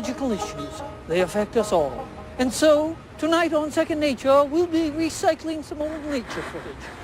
ecological issues. They affect us all. And so, tonight on Second Nature, we'll be recycling some old nature footage.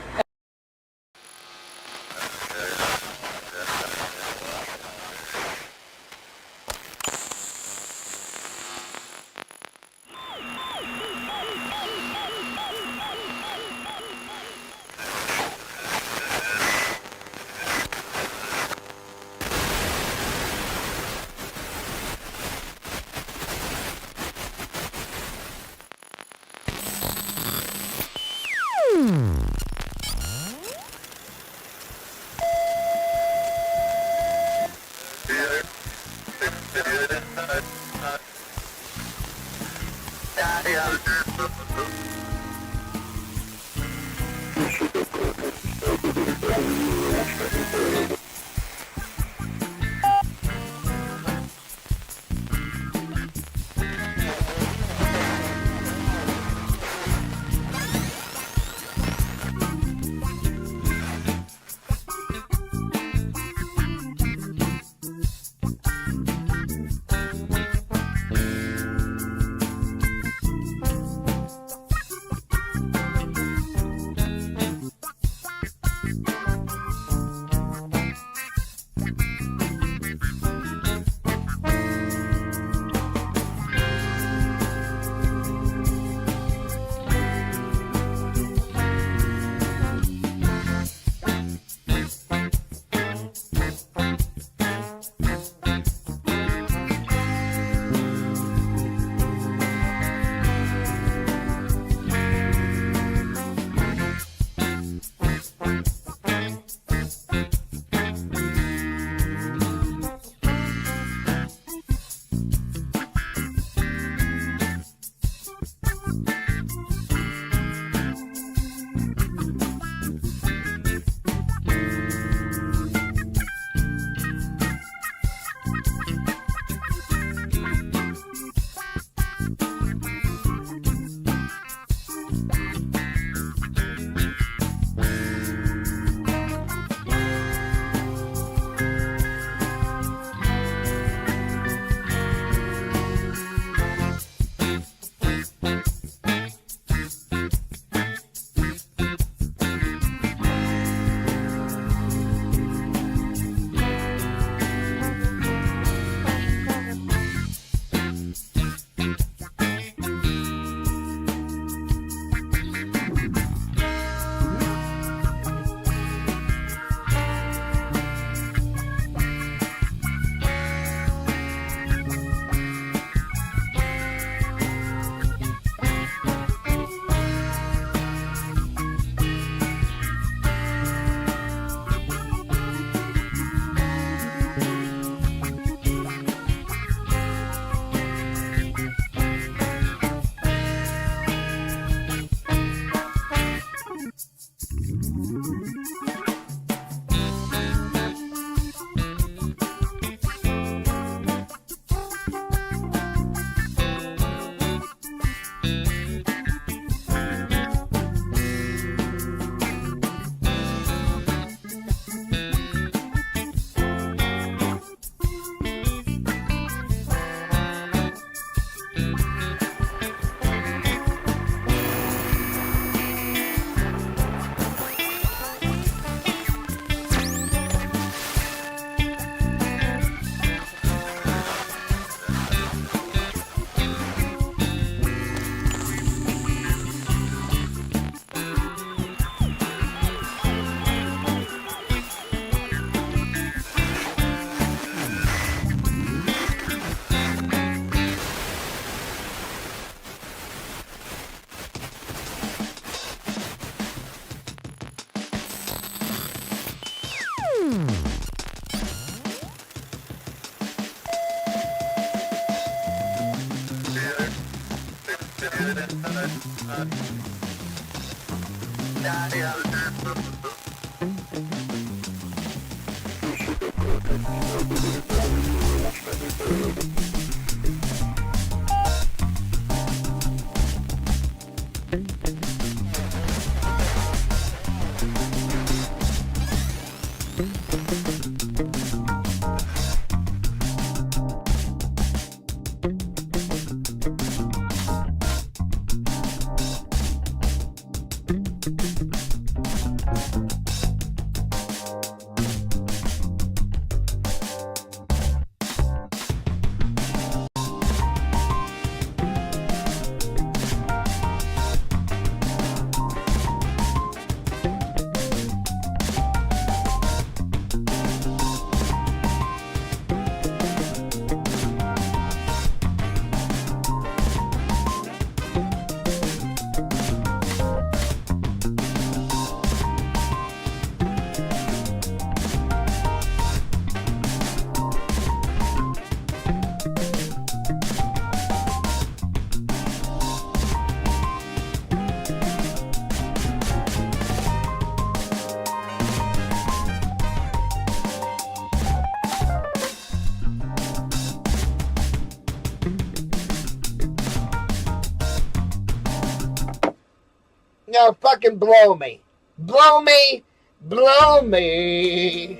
now fucking blow me. Blow me. Blow me.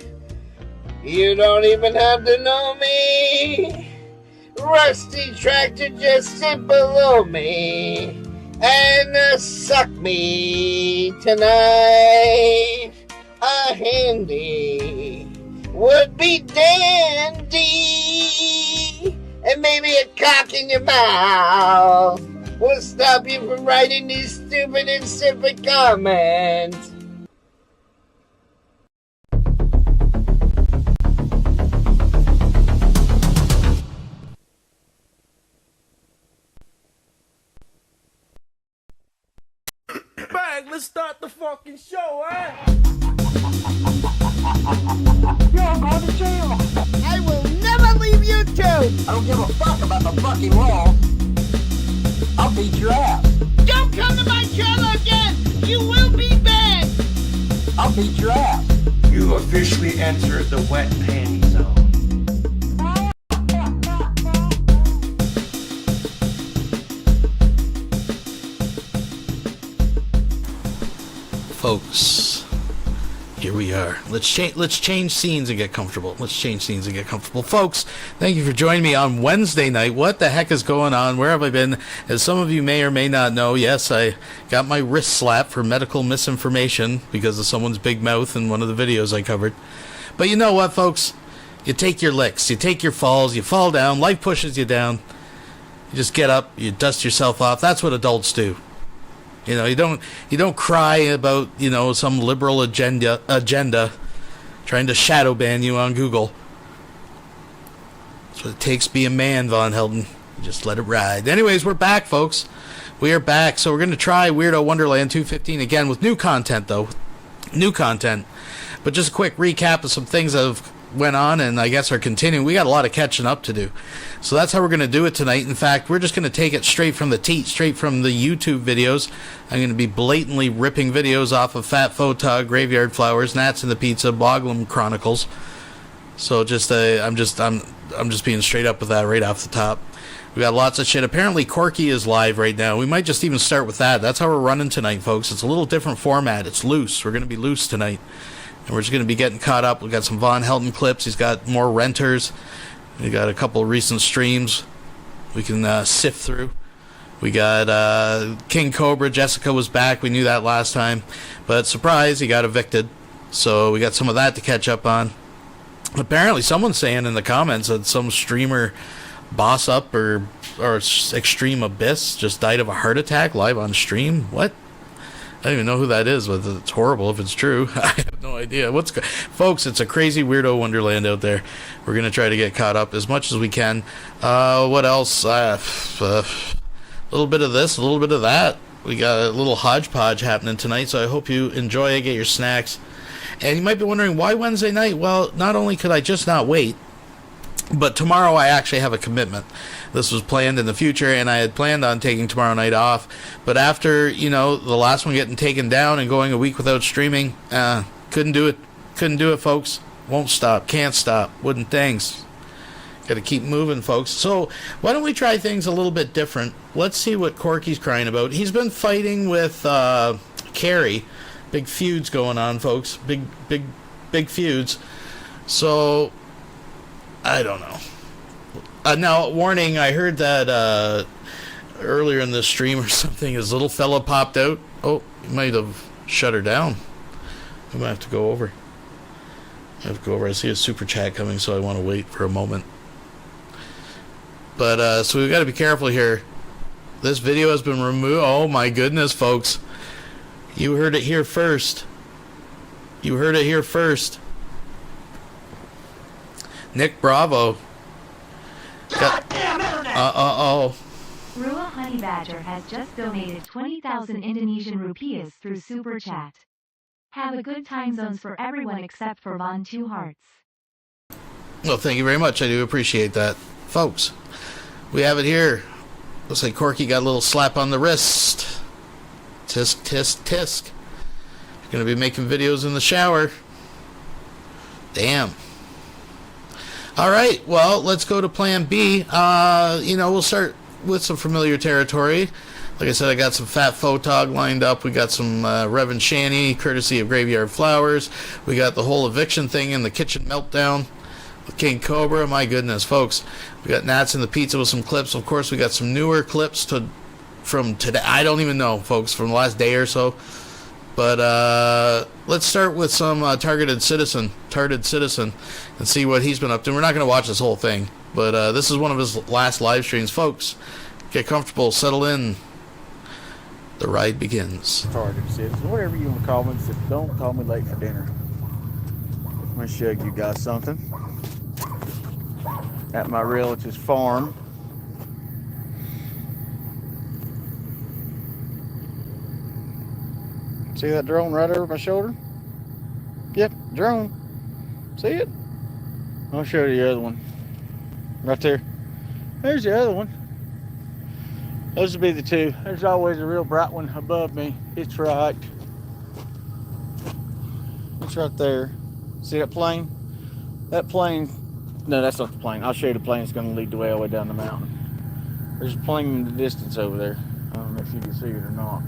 You don't even have to know me. Rusty tractor just sit below me and suck me tonight. A handy would be dandy, and maybe a cock in your mouth will stop you from writing these stupid and insipid comments. Bang, let's start the fucking show, eh? You're going to jail. I will never leave YouTube. I don't give a fuck about the fucking law. I'll beat your ass. Don't come to my channel again. You will be banned. I'll beat your ass. You officially entered the wet panty zone. Folks, here we are. Let's change scenes and get comfortable. Folks, thank you for joining me on Wednesday night. What the heck is going on? Where have I been? As some of you may or may not know, yes, I got my wrist slapped for medical misinformation because of someone's big mouth in one of the videos I covered. But you know what, folks? You take your licks, you take your falls, you fall down, life pushes you down. You just get up, you dust yourself off. That's what adults do. You know, you don't cry about, you know, some liberal agenda trying to shadow ban you on Google. That's what it takes to be a man, Von Helden. Just let it ride. Anyways, we're back, folks. We are back. So we're going to try Weirdo Wonderland 215 again with new content, though. New content. But just a quick recap of some things that have went on and I guess are continuing. We got a lot of catching up to do. So that's how we're going to do it tonight. In fact, we're just going to take it straight from the teat, straight from the YouTube videos. I'm going to be blatantly ripping videos off of Fat Photog, Graveyard Flowers, Nats in the Pizza, Boglum Chronicles. So just I'm just being straight up with that right off the top. We got lots of shit. Apparently Corky is live right now. We might just even start with that. That's how we're running tonight, folks. It's a little different format. It's loose. We're going to be loose tonight. And we're just going to be getting caught up. We got some Von Helden clips. He's got more renters. We got a couple of recent streams we can sift through. We got King Cobra. Jessica was back. We knew that last time. But surprise, he got evicted. So we got some of that to catch up on. Apparently someone's saying in the comments that some streamer Boss Up or Extreme Abyss just died of a heart attack live on stream. What? I don't even know who that is, but it's horrible if it's true. I have no idea. Folks, it's a crazy weirdo wonderland out there. We're going to try to get caught up as much as we can. What else? A little bit of this, a little bit of that. We got a little hodgepodge happening tonight, so I hope you enjoy it, get your snacks. And you might be wondering, why Wednesday night? Well, not only could I just not wait, but tomorrow I actually have a commitment. This was planned in the future, and I had planned on taking tomorrow night off. But after, you know, the last one getting taken down and going a week without streaming, couldn't do it. Couldn't do it, folks. Won't stop. Can't stop. Wooden things. Got to keep moving, folks. So why don't we try things a little bit different? Let's see what Corky's crying about. He's been fighting with Carrie. Big feuds going on, folks. Big feuds. So I don't know. Now, warning, I heard that earlier in the stream or something, his little fella popped out. Oh, he might have shut her down. I might have to go over. I see a super chat coming, so I want to wait for a moment. But, so we've got to be careful here. This video has been removed. Oh, my goodness, folks. You heard it here first. Nick Bravo. Goddamn internet! Rua Honey Badger has just donated 20,000 Indonesian rupiahs through Super Chat. Have a good time zones for everyone except for Von Two Hearts. Well, thank you very much. I do appreciate that. Folks, we have it here. Looks like Corky got a little slap on the wrist. Tisk, tisk, tisk. Gonna be making videos in the shower. Damn. Alright, well, let's go to plan B. We'll start with some familiar territory. Like I said, I got some fat photog lined up. We got some Revan Shanny, courtesy of Graveyard Flowers. We got the whole eviction thing in the kitchen meltdown with King Cobra. My goodness, folks. We got Nats in the Pizza with some clips. Of course, we got some newer clips from today. I don't even know, folks, from the last day or so. But let's start with some Targeted Citizen, and see what he's been up to. We're not going to watch this whole thing, but this is one of his last live streams. Folks, get comfortable, settle in. The ride begins. Targeted Citizen, whatever you want to call me. Don't call me late for dinner. I'm going to show you guys something. At my relative's farm. See that drone right over my shoulder? Yep, drone. See it? I'll show you the other one. Right there. There's the other one. Those would be the two. There's always a real bright one above me. It's right there. See that plane? That plane, no, that's not the plane. I'll show you the plane that's going to lead the way all the way down the mountain. There's a plane in the distance over there. I don't know if you can see it or not.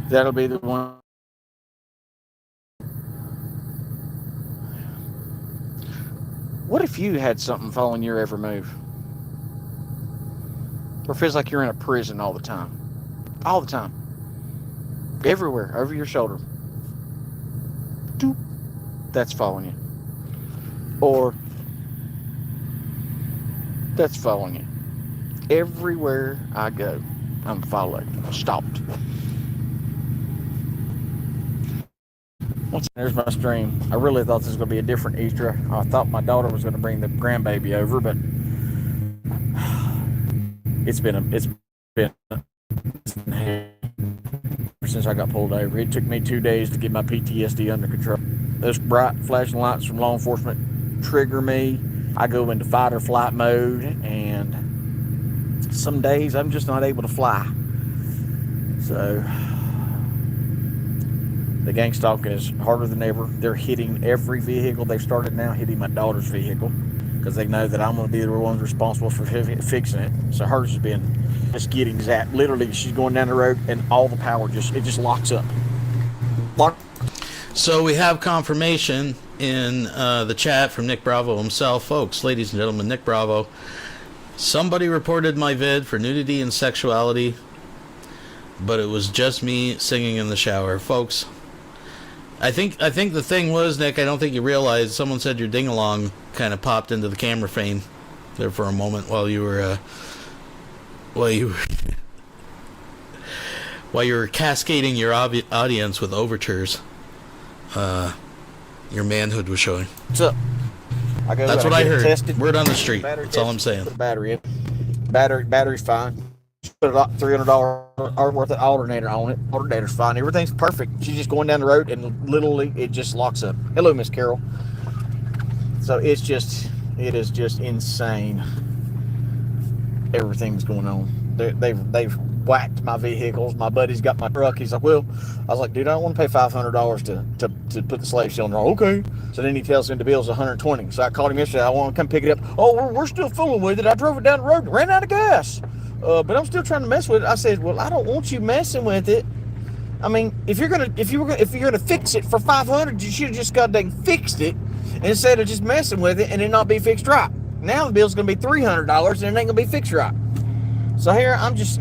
That'll be the one. What if you had something following your every move? Or feels like you're in a prison all the time. All the time. Everywhere, over your shoulder. Doop. That's following you. Or that's following you. Everywhere I go, I'm followed. Stopped. There's my stream. I really thought this was going to be a different Easter. I thought my daughter was going to bring the grandbaby over, but it's been since I got pulled over. It took me 2 days to get my PTSD under control. Those bright flashing lights from law enforcement trigger me. I go into fight or flight mode, and some days I'm just not able to fly. So the gang stalking is harder than ever. They're hitting every vehicle. They've started now hitting my daughter's vehicle because they know that I'm going to be the one responsible for fixing it. So hers is just getting zapped. Literally, she's going down the road and all the power just locks up. So we have confirmation in the chat from Nick Bravo himself. Folks, ladies and gentlemen, Nick Bravo. Somebody reported my vid for nudity and sexuality, but it was just me singing in the shower. Folks, I think the thing was, Nick, I don't think you realized someone said your ding-along kind of popped into the camera frame there for a moment while you were cascading your audience with overtures. Your manhood was showing. What's up? That's what I heard. Tested. Word on the street. That's all I'm saying. Put the battery in. Battery's fine. Put a $300 worth of alternator on it. Alternator's fine. Everything's perfect. She's just going down the road and literally it just locks up. Hello, Miss Carol. So it is just insane. Everything's going on. They've whacked my vehicles. My buddy's got my truck. He's like, well, I was like, dude, I don't want to pay $500 to put the slave cylinder on. Okay. So then he tells him the bill's $120. So I called him yesterday. I want to come pick it up. Oh, we're still fooling with it. I drove it down the road and ran out of gas. But I'm still trying to mess with it. I said, well, I don't want you messing with it. I mean, if you're gonna fix it for $500, you should have just goddamn fixed it instead of just messing with it and it not be fixed right. Now the bill's gonna be $300 and it ain't gonna be fixed right. So here I'm just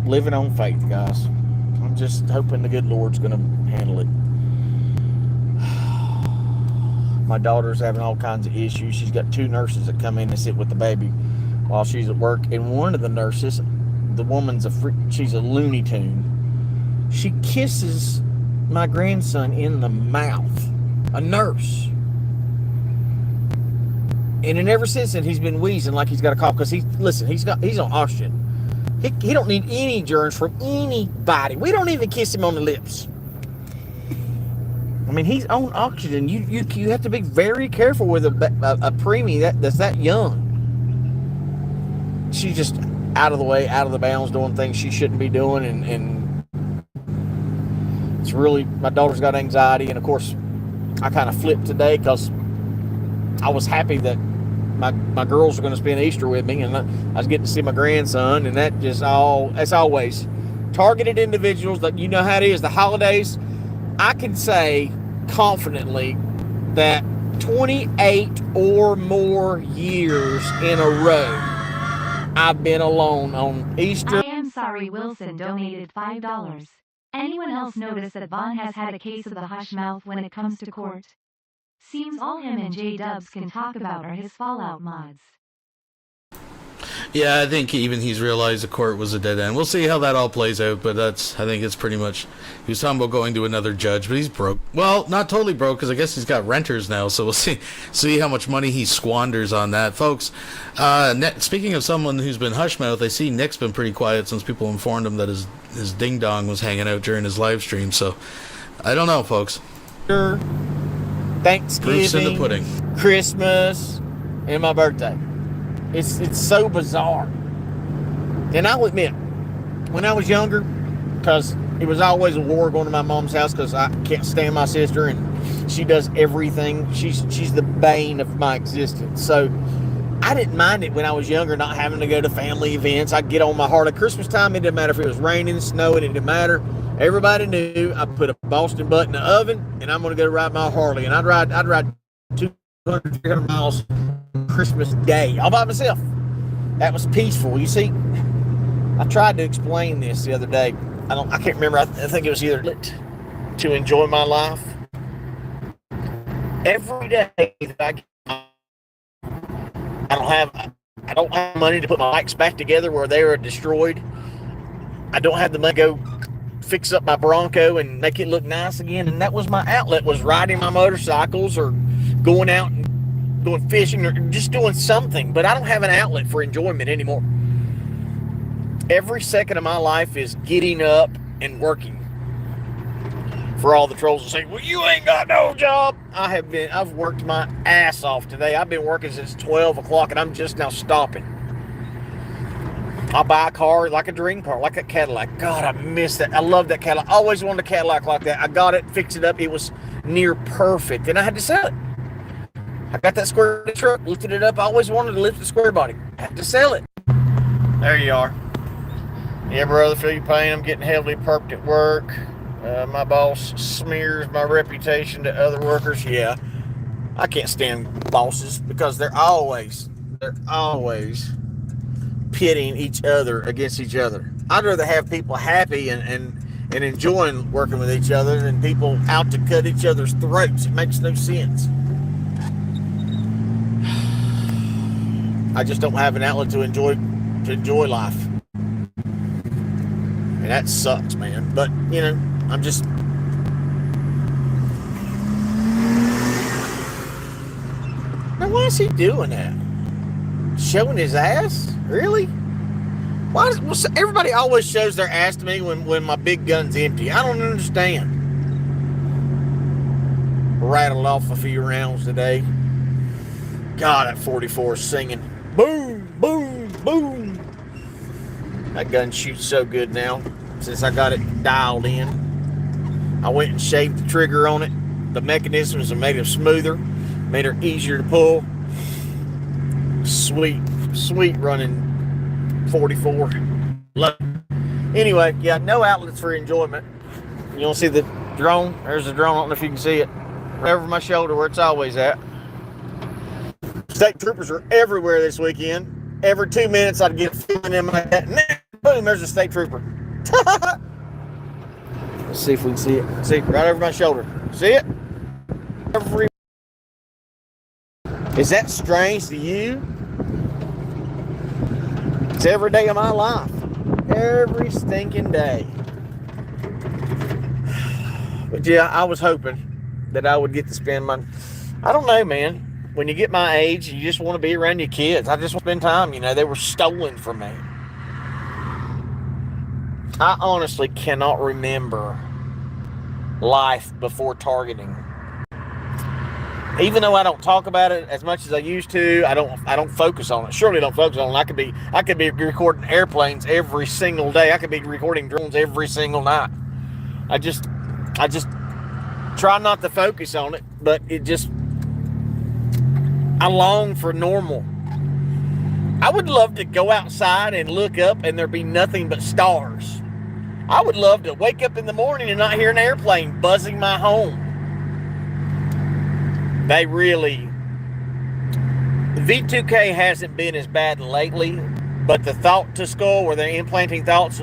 living on faith, guys. I'm just hoping the good Lord's gonna handle it. My daughter's having all kinds of issues. She's got 2 nurses that come in and sit with the baby while she's at work, and one of the nurses, the woman's she's a Looney Tune. She kisses my grandson in the mouth. A nurse. And then ever since then, he's been wheezing like he's got a cough because he's on oxygen. He don't need any germs from anybody. We don't even kiss him on the lips. I mean, he's on oxygen. You have to be very careful with a preemie that's that young. She's just out of the way, out of the bounds, doing things she shouldn't be doing, and it's really, my daughter's got anxiety, and of course, I kind of flipped today because I was happy that my girls were going to spend Easter with me, and I was getting to see my grandson, and that's always targeted individuals. That, you know how it is, the holidays. I can say confidently that 28 or more years in a row I've been alone on Easter. I am sorry, Wilson donated $5. Anyone else notice that Vaughn has had a case of the hush mouth when it comes to court? Seems all him and J-Dubs can talk about are his Fallout mods. Yeah, I think even he's realized the court was a dead end. We'll see how that all plays out, but I think it's pretty much, he was talking about going to another judge, but he's broke. Well, not totally broke, because I guess he's got renters now, so we'll see how much money he squanders on that. Folks, speaking of someone who's been hushmouth, I see Nick's been pretty quiet since people informed him that his ding-dong was hanging out during his live stream, so I don't know, folks. Thanksgiving, proof's in the pudding. Christmas, and my birthday. It's so bizarre. And I'll admit, when I was younger, because it was always a war going to my mom's house because I can't stand my sister and she does everything. She's the bane of my existence. So I didn't mind it when I was younger, not having to go to family events. I'd get on my heart at Christmas time. It didn't matter if it was raining, snowing, it didn't matter. Everybody knew I put a Boston butt in the oven and I'm going to go ride my Harley. And I'd ride 200, 300 miles Christmas Day all by myself. That was peaceful. You see, I tried to explain this the other day. I can't remember. I think it was either to enjoy my life. Every day that I don't have money to put my bikes back together where they were destroyed. I don't have the money to go fix up my Bronco and make it look nice again. And that was my outlet, was riding my motorcycles or going out and going fishing or just doing something. But I don't have an outlet for enjoyment anymore. Every second of my life is getting up and working. For all the trolls to say, well, you ain't got no job. I've worked my ass off today. I've been working since 12 o'clock and I'm just now stopping. I'll buy a car like a dream car, like a Cadillac. God, I miss that. I love that Cadillac. I always wanted a Cadillac like that. I got it, fixed it up. It was near perfect and I had to sell it. I got that square truck, lifted it up. I always wanted to lift the square body. I had to sell it. There you are. Yeah, brother, feel your pain. I'm getting heavily perked at work. My boss smears my reputation to other workers. Yeah, I can't stand bosses because they're always pitting each other against each other. I'd rather have people happy and enjoying working with each other than people out to cut each other's throats. It makes no sense. I just don't have an outlet to enjoy life. And that sucks, man. But, you know, I'm just... Now, why is he doing that? Showing his ass? Really? Why does everybody always shows their ass to me when my big gun's empty? I don't understand. Rattled off a few rounds today. God, that 44 is singing. Boom, boom, boom. That gun shoots so good now since I got it dialed in. I went and shaved the trigger on it. The mechanisms have made it smoother, made her easier to pull. Sweet running 44. Anyway, yeah, no outlets for enjoyment. You want to see the drone? There's the drone. I don't know if you can see it. Right over my shoulder where it's always at. State troopers are everywhere this weekend. Every 2 minutes I'd get a feeling in my head. Boom, there's a state trooper. Let's see if we can see it. See, right over my shoulder. See it? Is that strange to you? It's every day of my life. Every stinking day. But yeah, I was hoping that I would get to spend my... I don't know, man. When you get my age, you just want to be around your kids. I just want to spend time. You know, they were stolen from me. I honestly cannot remember life before targeting. Even though I don't talk about it as much as I used to, I don't focus on it. Surely don't focus on it. I could be recording airplanes every single day. I could be recording drones every single night. I just try not to focus on it, but it just I long for normal. I would love to go outside and look up and there be nothing but stars. I would love to wake up in the morning and not hear an airplane buzzing my home. They really... V2K hasn't been as bad lately, but the thought to skull where they're implanting thoughts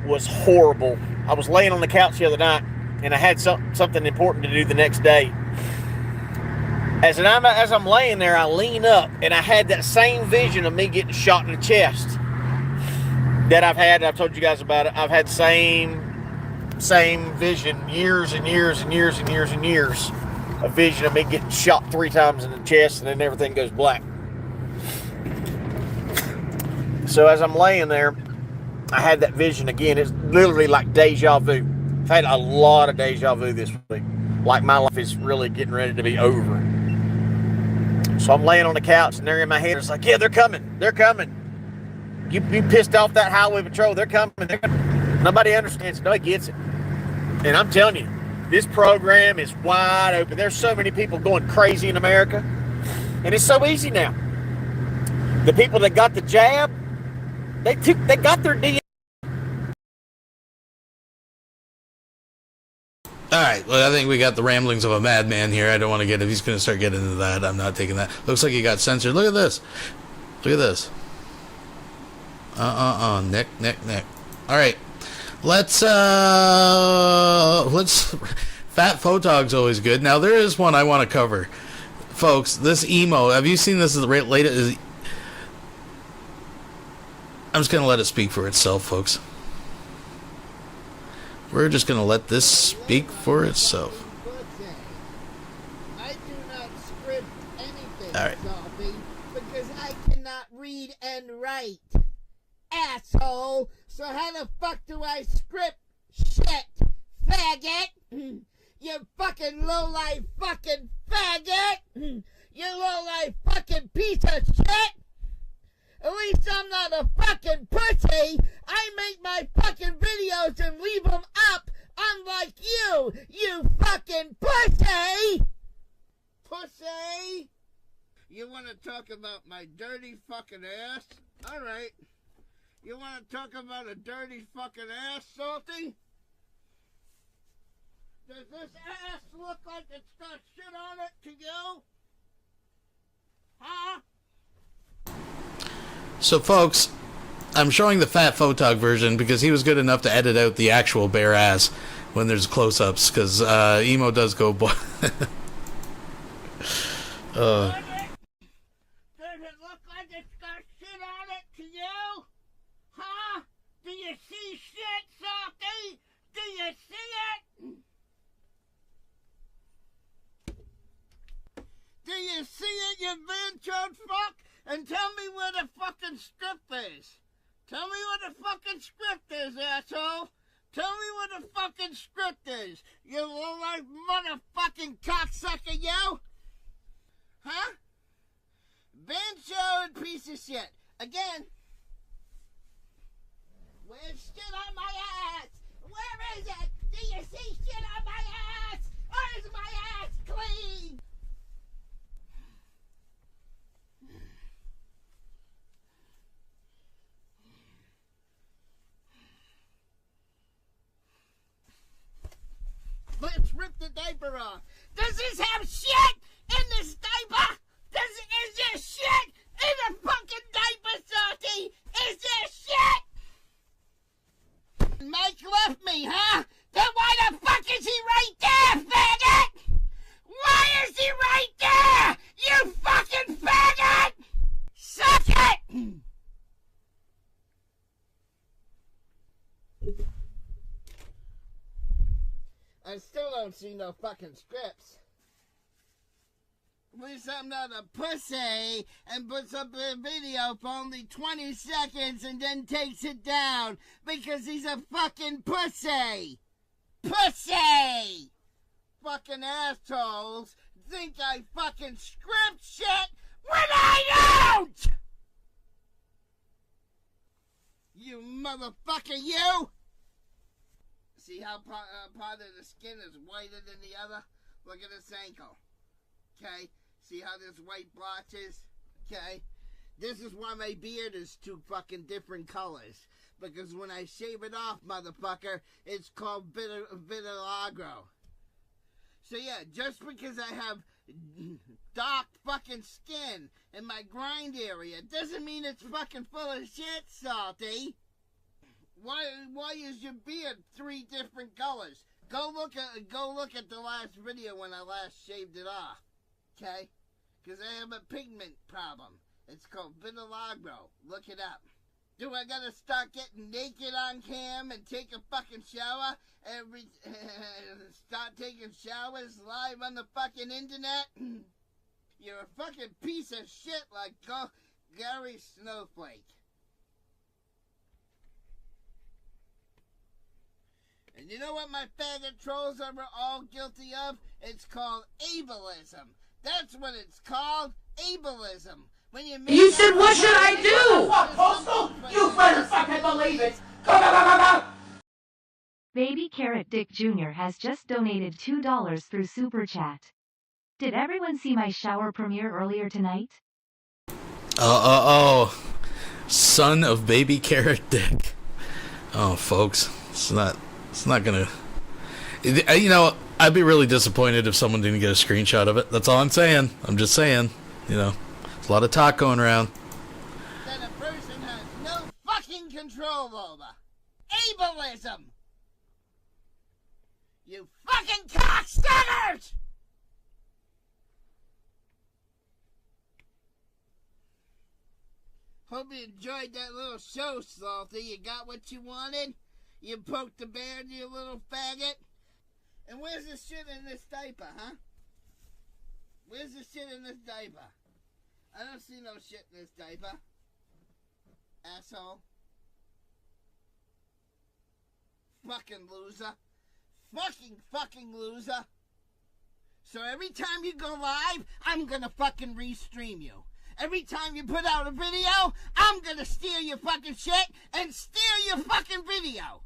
was horrible. I was laying on the couch the other night and I had something important to do the next day. As I'm laying there, I lean up and I had that same vision of me getting shot in the chest that I've told you guys about it. I've had same vision years and years and years and years and years. A vision of me getting shot 3 times in the chest and then everything goes black. So as I'm laying there, I had that vision again. It's literally like deja vu. I've had a lot of deja vu this week. Like my life is really getting ready to be over. So I'm laying on the couch and they're in my head. It's like, yeah, they're coming. They're coming. You pissed off that highway patrol. They're coming. Nobody understands it. Nobody gets it. And I'm telling you, this program is wide open. There's so many people going crazy in America. And it's so easy now. The people that got the jab, they got their DNA. All right, well, I think we got the ramblings of a madman here. I don't want to get, if he's going to start getting into that, I'm not taking that. Looks like he got censored. Look at this. Look at this. Nick. All right, let's Fat Photog's always good. Now, there is one I want to cover. Folks, this emo, have you seen this as the latest? I'm just going to let it speak for itself, folks. We're just going to let this speak for itself. I do not script anything, all right. Sophie, because I cannot read and write. Asshole! So how the fuck do I script shit? Faggot! You fucking low-life fucking faggot! You low-life fucking piece of shit! At least I'm not a fucking pussy. I make my fucking videos and leave them up, unlike you, you fucking pussy! Pussy! You want to talk about my dirty fucking ass? Alright. You want to talk about a dirty fucking ass, Salty? Does this ass look like it's got shit on it to you? Huh? So, folks, I'm showing the Fat Photog version because he was good enough to edit out the actual bare ass when there's close-ups, because emo does go... Does it look like it's got shit on it to you? Huh? Do you see shit, Softy? Do you see it? Do you see it, you van-chode fuck? And tell me where the fucking script is. Tell me where the fucking script is, asshole. Tell me where the fucking script is. You low-life motherfucking cocksucker, you. Huh? Van-chode piece of shit. Again. Where's shit on my ass? Where is it? Do you see shit on my ass? Or is my ass clean? Let's rip the diaper off. Does this have shit in this diaper? Is there shit in the fucking diaper, Salty? Is there shit? Mike left me, huh? Then why the fuck is he right there, faggot? Why is he right there? You fucking faggot! Suck it! I still don't see no fucking scripts. At least I'm not a pussy and puts up a video for only 20 seconds and then takes it down because he's a fucking pussy. Pussy! Fucking assholes think I fucking script shit when I don't! You motherfucker, you! See how part of the skin is whiter than the other? Look at this ankle. Okay? See how this white blotch is? Okay? This is why my beard is two fucking different colors. Because when I shave it off, motherfucker, it's called vitiligo. So yeah, just because I have dark fucking skin in my grind area doesn't mean it's fucking full of shit, Salty. Why is your beard three different colors? Go look at the last video when I last shaved it off. Okay? Because I have a pigment problem. It's called vitiligo. Look it up. Do I gotta start getting naked on cam and take a fucking shower start taking showers live on the fucking internet? You're a fucking piece of shit like Gary Snowflake. And you know what my faggot trolls are all guilty of? It's called ableism. That's what it's called, ableism. When you said, what should I do? Fuck, Postal? You better fucking believe it. Go. Baby Carrot Dick Jr. has just donated $2 through Super Chat. Did everyone see my shower premiere earlier tonight? Son of Baby Carrot Dick. Oh, folks, it's not gonna. You know, I'd be really disappointed if someone didn't get a screenshot of it. That's all I'm saying. I'm just saying, you know. A lot of talk going around. That a person has no fucking control over. Ableism. You fucking cocksuckers! Hope you enjoyed that little show, Salty. You got what you wanted? You poked the bear, you little faggot? And where's the shit in this diaper, huh? Where's the shit in this diaper? I don't see no shit in this diaper. Asshole. Fucking loser. Fucking loser. So every time you go live, I'm gonna fucking restream you. Every time you put out a video, I'm gonna steal your fucking shit and steal your fucking video.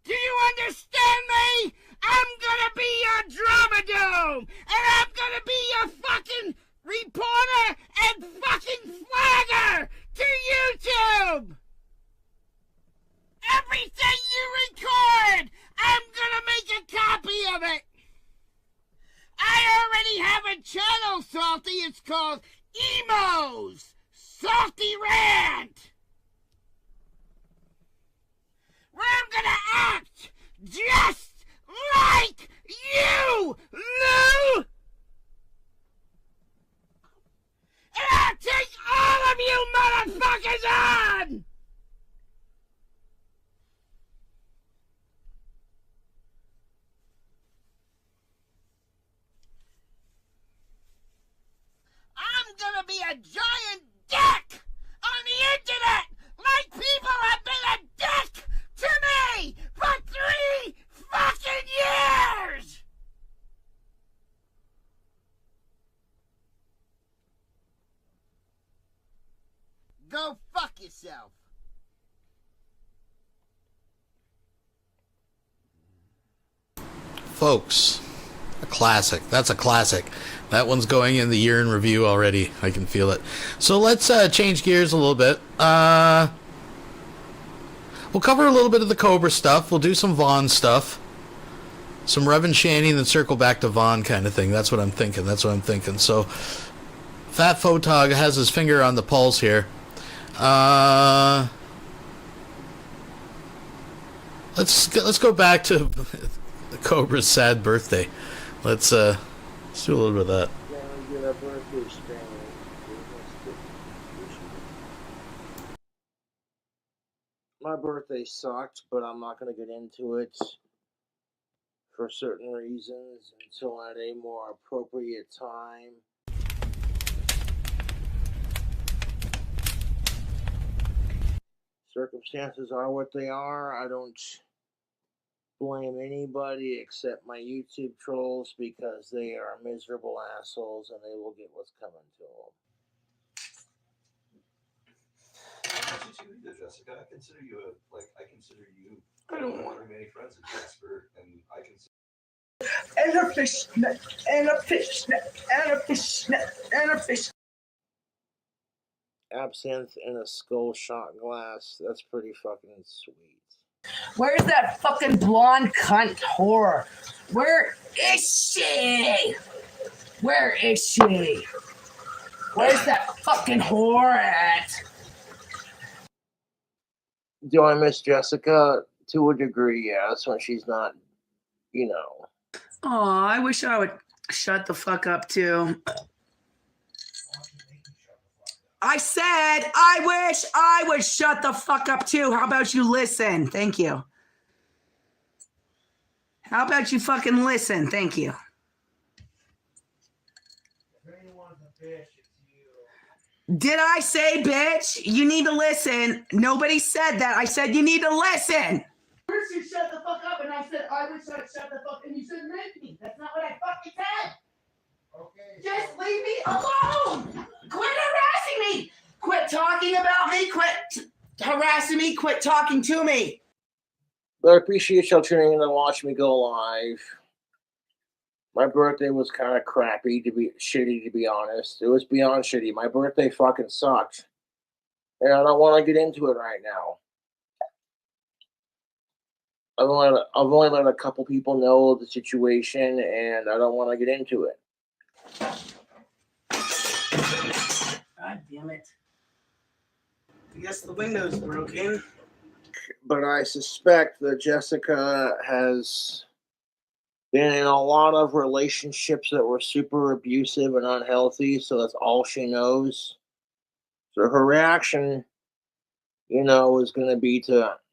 Do you understand me? I'm gonna be your drama dome, and I'm gonna be your fucking reporter and fucking flagger to YouTube! Everything you record, I'm gonna make a copy of it! I already have a channel, Salty. It's called Emos Salty Rant, where I'm gonna act just like you, Lou! And I'll take all of you motherfuckers on! I'm gonna be a giant dick on the internet, like people have been a dick to me for 3 fucking years! Go fuck yourself. Folks, a classic. That's a classic. That one's going in the year in review already. I can feel it. So let's change gears a little bit. We'll cover a little bit of the Cobra stuff. We'll do some Vaughn stuff. Some Revan Shanny and then circle back to Vaughn kind of thing. That's what I'm thinking. So Fat Photog has his finger on the pulse here. Let's go back to the Cobra's sad birthday. Let's do a little bit of that. My birthday sucked, but I'm not going to get into it for certain reasons until at a more appropriate time. Circumstances are what they are. I don't blame anybody except my YouTube trolls because they are miserable assholes and they will get what's coming to them. Jessica, I consider you I don't want very many friends with Jasper, and I consider. and a fishnet, and a fishnet, and a fishnet, and a fish. Absinthe in a skull shot glass. That's pretty fucking sweet. Where's that fucking blonde cunt whore? Where is she? Where is she? Where's that fucking whore at? Do I miss Jessica? To a degree, yes, when she's not, you know. Oh, I wish I would shut the fuck up too. I said I wish I would shut the fuck up too. How about you listen? Thank you. How about you fucking listen? Thank you. Did I say bitch? You need to listen. Nobody said that. I said you need to listen. First you shut the fuck up and I said I wish I'd shut the fuck and you said make me. That's not what I fucking said. Okay. Just leave me alone. Quit harassing me. Quit talking about me. Quit harassing me. Quit talking to me. But I appreciate y'all tuning in and watching me go live. My birthday was kind of shitty, to be honest. It was beyond shitty. My birthday fucking sucked. And I don't want to get into it right now. I've only let a couple people know the situation, and I don't want to get into it. God damn it. I guess the window's broken. But I suspect that Jessica has been in a lot of relationships that were super abusive and unhealthy, so that's all she knows. So her reaction, you know, is going to be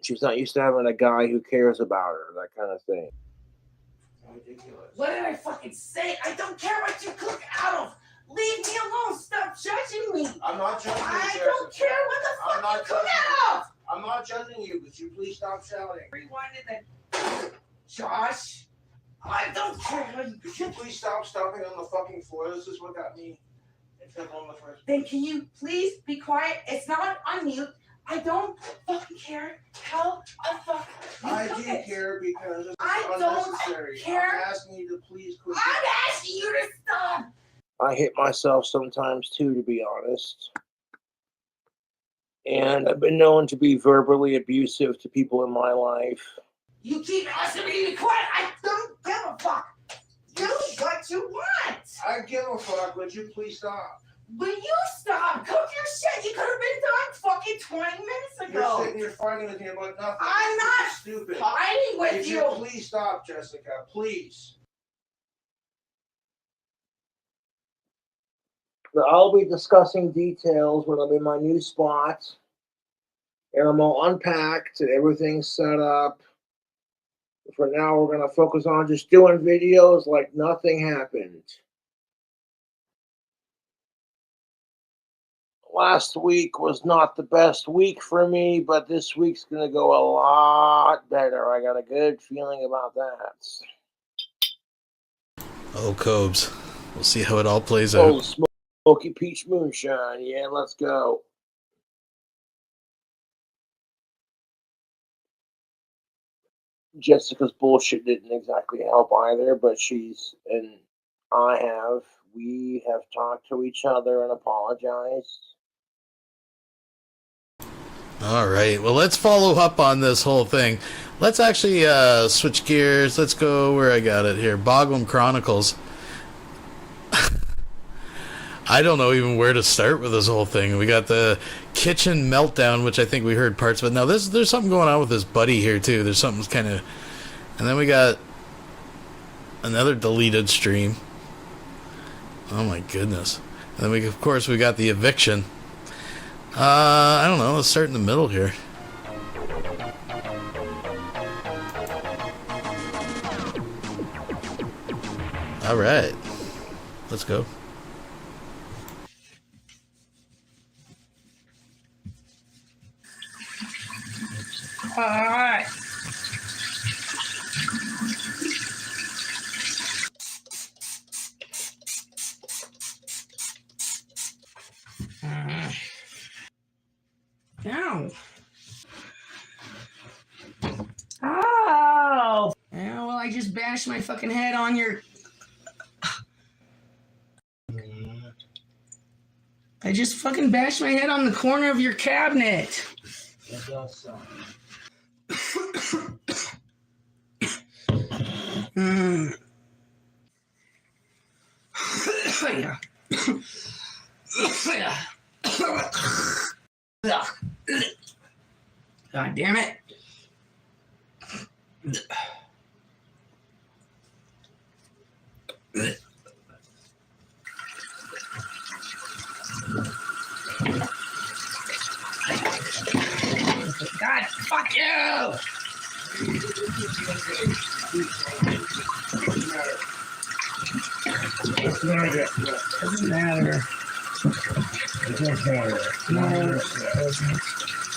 she's not used to having a guy who cares about her, that kind of thing. What did I fucking say? I don't care what you cook out of. Leave me alone. Stop judging me. I'm not judging you, I don't care what the fuck you cook out of. I'm not judging you, but you please stop shouting. Rewinded that. Josh, I don't care how you Could you please stop stomping on the fucking floor? This is what got me in trouble in the first place. Then can you please be quiet? It's not on mute. I don't fucking care how the fuck you I cook do it. care because it's I unnecessary. don't care. I'm asking you to please quit. I'm asking you to stop. I hit myself sometimes too, to be honest. And I've been known to be verbally abusive to people in my life. You keep asking me to be quiet. I don't give a fuck. Do what you want. I give a fuck. Would you please stop? Will you stop? Cook your shit. You could have been done fucking 20 minutes ago. You're sitting here fighting with me about nothing. I'm not stupid. fighting with Could you. you please stop, Jessica? Please. I'll be discussing details when I'm in my new spot. And I'm all unpacked and everything's set up. For now, we're going to focus on just doing videos like nothing happened. Last week was not the best week for me, but this week's going to go a lot better. I got a good feeling about that. Oh, Cobes. We'll see how it all plays out. Oh, Smoky Peach Moonshine. Yeah, let's go. Jessica's bullshit didn't exactly help either, but we have talked to each other and apologized. All right. Well, let's follow up on this whole thing. Let's actually switch gears. Let's go where I got it here. Boglum Chronicles. I don't know even where to start with this whole thing. We got the kitchen meltdown, which I think we heard parts of it. Now, there's something going on with this buddy here, too. There's something kind of... And then we got another deleted stream. Oh, my goodness. And then, of course, we got the eviction. I don't know. Let's start in the middle here. All right. Let's go. All right. Ow. Yeah, well, I I just bashed my fucking head on your... I just fucking bashed my head on the corner of your cabinet. That does suck. Yeah. God damn it. God, fuck you! Doesn't matter. It does matter. No, it doesn't.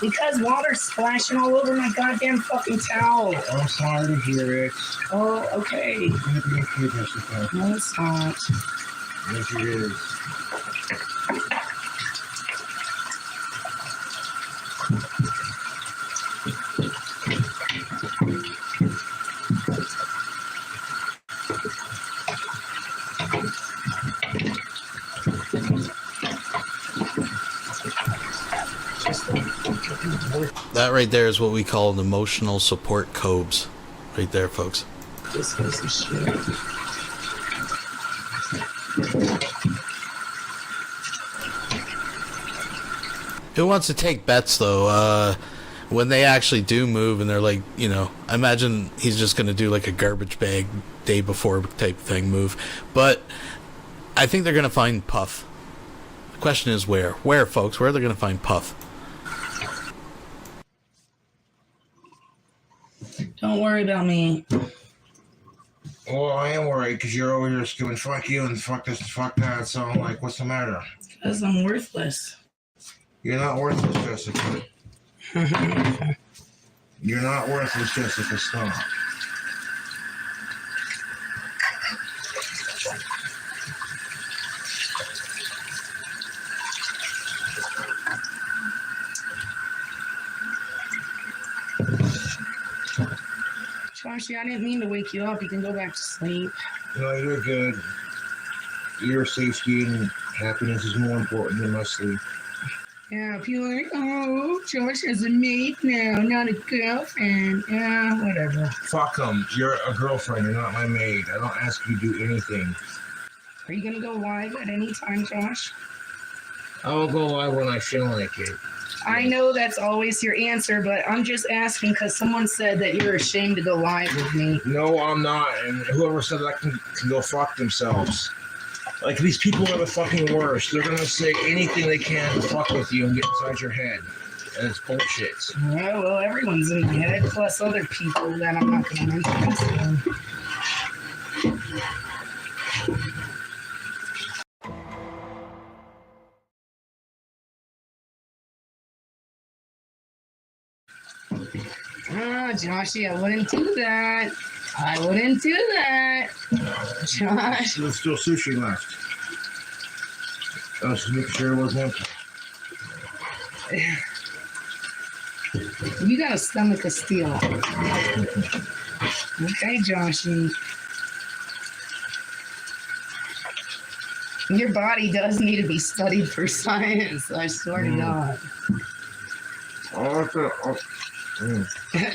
Because water's splashing all over my goddamn fucking towel. I'm sorry to hear it. Oh, okay. It's gonna be okay, Jessica. No, it's not. Yes, it is. That right there is what we call an emotional support cobes. Right there, folks. This piece of shit. Who wants to take bets, though? When they actually do move and they're like, you know, I imagine he's just going to do like a garbage bag day before type thing move. But I think they're going to find Puff. The question is where? Where, folks? Where are they going to find Puff? Don't worry about me. Well, I am worried because you're over here screaming fuck you and fuck this and fuck that. So I'm like, what's the matter? Because I'm worthless. You're not worthless, Jessica. You're not worthless, Jessica. Stop. Joshy, I didn't mean to wake you up. You can go back to sleep. No, you're good. Your safety and happiness is more important than my sleep. Yeah, people are like, oh, Josh has a mate now, not a girlfriend. Yeah, whatever. Fuck them. You're a girlfriend. You're not my maid. I don't ask you to do anything. Are you going to go live at any time, Josh? I will go live when I feel like it. I know that's always your answer, but I'm just asking because someone said that you're ashamed to go live with me. No, I'm not. And whoever said that can go fuck themselves. Like, these people are the fucking worst. They're going to say anything they can to fuck with you and get inside your head. And it's bullshit. Yeah, well, everyone's in my head, plus other people that I'm not going to mention. So. Ah, Joshy, I wouldn't do that. I wouldn't do that. Josh. There's still sushi left. I was just making sure it wasn't empty. You got a stomach of steel. Okay, Joshy. Your body does need to be studied for science, I swear to God.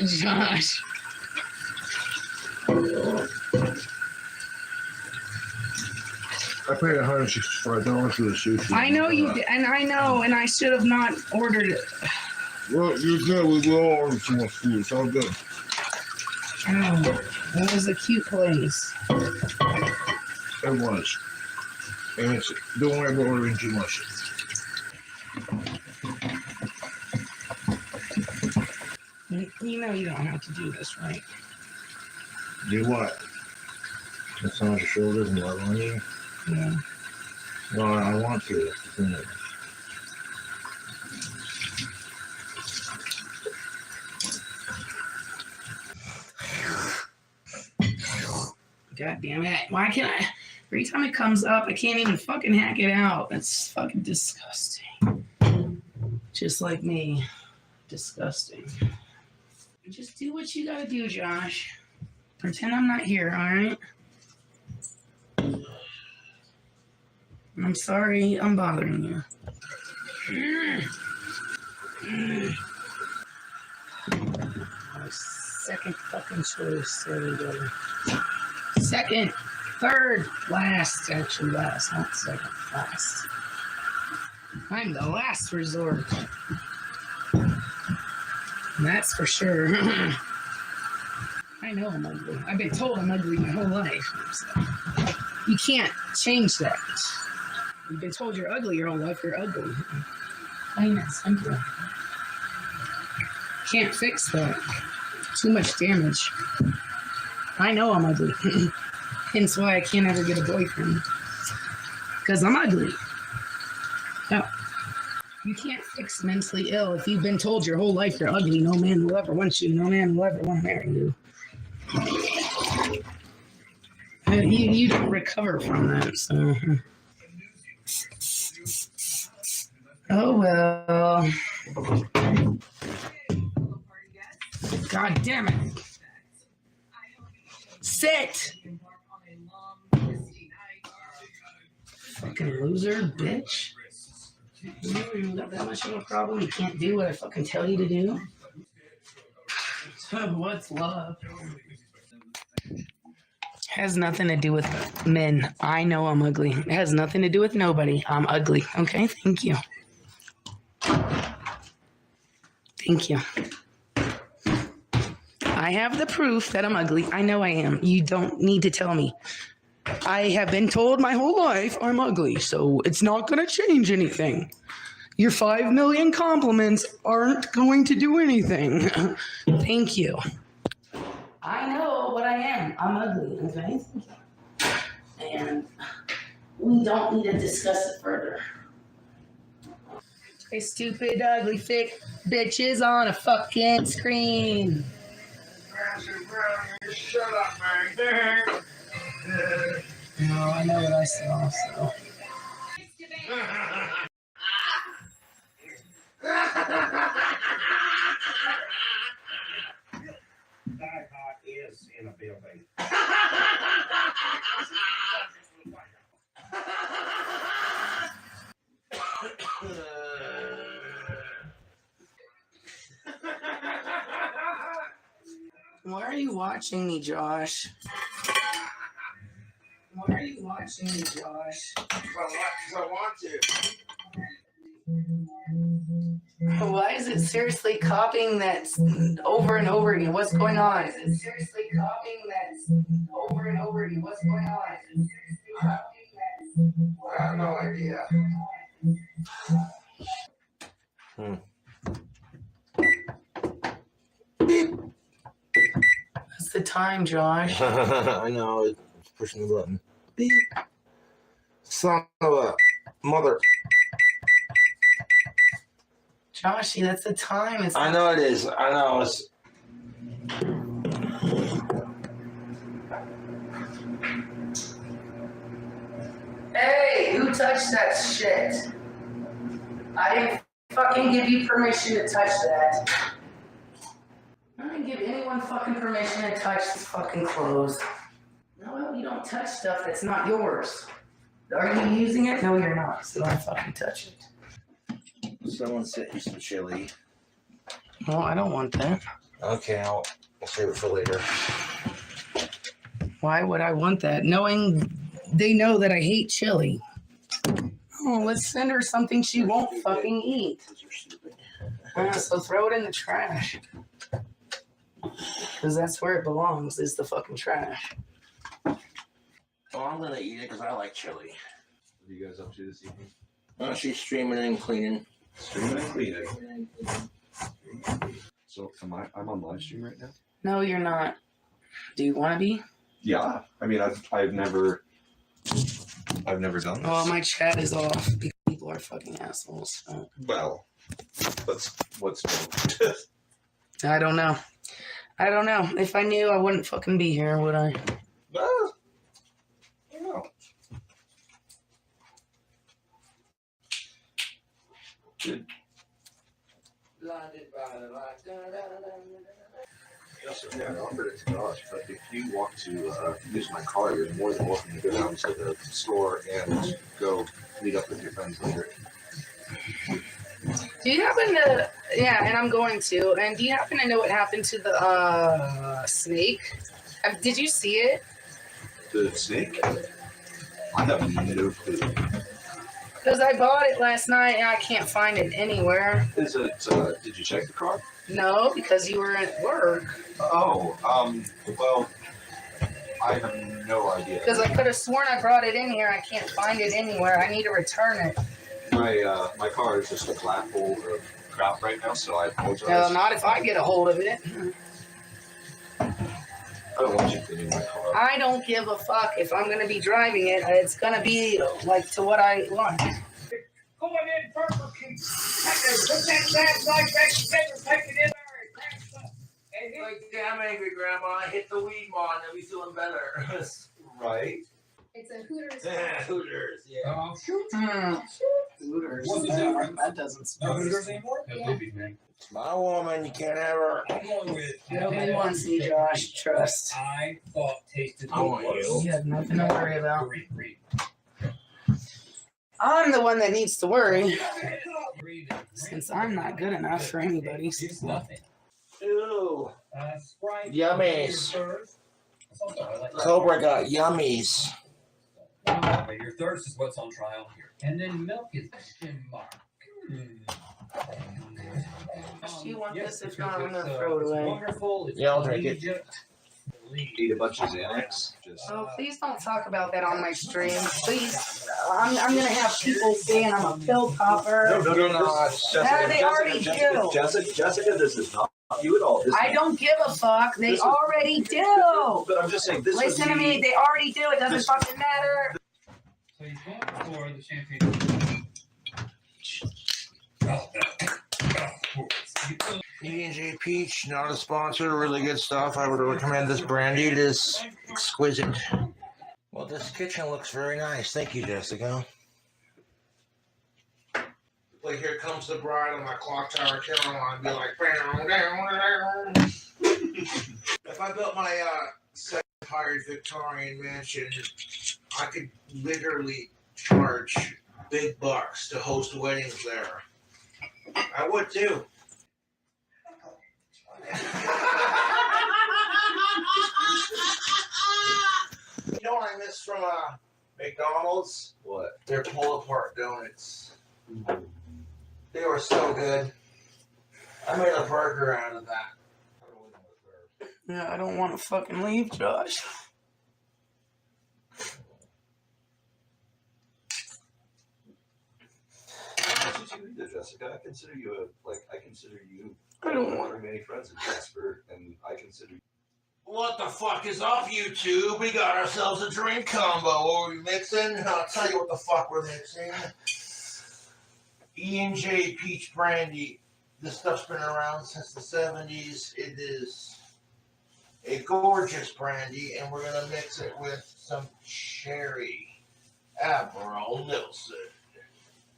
Josh. I paid $165 for the sushi. I know you did, and I know, and I should have not ordered it. Well, you're good. We will order too much food. It's all good. Oh, it was a cute place. It was. And it's, don't worry about ordering too much. You know you don't have to do this, right? Do what? Massage your shoulders and love on you? Yeah. Well, I want to. That's the thing. God damn it. Why can't I? Every time it comes up, I can't even fucking hack it out. That's fucking disgusting. Just like me. Disgusting. Just do what you gotta do, Josh. Pretend I'm not here, alright? I'm sorry I'm bothering you. My second fucking choice. There we go. Second, third, last. Actually, last, not second, last. I'm the last resort. That's for sure. I know I'm ugly. I've been told I'm ugly my whole life. So you can't change that. You've been told you're ugly your whole life, you're ugly. Plain and simple. Can't fix that. Too much damage. I know I'm ugly. Hence why I can't ever get a boyfriend. Because I'm ugly. No. You can't fix mentally ill if you've been told your whole life you're ugly. No man will ever want you. No man will ever want to marry you. You don't recover from that, so. Oh well. God damn it. Sit! Fucking loser, bitch. You got that much of a problem? You can't do what I fucking tell you to do? What's love? Has nothing to do with men. I know I'm ugly. It has nothing to do with nobody. I'm ugly. Okay, thank you. Thank you. I have the proof that I'm ugly. I know I am. You don't need to tell me. I have been told my whole life I'm ugly, so it's not going to change anything. Your 5 million compliments aren't going to do anything. Thank you. I know what I am. I'm ugly, okay? And we don't need to discuss it further. Hey, stupid, ugly, thick bitches on a fucking screen. Shut up, man. No, I know what I saw, so. Die Hard is in a building. Why are you watching me, Josh? Why are you watching me, Josh? Because I want to. Why is it seriously copying that over and over again? What's going on? Is it seriously copying that over and over again? What's going on? I have no idea. That's the time, Josh. I know, it's pushing the button. Beep. Son of a mother. Joshy, that's the time. It's I know it is. I know. It's... Hey, who touched that shit? I didn't fucking give you permission to touch that. I didn't give anyone fucking permission to touch this fucking clothes. No, you don't touch stuff that's not yours. Are you using it? No, you're not, so don't fucking touch it. Someone sent you some chili. No, I don't want that. Okay, I'll save it for later. Why would I want that? Knowing they know that I hate chili. Oh, let's send her something she won't fucking eat. So throw it in the trash. Because that's where it belongs, is the fucking trash. Well, I'm gonna eat it because I like chili. What are you guys up to this evening? She's streaming and cleaning. Streaming and cleaning. So I'm on live stream right now? No, you're not. Do you want to be? Yeah. I mean, I've never done this. Oh, my chat is off. People are fucking assholes. So. Well, what's I don't know. I don't know. If I knew, I wouldn't fucking be here, would I? No. Good. Yes, yeah, I offered it to Josh, but if you want to use my car, you're more than welcome to go down to the store and go meet up with your friends later. Do you happen to, yeah, and I'm going to, and do you happen to know what happened to the snake? Did you see it? The snake? I have no clue. Because I bought it last night and I can't find it anywhere. Is it, did you check the car? No, because you were at work. Oh, well, I have no idea. Because I could have sworn I brought it in here. I can't find it anywhere. I need to return it. My car is just a flat hole of crap right now, so I apologize. No, not if I get a hold of it. I don't want you cleaning my car. I don't give a fuck if I'm going to be driving it. It's going to be like to what I want. Going in Burger King. Put that fast like that together, take it in there. Like, damn angry, Grandma. I hit the weed more and I'll be feeling better. Right? It's a Hooters. Yeah, Hooters, yeah. Shoot. Hooters. What's that? That doesn't No smell. Hooters anymore? Yeah. It's my woman. You can't have her. I'm going with. Nobody wants me, Josh. Trust. I thought tasted I want you. You have nothing to worry about. Green. I'm the one that needs to worry. Since I'm not good enough for anybody. It's nothing. Ooh. Sprite. Yummies. Cobra got yummies. Your thirst is what's on trial here. And then milk is question mark. Do you want this? If not, I'm it's, gonna throw it away. Wonderful. It's Yeah, I'll drink it. Egypt. Eat a bunch of Xanax. Just Oh, please don't talk about that on my stream. Please. I'm gonna have people saying I'm a pill popper. No. Yeah, they already do. Jessica, this is not you at all. I don't give a fuck. They already do. But I'm just saying, this Listen to me. They already do. It doesn't fucking matter. So he's going for the champagne. E&J Peach, not a sponsor, really good stuff. I would recommend this brandy. It is exquisite. Well, this kitchen looks very nice. Thank you, Jessica. Like, here comes the bride on my clock tower Caroline, be like, down, down, down. If I built my second-hired Victorian mansion, I could literally charge big bucks to host weddings there. I would too. You know what I miss from McDonald's? What? Their pull-apart donuts. They were so good. I made a burger out of that. Yeah, I don't want to fucking leave, Josh. Jessica, I consider you I don't one of many friends of Jasper, and I consider you. What the fuck is up, YouTube? We got ourselves a drink combo. What are we mixing? I'll tell you what the fuck we're mixing. E&J Peach Brandy. This stuff's been around since the 70s. It is a gorgeous brandy, and we're going to mix it with some cherry Admiral Nilsson.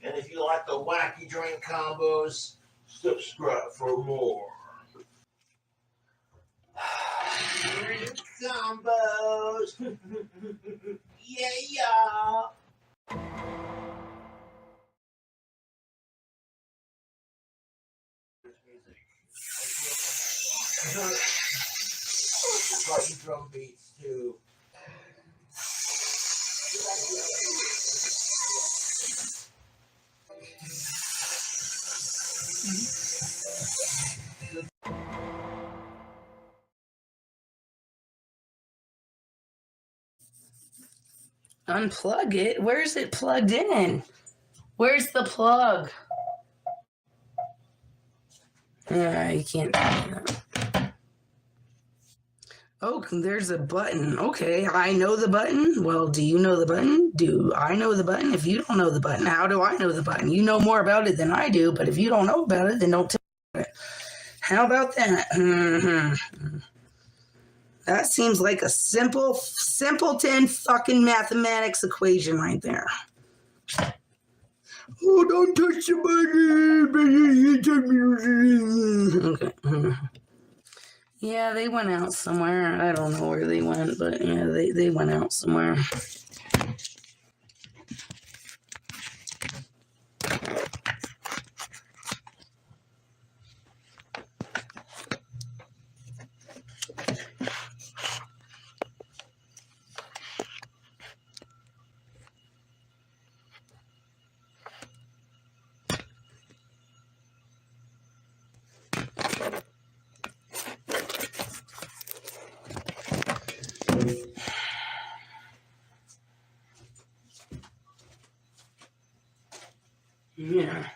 And if you like the wacky drink combos, subscribe for more. Drink combos. Yeah. Got drum beats too. Unplug it? Where's it plugged in? Where's the plug? You can't do that. Oh, there's a button. Okay, I know the button. Well, do you know the button? Do I know the button? If you don't know the button, how do I know the button? You know more about it than I do, but if you don't know about it, then don't tell me about it. How about that? Mm-hmm. That seems like a simpleton fucking mathematics equation right there. Oh, don't touch the button. Okay. Yeah, they went out somewhere. I don't know where they went, but yeah, they went out somewhere. Yeah.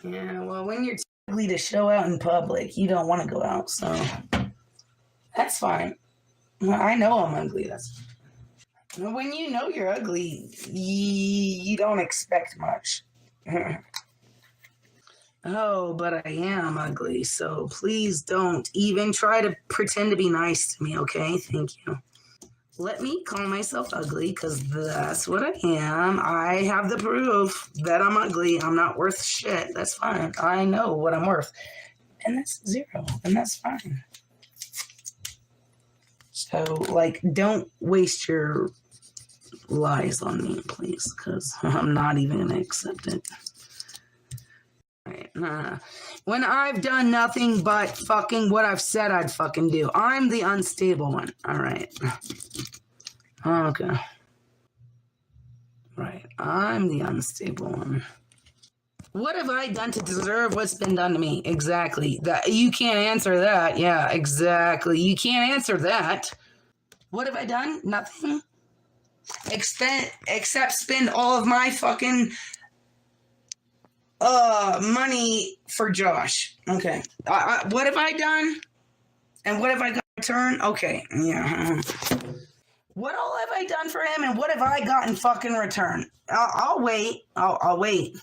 Yeah, well, when you're too ugly to show out in public, you don't want to go out, so that's fine. Well, I know I'm ugly. That's when you know you're ugly, you don't expect much. Oh, but I am ugly, so please don't even try to pretend to be nice to me, okay? Thank you. Let me call myself ugly, because that's what I am. I have the proof that I'm ugly. I'm not worth shit. That's fine. I know what I'm worth. And that's 0, and that's fine. So, like, don't waste your lies on me, please, because I'm not even going to accept it. Right. When I've done nothing but fucking what I've said I'd fucking do. I'm the unstable one. All right. Okay. Right. I'm the unstable one. What have I done to deserve what's been done to me? Exactly. That you can't answer that. Yeah, exactly. You can't answer that. What have I done? Nothing. Except spend all of my fucking money for Josh. Okay. What have I done? And what have I got in return? Okay. Yeah. What all have I done for him, and what have I got in fucking return? I'll wait. I'll wait.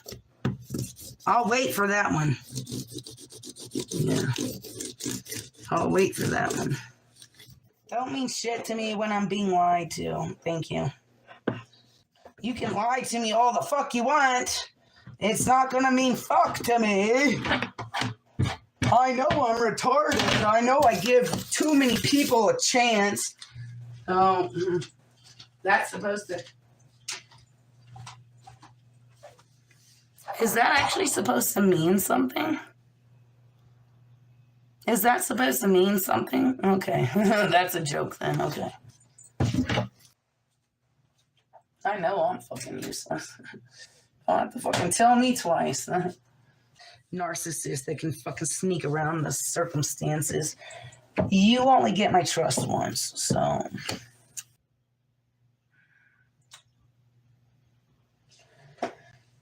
I'll wait for that one. Yeah. I'll wait for that one. Don't mean shit to me when I'm being lied to. Thank you. You can lie to me all the fuck you want. It's not gonna mean fuck to me. I know I'm retarded. I know I give too many people a chance. Oh, that's supposed to... Is that actually supposed to mean something? Is that supposed to mean something? Okay. That's a joke then. Okay. I know I'm fucking useless. I'll have to fucking tell me twice. Narcissist that can fucking sneak around the circumstances. You only get my trust once, so...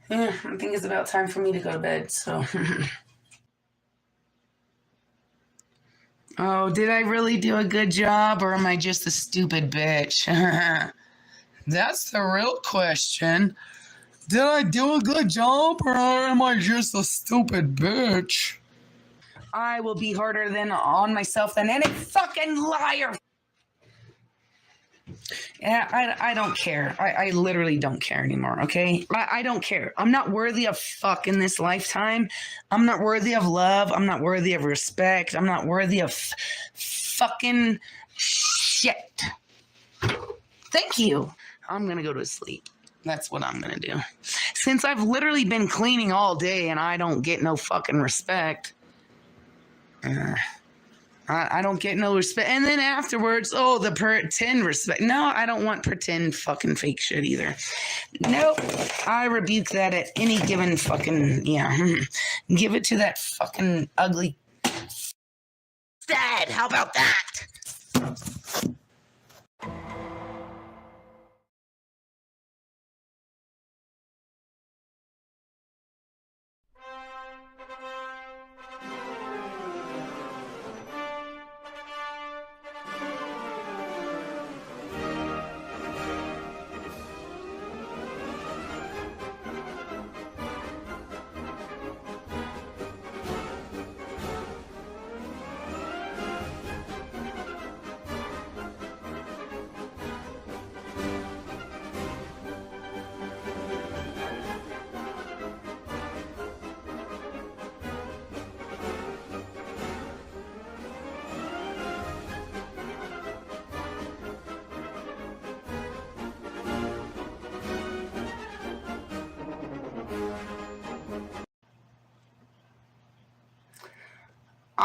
Yeah, I think it's about time for me to go to bed, so... Oh, did I really do a good job, or am I just a stupid bitch? That's the real question. Did I do a good job, or am I just a stupid bitch? I will be harder on myself than any fucking liar. Yeah, I don't care. I literally don't care anymore, okay? I don't care. I'm not worthy of fuck in this lifetime. I'm not worthy of love. I'm not worthy of respect. I'm not worthy of fucking shit. Thank you. I'm gonna go to sleep. That's what I'm gonna do. Since I've literally been cleaning all day and I don't get no fucking respect. I don't get no respect. And then afterwards, oh, the pretend respect. No, I don't want pretend fucking fake shit either. Nope. I rebuke that at any given fucking, yeah. Give it to that fucking ugly dad. How about that?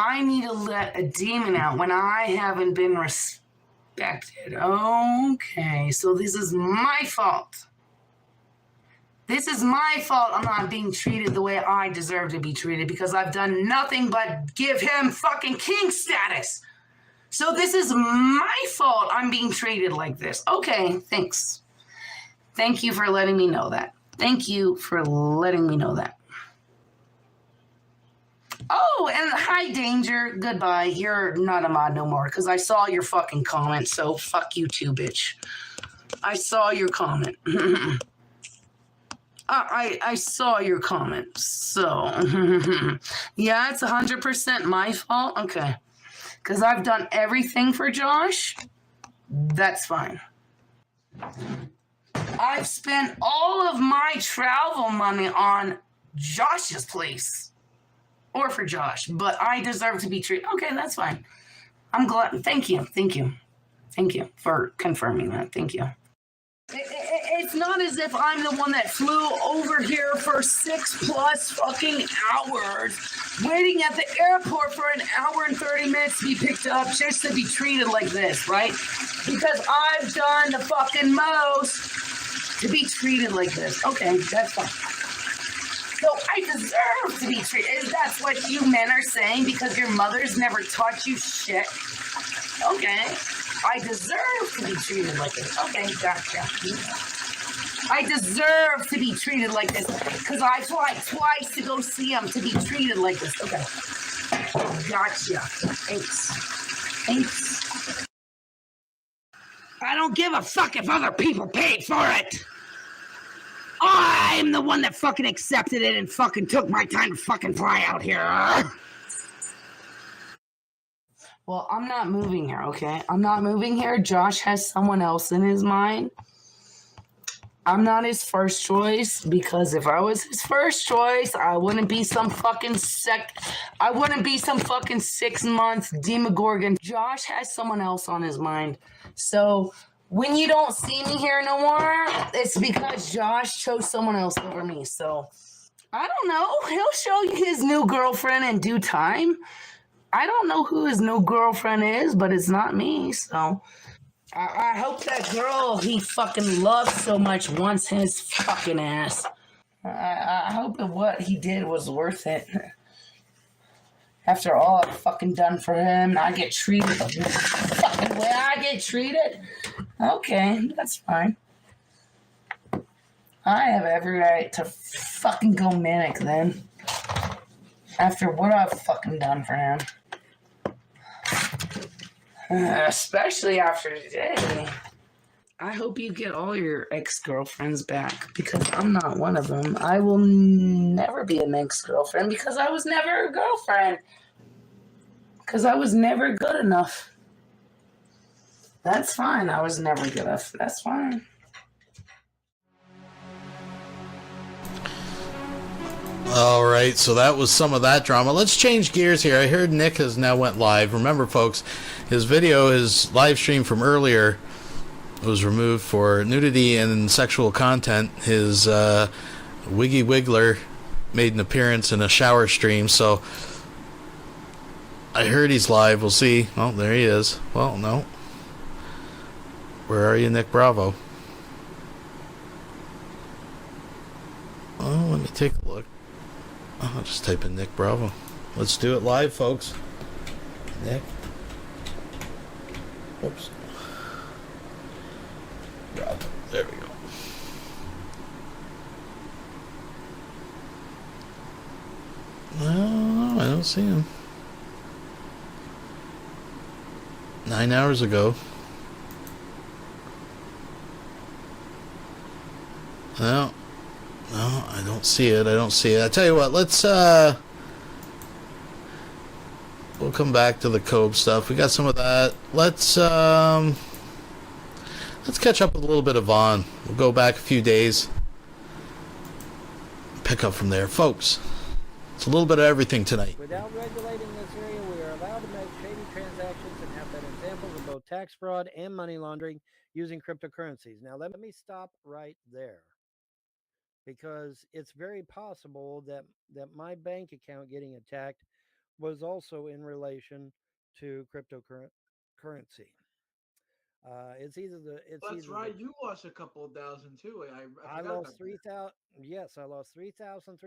I need to let a demon out when I haven't been respected. Okay, so this is my fault. This is my fault I'm not being treated the way I deserve to be treated because I've done nothing but give him fucking king status. So this is my fault I'm being treated like this. Okay, thanks. Thank you for letting me know that. Thank you for letting me know that. Oh, and hi, Danger. Goodbye. You're not a mod no more because I saw your fucking comment, so fuck you too, bitch. I saw your comment. I saw your comment, so yeah, it's 100% my fault. Okay, because I've done everything for Josh. That's fine. I've spent all of my travel money on Josh's place, or for Josh, but I deserve to be treated. Okay, that's fine. I'm glad. Thank you for confirming that. Thank you. It's not as if I'm the one that flew over here for 6+ fucking hours, waiting at the airport for an hour and 30 minutes to be picked up just to be treated like this, right? Because I've done the fucking most to be treated like this. Okay, that's fine. So I deserve to be treated. That's what you men are saying because your mothers never taught you shit. Okay. I deserve to be treated like this. Okay, gotcha. I deserve to be treated like this because I fly twice to go see him to be treated like this. Okay. Gotcha. Thanks. I don't give a fuck if other people paid for it. I'm the one that fucking accepted it and fucking took my time to fucking fly out here. Well, I'm not moving here, okay? I'm not moving here. Josh has someone else in his mind. I'm not his first choice because if I was his first choice, I wouldn't be some fucking 6-month Demogorgon. Josh has someone else on his mind. So when you don't see me here no more, it's because Josh chose someone else over me. So I don't know. He'll show you his new girlfriend in due time. I don't know who his new girlfriend is, but it's not me, so I hope that girl he fucking loves so much wants his fucking ass. I hope that what he did was worth it. After all I've fucking done for him, I get treated the fucking way I get treated. Okay, that's fine. I have every right to fucking go manic then. After what I've fucking done for him. Especially after today. I hope you get all your ex-girlfriends back because I'm not one of them. I will never be an ex-girlfriend because I was never a girlfriend. Because I was never good enough. That's fine. I was never good enough. That's fine. All right, so that was some of that drama. Let's change gears here. I heard Nick has now went live. Remember, folks, his video, his live stream from earlier was removed for nudity and sexual content. His Wiggy Wiggler made an appearance in a shower stream, so I heard he's live. We'll see. Oh, there he is. Well, no. Where are you, Nick Bravo? Oh, let me take a look. I'll just type in Nick Bravo. Let's do it live, folks. Nick. Oops. Bravo. There we go. No, I don't see him. 9 hours ago. No. No, I don't see it. I don't see it. I tell you what, let's we'll come back to the Cobra stuff. We got some of that. Let's catch up with a little bit of Vaughn. We'll go back a few days. Pick up from there, folks. It's a little bit of everything tonight. Without regulating this area, we are allowed to make shady transactions and have been examples of both tax fraud and money laundering using cryptocurrencies. Now, let me stop right there. Because it's very possible that my bank account getting attacked was also in relation to cryptocurrency. It's either the That's right. You lost a couple of thousand too. I I forgot lost about that. Yes, I lost $3,300.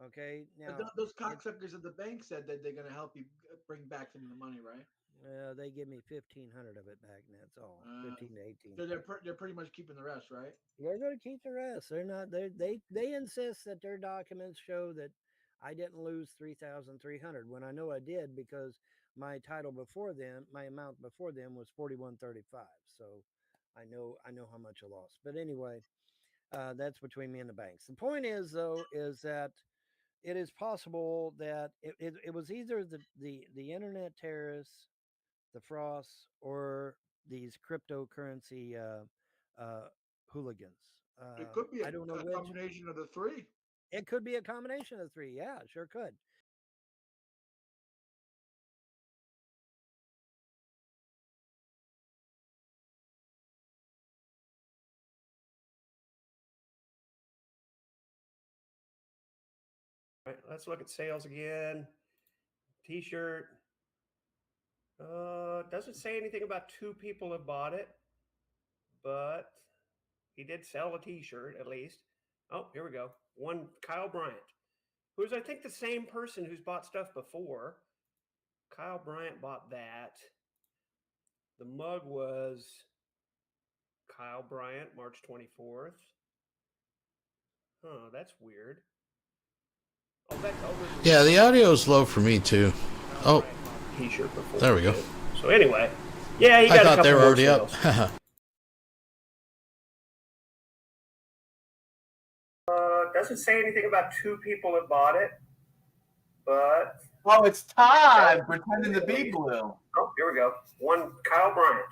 Okay, But now those cocksuckers at the bank said that they're going to help you bring back some of the money, right? they give me 1,500 of it back, and that's all. 15 to 18. So they're pretty much keeping the rest, right? They're going to keep the rest. They're not. They insist that their documents show that I didn't lose 3,300 when I know I did, because my title before them, my amount before them was 4135. So I know how much I lost. But anyway, that's between me and the banks. The point is, though, is that it is possible that it was either the internet terrorists, the Frosts, or these cryptocurrency hooligans. It could be I don't know a which. combination of the three. It could be a combination of the three. Yeah, sure could. Right, let's look at sales again. T-shirt. Doesn't say anything about 2 people have bought it, but he did sell a T-shirt at least. Oh, here we go. One, Kyle Bryant, who's I think the same person who's bought stuff before. Kyle Bryant bought that. The mug was Kyle Bryant, March 24th. Huh, that's weird. Oh, that's Yeah, the audio is low for me too. Oh, T-shirt before. there we go. So anyway, yeah, he got I a thought couple they were more already sales. up. Doesn't say anything about 2 people have bought it, but Oh, it's Todd pretending to be Blue. oh, here we go. One, Kyle Bryant,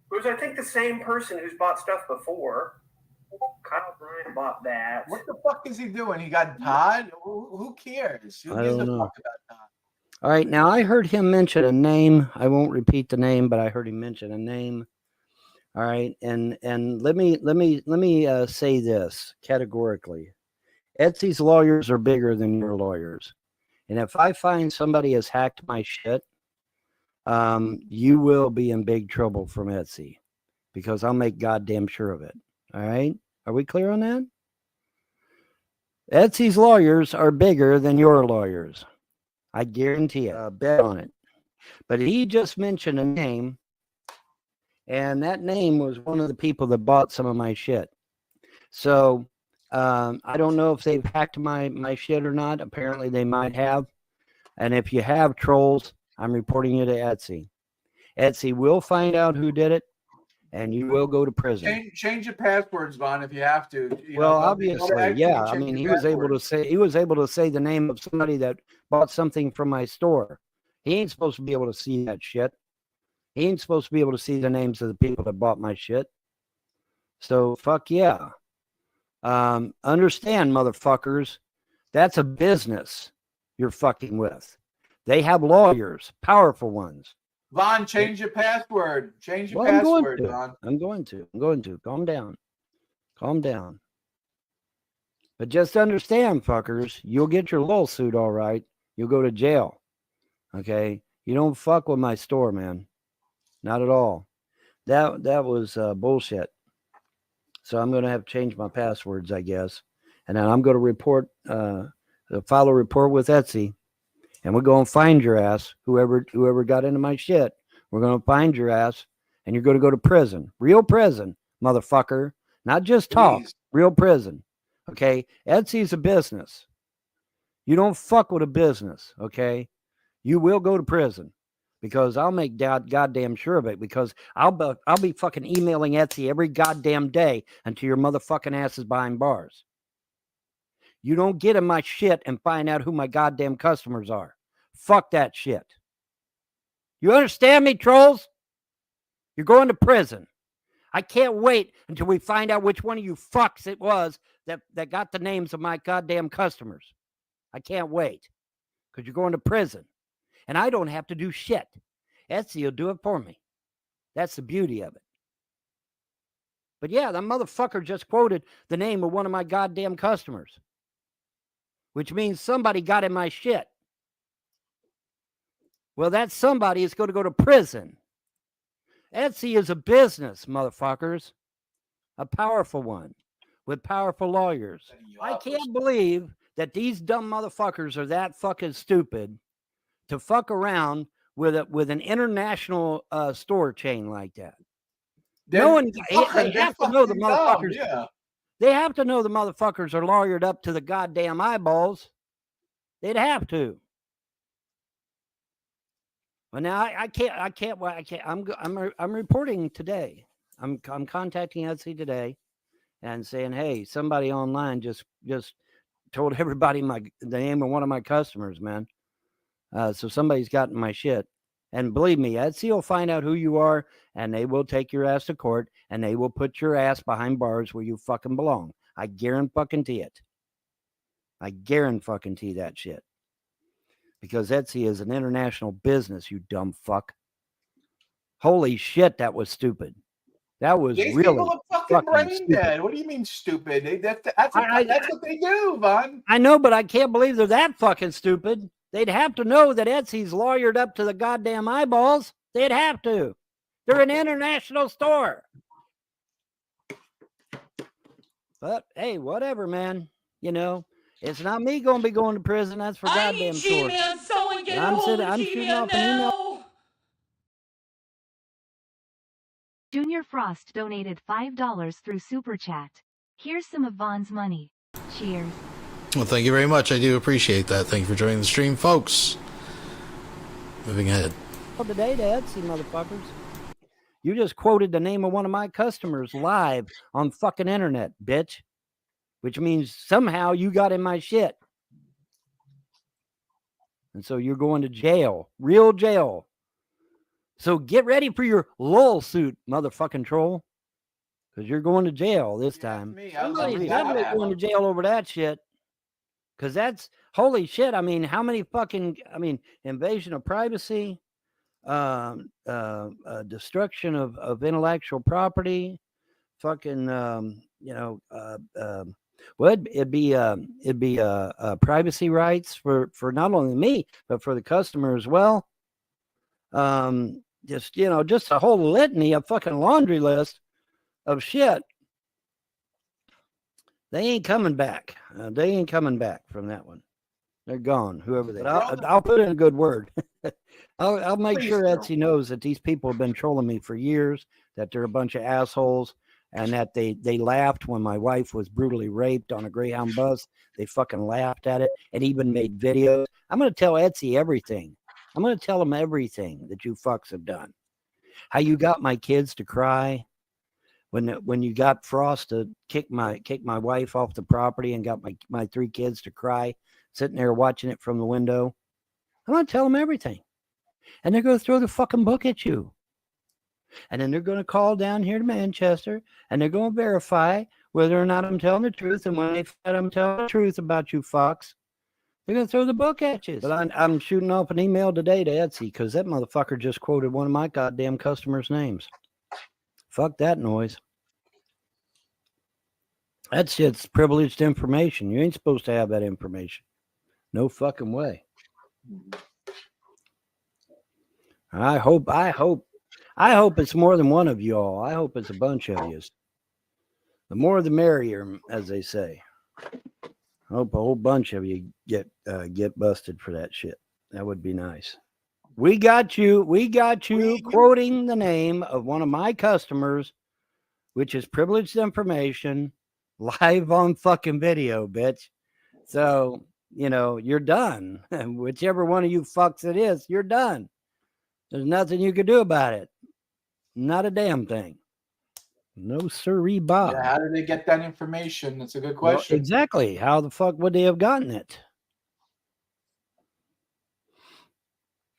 who's I think the same person who's bought stuff before. Kyle Bryant bought that. What the fuck is he doing? He got Todd? Who cares? Who I gives don't a know. fuck about Todd? All right, now I heard him mention a name. I won't repeat the name, but I heard him mention a name. All right, and let me say this categorically: Etsy's lawyers are bigger than your lawyers, and if I find somebody has hacked my shit, you will be in big trouble from Etsy, because I'll make goddamn sure of it. All right, are we clear on that? Etsy's lawyers are bigger than your lawyers. I guarantee it. Bet on it. But he just mentioned a name, and that name was one of the people that bought some of my shit. So I don't know if they've hacked my shit or not. Apparently they might have. And if you have, trolls, I'm reporting you to Etsy. Etsy will find out who did it, and you will go to prison. Change your passwords, Vaughn, if you have to. Well, obviously, yeah. I mean, he was able to say the name of somebody that bought something from my store. He ain't supposed to be able to see that shit. He ain't supposed to be able to see the names of the people that bought my shit. So fuck yeah. Understand, motherfuckers, that's a business you're fucking with. They have lawyers, powerful ones. Vaughn, change your password. Change your Well, password, Vaughn. I'm going to. Calm down. Calm down. But just understand, fuckers, you'll get your lawsuit all right. You'll go to jail. Okay? You don't fuck with my store, man. Not at all. That was bullshit. So I'm going to have to change my passwords, I guess. And then I'm going to file a report with Etsy. And we're going to find your ass, whoever got into my shit. We're going to find your ass, and you're going to go to prison. Real prison, motherfucker. Not just talk. Please. Real prison. Okay? Etsy's a business. You don't fuck with a business, okay? You will go to prison, because I'll make goddamn sure of it, because I'll be fucking emailing Etsy every goddamn day until your motherfucking ass is behind bars. You don't get in my shit and find out who my goddamn customers are. Fuck that shit. You understand me, trolls? You're going to prison. I can't wait until we find out which one of you fucks it was that got the names of my goddamn customers. I can't wait, because you're going to prison. And I don't have to do shit. Etsy will do it for me. That's the beauty of it. But yeah, that motherfucker just quoted the name of one of my goddamn customers, which means somebody got in my shit. Well, that somebody is going to go to prison. Etsy is a business, motherfuckers. A powerful one with powerful lawyers. I can't believe that these dumb motherfuckers are that fucking stupid to fuck around with an international store chain like that. No one, they have to know the motherfuckers. Yeah. They have to know the motherfuckers are lawyered up to the goddamn eyeballs. They'd have to. Well, now I can't. I'm reporting today. I'm contacting Etsy today, and saying, hey, somebody online just told everybody the name of one of my customers, man. So somebody's gotten my shit. And believe me, Etsy will find out who you are, and they will take your ass to court, and they will put your ass behind bars where you fucking belong. I guarantee it. I guarantee that shit. Because Etsy is an international business, you dumb fuck. Holy shit, that was stupid. That was These really people are fucking brain dead. What do you mean stupid? That's what they do, Von. I know, but I can't believe they're that fucking stupid. They'd have to know that Etsy's lawyered up to the goddamn eyeballs. They'd have to. They're an international store. But hey, whatever, man. You know, it's not me going to be going to prison. That's for goddamn sure. I'm shooting off an email. Junior Frost donated $5 through Super Chat. Here's some of Von's money. Cheers. Well, thank you very much. I do appreciate that. Thank you for joining the stream, folks. Moving ahead. Well, today to Etsy, motherfuckers. You just quoted the name of one of my customers live on fucking internet, bitch. Which means somehow you got in my shit. And so you're going to jail. Real jail. So get ready for your LOL suit, motherfucking troll. Because you're going to jail this time. Somebody's definitely going to jail over that shit. Because that's, holy shit. I mean, how many fucking, invasion of privacy, destruction of intellectual property, fucking, well, it'd be privacy rights for not only me, but for the customer as well. Just a whole litany, a fucking laundry list of shit. They ain't coming back. They ain't coming back from that one. They're gone, whoever they are. I'll put in a good word. I'll make sure Etsy knows that these people have been trolling me for years, that they're a bunch of assholes, and that they laughed when my wife was brutally raped on a Greyhound bus. They fucking laughed at it and even made videos. I'm going to tell Etsy everything. I'm going to tell them everything that you fucks have done. How you got my kids to cry. When you got Frost to kick my wife off the property and got my 3 kids to cry, sitting there watching it from the window. I'm going to tell them everything. And they're going to throw the fucking book at you. And then they're going to call down here to Manchester, and they're going to verify whether or not I'm telling the truth. And when they find I'm telling the truth about you fucks, they're going to throw the book at you. But I'm shooting off an email today to Etsy because that motherfucker just quoted one of my goddamn customers' names. Fuck that noise. That shit's privileged information. You ain't supposed to have that information. No fucking way. I hope it's more than one of y'all. I hope it's a bunch of you. The more the merrier, as they say. I hope a whole bunch of you get busted for that shit. That would be nice. We got you quoting the name of one of my customers, which is privileged information, live on fucking video, bitch. So, you're done. Whichever one of you fucks it is, you're done. There's nothing you can do about it. Not a damn thing. No sirree, Bob. Yeah, how did they get that information? That's a good question. Well, exactly. How the fuck would they have gotten it?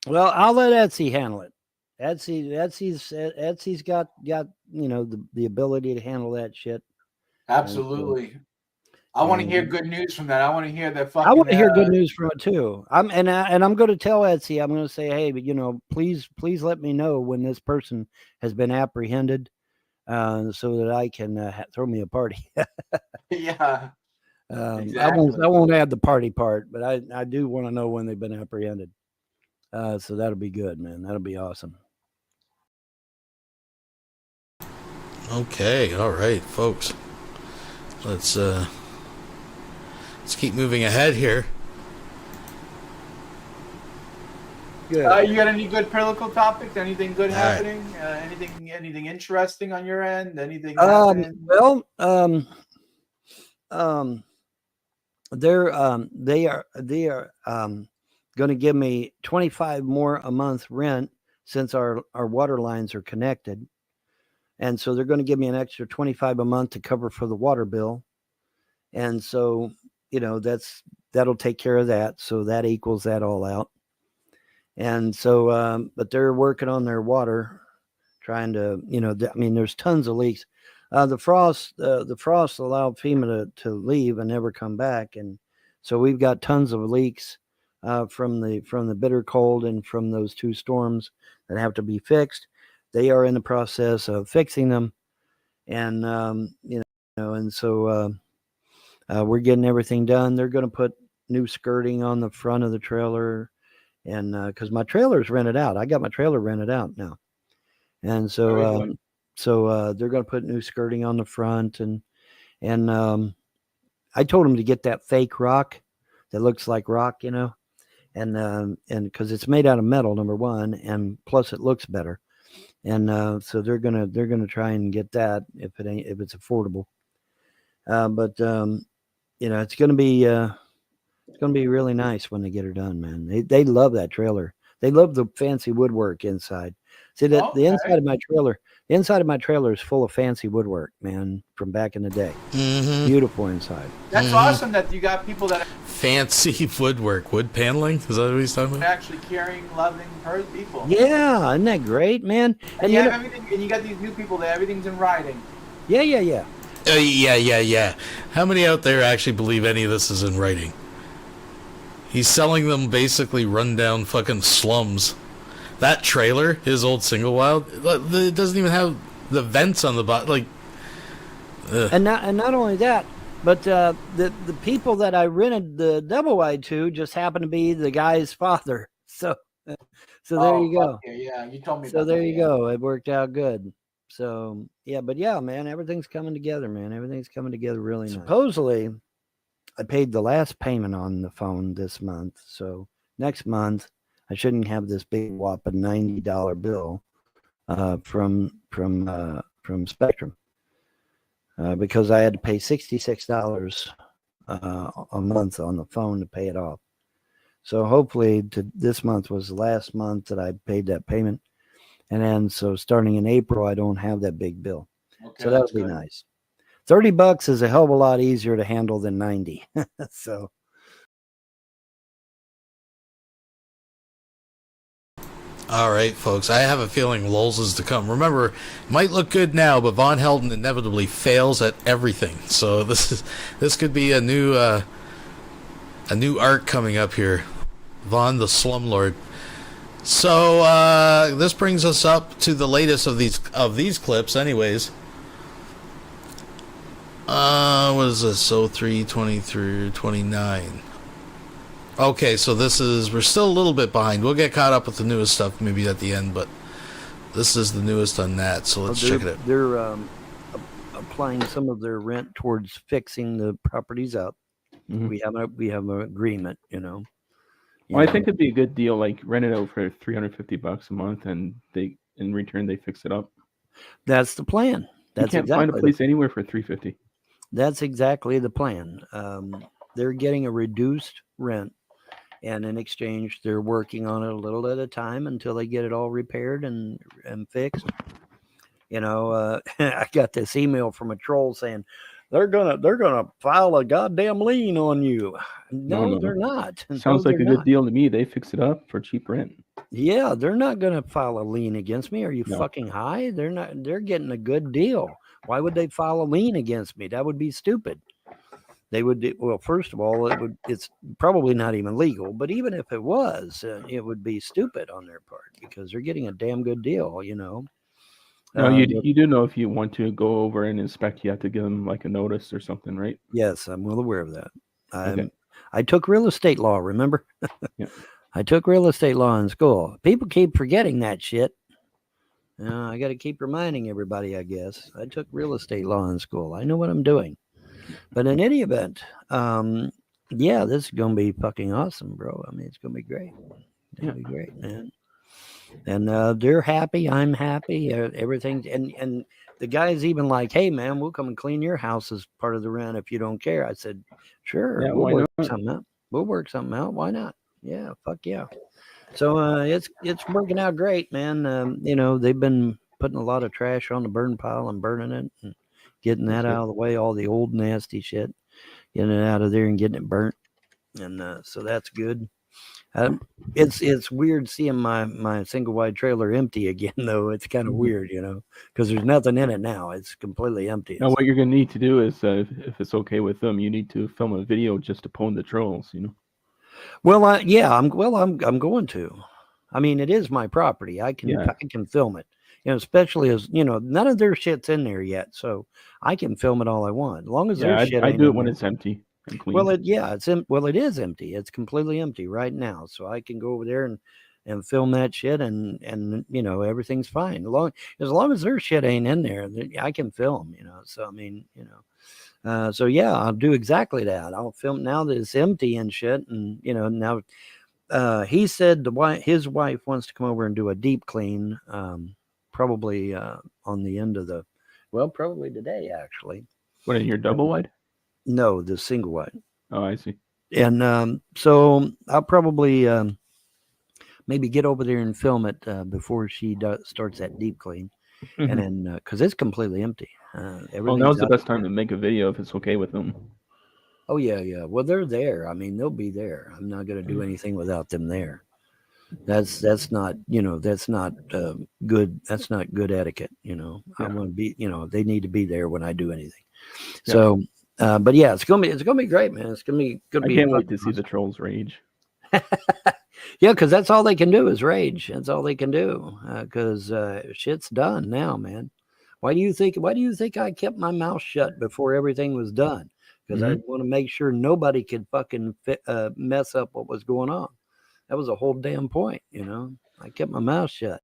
Well, I'll let Etsy handle it. Etsy's got the ability to handle that shit. Absolutely. I want to hear good news from that. I want to hear that fucking. I want to hear good news from it too. I'm going to tell Etsy. I'm going to say, hey, but please let me know when this person has been apprehended, so that I can throw me a party. Yeah. Exactly. I won't add the party part, but I do want to know when they've been apprehended. So that'll be good, man. That'll be awesome. Okay, all right, folks. Let's keep moving ahead here. Good. You got any good political topics? Anything good All happening? Anything interesting on your end? Anything They're they are going to give me $25 more a month rent since our water lines are connected, and so they're going to give me an extra $25 a month to cover for the water bill, and so that'll take care of that. So that equals that all out. And so, but they're working on their water, trying to, there's tons of leaks. The frost allowed FEMA to leave and never come back, and so we've got tons of leaks from the bitter cold and from those 2 storms that have to be fixed. They are in the process of fixing them, and and so we're getting everything done. They're going to put new skirting on the front of the trailer. And because my trailer's rented out, I got my trailer rented out now, and so they're going to put new skirting on the front, and I told them to get that fake rock that looks like rock, and because it's made out of metal, number one, and plus it looks better, and so they're gonna try and get that if it's affordable, but it's gonna be. It's going to be really nice when they get her done, man. They love that trailer. They love the fancy woodwork inside. See that the inside of my trailer is full of fancy woodwork, man, from back in the day. Mm-hmm. Beautiful inside. That's awesome that you got people that fancy woodwork, wood paneling. Is that what he's talking about? Actually caring, loving people. Yeah, isn't that great, man? And you have everything, and you got these new people that everything's in writing. Yeah. Yeah. How many out there actually believe any of this is in writing? He's selling them basically rundown fucking slums. That trailer, his old single wild, it doesn't even have the vents on the bottom. Like, and not only that, but the people that I rented the double wide to just happened to be the guy's father. So there you go. Yeah, you told me. So there you go. It worked out good. So man, everything's coming together, man. Everything's coming together really nice. Supposedly, I paid the last payment on the phone this month, so next month I shouldn't have this big whopping $90 bill from Spectrum because I had to pay $66 a month on the phone to pay it off. So hopefully this month was the last month that I paid that payment, and then so starting in April I don't have that big bill. Okay, so that would be nice. $30 is a hell of a lot easier to handle than 90. So. All right, folks. I have a feeling Lulz is to come. Remember, it might look good now, but Von Helden inevitably fails at everything. So this could be a new arc coming up here. Von the Slumlord. So this brings us up to the latest of these clips, anyways. What is this? 03, 23, 29. Okay, so we're still a little bit behind. We'll get caught up with the newest stuff maybe at the end, but this is the newest on that, so let's check it out. They're applying some of their rent towards fixing the properties up. Mm-hmm. We have an agreement, Well, I think it'd be a good deal, like rent it out for $350 a month, and in return they fix it up. That's the plan. You can't find a place anywhere for $350. That's exactly the plan. They're getting a reduced rent, and in exchange, they're working on it a little at a time until they get it all repaired and fixed. I got this email from a troll saying they're gonna file a goddamn lien on you. No, they're not. Sounds like a good deal to me. They fix it up for cheap rent. Yeah, they're not gonna file a lien against me. Are you fucking high? They're not. They're getting a good deal. Why would they file a lien against me? That would be stupid. They would. Well, first of all, it's probably not even legal. But even if it was, it would be stupid on their part because they're getting a damn good deal. No, you do know if you want to go over and inspect, you have to give them like a notice or something, right? Yes, I'm well aware of that. I took real estate law, remember? Yeah. I took real estate law in school. People keep forgetting that shit. I got to keep reminding everybody, I guess. I took real estate law in school. I know what I'm doing. But in any event, yeah, this is going to be fucking awesome, bro. I mean, it's going to be great. It's going to be great, man. And they're happy. I'm happy. Everything. And the guy's even like, hey, man, we'll come and clean your house as part of the rent if you don't care. I said, sure. Yeah, We'll why work not? something out. We'll work something out. Why not? Yeah, fuck yeah. So it's working out great, man. You know, they've been putting a lot of trash on the burn pile and burning it and getting that out of the way, all the old nasty shit, getting it out of there and getting it burnt. And so that's good. It's weird seeing my single wide trailer empty again, though. It's kind of weird, you know, because there's nothing in it now. It's completely empty. Now, what you're gonna need to do is, if it's okay with them, you need to film a video just to pwn the trolls. You know. Well, yeah, I'm going to. I mean, it is my property. I can film it. You know, especially as you know, none of their shit's in there yet, so I can film it all I want, as long as their shit. I do it when it's empty and clean. Well, it is empty. It's completely empty right now, so I can go over there and film that shit, and you know, everything's fine. As long as their shit ain't in there, I can film. You know, so I mean, you know. So yeah, I'll do exactly that. I'll film now that it's empty and shit, and you know now. He said his wife wants to come over and do a deep clean, probably on the end of probably today actually. What, in your double wide? No, the single wide. Oh, I see. And so I'll probably maybe get over there and film it before she starts that deep clean, and then because it's completely empty. Well, now's the best time to make a video if it's okay with them. Oh yeah. Well, they're there. I mean, they'll be there. I'm not going to do anything without them there. That's not, you know, that's not good. That's not good etiquette. You know, I want to be, you know, they need to be there when I do anything. Yeah. So, but yeah, it's gonna be great, man. It's gonna be good. I can't wait to see the trolls rage. Yeah, because that's all they can do is rage. That's all they can do. Because shit's done now, man. Why do you think I kept my mouth shut before everything was done? Because I want to make sure nobody could fucking mess up what was going on. That was a whole damn point, you know. I kept my mouth shut.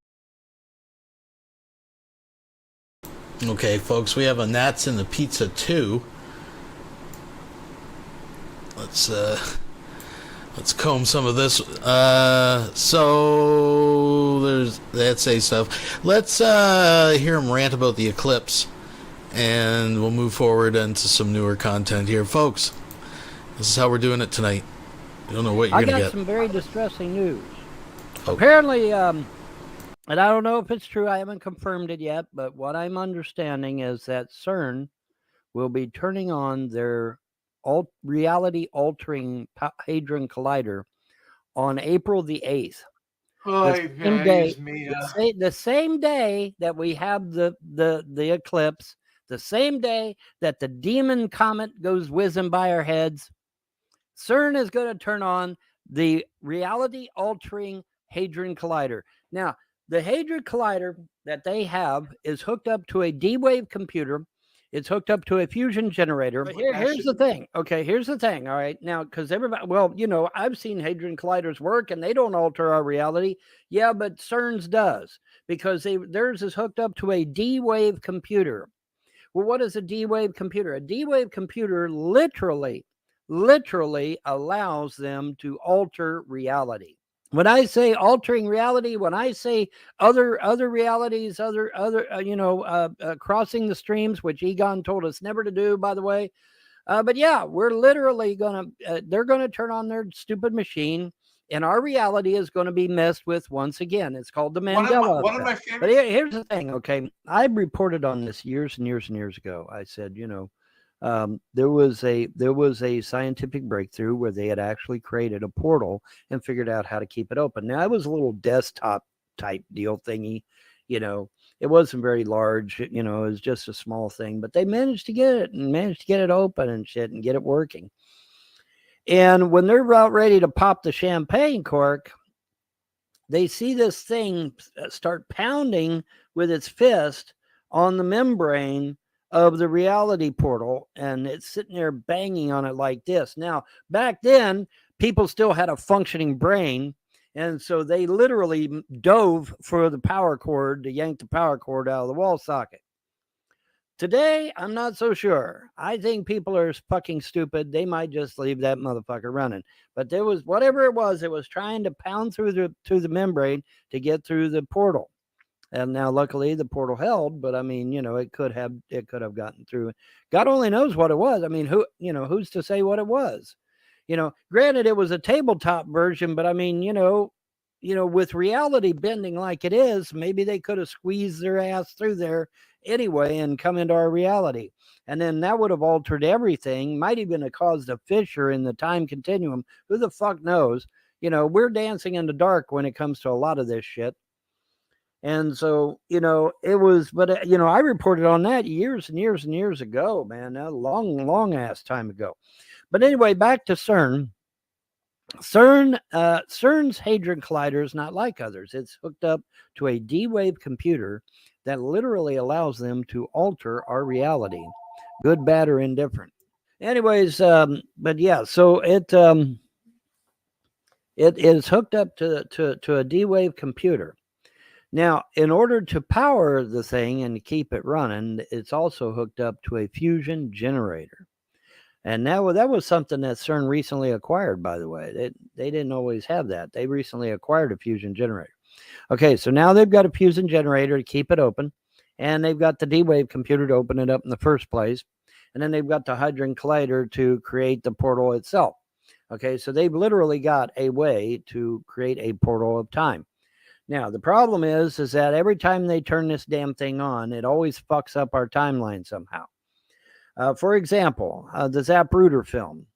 Okay, folks, we have a Nats in the Pizza 2. Let's comb some of this. So there's that say stuff. Let's hear him rant about the eclipse, and we'll move forward into some newer content here, folks. This is how we're doing it tonight. You don't know what you're gonna get. I got some very distressing news. Apparently, and I don't know if it's true. I haven't confirmed it yet, but what I'm understanding is that CERN will be turning on their reality-altering hadron collider on April the 8th. The same day that we have the eclipse, the same day that the demon comet goes whizzing by our heads, CERN is going to turn on the reality-altering hadron collider. Now, the hadron collider that they have is hooked up to a D-wave computer. It's hooked up to a fusion generator. But here's the thing. Okay, here's the thing. All right. Now, because everybody, well, you know, I've seen hadron colliders work and they don't alter our reality. Yeah, but CERN's does, because theirs is hooked up to a D-wave computer. Well, what is a D-wave computer? A D-wave computer literally allows them to alter reality. When I say altering reality, when I say other realities, crossing the streams, which Egon told us never to do, by the way. But yeah, we're literally they're going to turn on their stupid machine, and our reality is going to be messed with once again. It's called the Mandela One of my effect. favorite. But here's the thing, okay? I reported on this years and years and years ago. I said, there was a scientific breakthrough where they had actually created a portal and figured out how to keep it open. Now, it was a little desktop type deal thingy, it wasn't very large, it was just a small thing, but they managed to get it open and shit and get it working. And when they're about ready to pop the champagne cork, they see this thing start pounding with its fist on the membrane of the reality portal, and it's sitting there banging on it like this. Now, back then, people still had a functioning brain, And so they literally dove for the power cord to yank the power cord out of the wall socket. Today, I'm not so sure. I think people are fucking stupid. They might just leave that motherfucker running. But there was whatever it was trying to pound through the membrane to get through the portal. And now, luckily, the portal held. But I mean, it could have gotten through. God only knows what it was. I mean, who's to say what it was? Granted, it was a tabletop version, but I mean, with reality bending like it is, maybe they could have squeezed their ass through there anyway and come into our reality. And then that would have altered everything, might even have caused a fissure in the time continuum. Who the fuck knows? We're dancing in the dark when it comes to a lot of this shit. And so, it was, but, I reported on that years and years and years ago, man, a long, long ass time ago. But anyway, back to CERN. CERN's Hadron Collider is not like others. It's hooked up to a D-Wave computer that literally allows them to alter our reality, good, bad, or indifferent. Anyways, but yeah, so it is hooked up to a D-Wave computer. Now, in order to power the thing and to keep it running, it's also hooked up to a fusion generator. And that was something that CERN recently acquired, by the way. They didn't always have that. They recently acquired a fusion generator. Okay, so now they've got a fusion generator to keep it open, and they've got the D-Wave computer to open it up in the first place, and then they've got the Hadron Collider to create the portal itself. Okay, so they've literally got a way to create a portal of time. Now, the problem is that every time they turn this damn thing on, it always fucks up our timeline somehow. For example, the Zapruder film.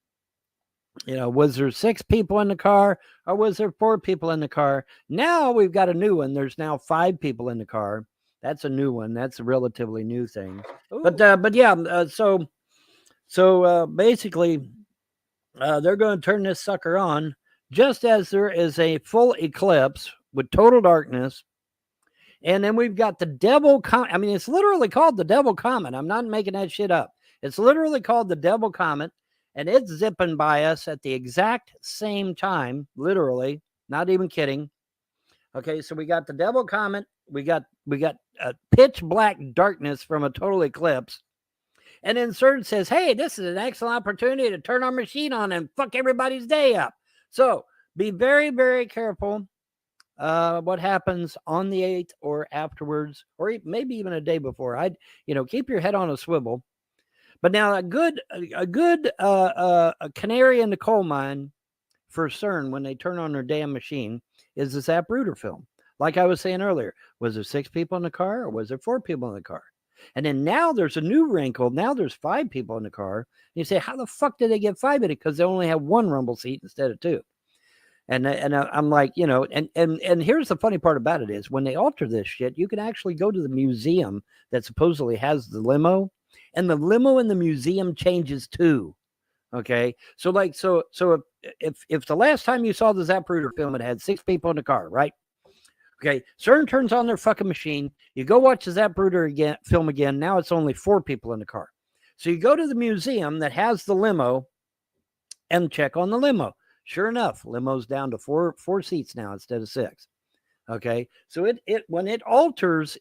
Was there 6 people in the car or was there 4 people in the car? Now we've got a new one. There's now 5 people in the car. That's a new one. That's a relatively new thing. But yeah, so basically, they're going to turn this sucker on just as there is a full eclipse with total darkness. And then we've got the devil comet. I mean, it's literally called the devil comet. I'm not making that shit up. It's literally called the devil comet, and it's zipping by us at the exact same time, literally, not even kidding. Okay, so we got the devil comet. We got pitch black darkness from a total eclipse. And then CERN says, hey, this is an excellent opportunity to turn our machine on and fuck everybody's day up. So be very, very careful what happens on the 8th or afterwards, or maybe even a day before. Keep your head on a swivel. But now a good canary in the coal mine for CERN when they turn on their damn machine is the Zapruder film. Like I was saying earlier, was there 6 people in the car or was there 4 people in the car? And then now there's a new wrinkle. Now there's 5 people in the car. And you say, how the fuck did they get 5 in it? Because they only have 1 rumble seat instead of 2. And I'm like, and here's the funny part about it is when they alter this shit, you can actually go to the museum that supposedly has the limo, and the limo in the museum changes too. Okay, so if the last time you saw the Zapruder film, it had 6 people in the car, right? Okay, CERN turns on their fucking machine. You go watch the Zapruder film again. Now it's only 4 people in the car. So you go to the museum that has the limo and check on the limo. Sure enough, limo's down to 4 seats now instead of 6. Okay, so when it alters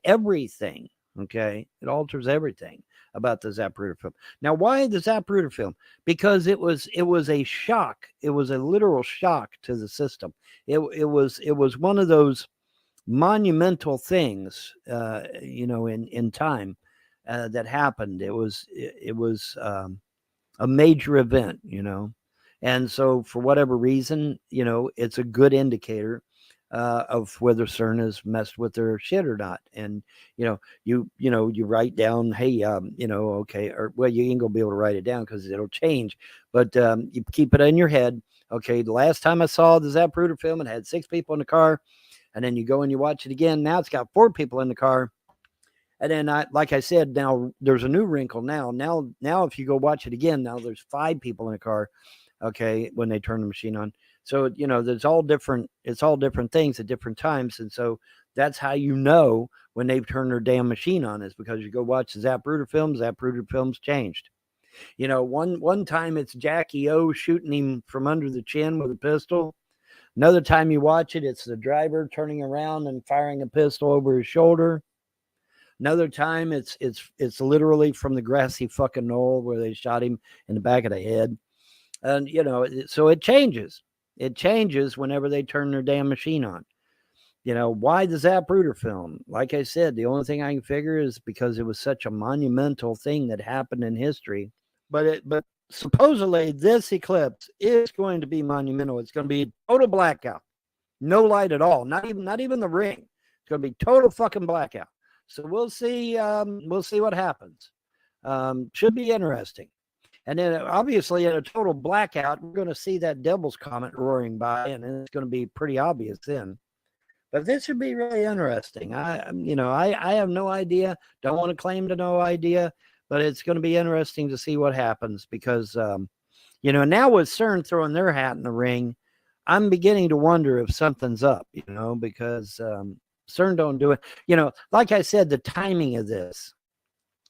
everything. Okay, it alters everything about the Zapruder film. Now, why the Zapruder film? Because it was a shock. It was a literal shock to the system. It was one of those monumental things, in time that happened. It was a major event, and so for whatever reason, it's a good indicator of whether CERN has messed with their shit or not. And you write down, hey, okay, or well, you ain't gonna be able to write it down because it'll change, but you keep it in your head. Okay, the last time I saw the Zapruder film, it had 6 people in the car, and then you go and you watch it again. Now it's got 4 people in the car, and then like I said, now there's a new wrinkle. Now if you go watch it again, now there's 5 people in the car. Okay, when they turn the machine on. So, it's all different things at different times. And so that's how when they've turned their damn machine on, is because you go watch the Zapruder films changed. One time it's Jackie O shooting him from under the chin with a pistol. Another time you watch it, it's the driver turning around and firing a pistol over his shoulder. Another time, it's literally from the grassy fucking knoll where they shot him in the back of the head. And, you know, so it changes. It changes whenever they turn their damn machine on. You know, why the Zapruder film? Like I said, the only thing I can figure is because it was such a monumental thing that happened in history. But supposedly this eclipse is going to be monumental. It's going to be a total blackout. No light at all. Not even the ring. It's going to be total fucking blackout. So we'll see what happens. Should be interesting. And then obviously in a total blackout, we're going to see that Devil's Comet roaring by, and it's going to be pretty obvious then. But this should be really interesting. I have no idea. Don't want to claim to no idea, but it's going to be interesting to see what happens because, now with CERN throwing their hat in the ring, I'm beginning to wonder if something's up, because CERN don't do it. Like I said, the timing of this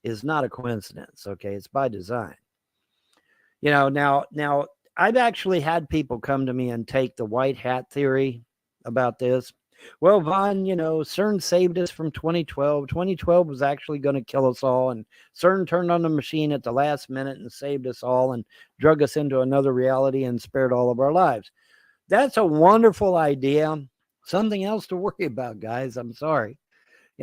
is not a coincidence. Okay, it's by design. Now I've actually had people come to me and take the white hat theory about this. Well, Vaughn, CERN saved us from 2012. 2012 was actually going to kill us all, and CERN turned on the machine at the last minute and saved us all and drug us into another reality and spared all of our lives. That's a wonderful idea. Something else to worry about, guys. I'm sorry.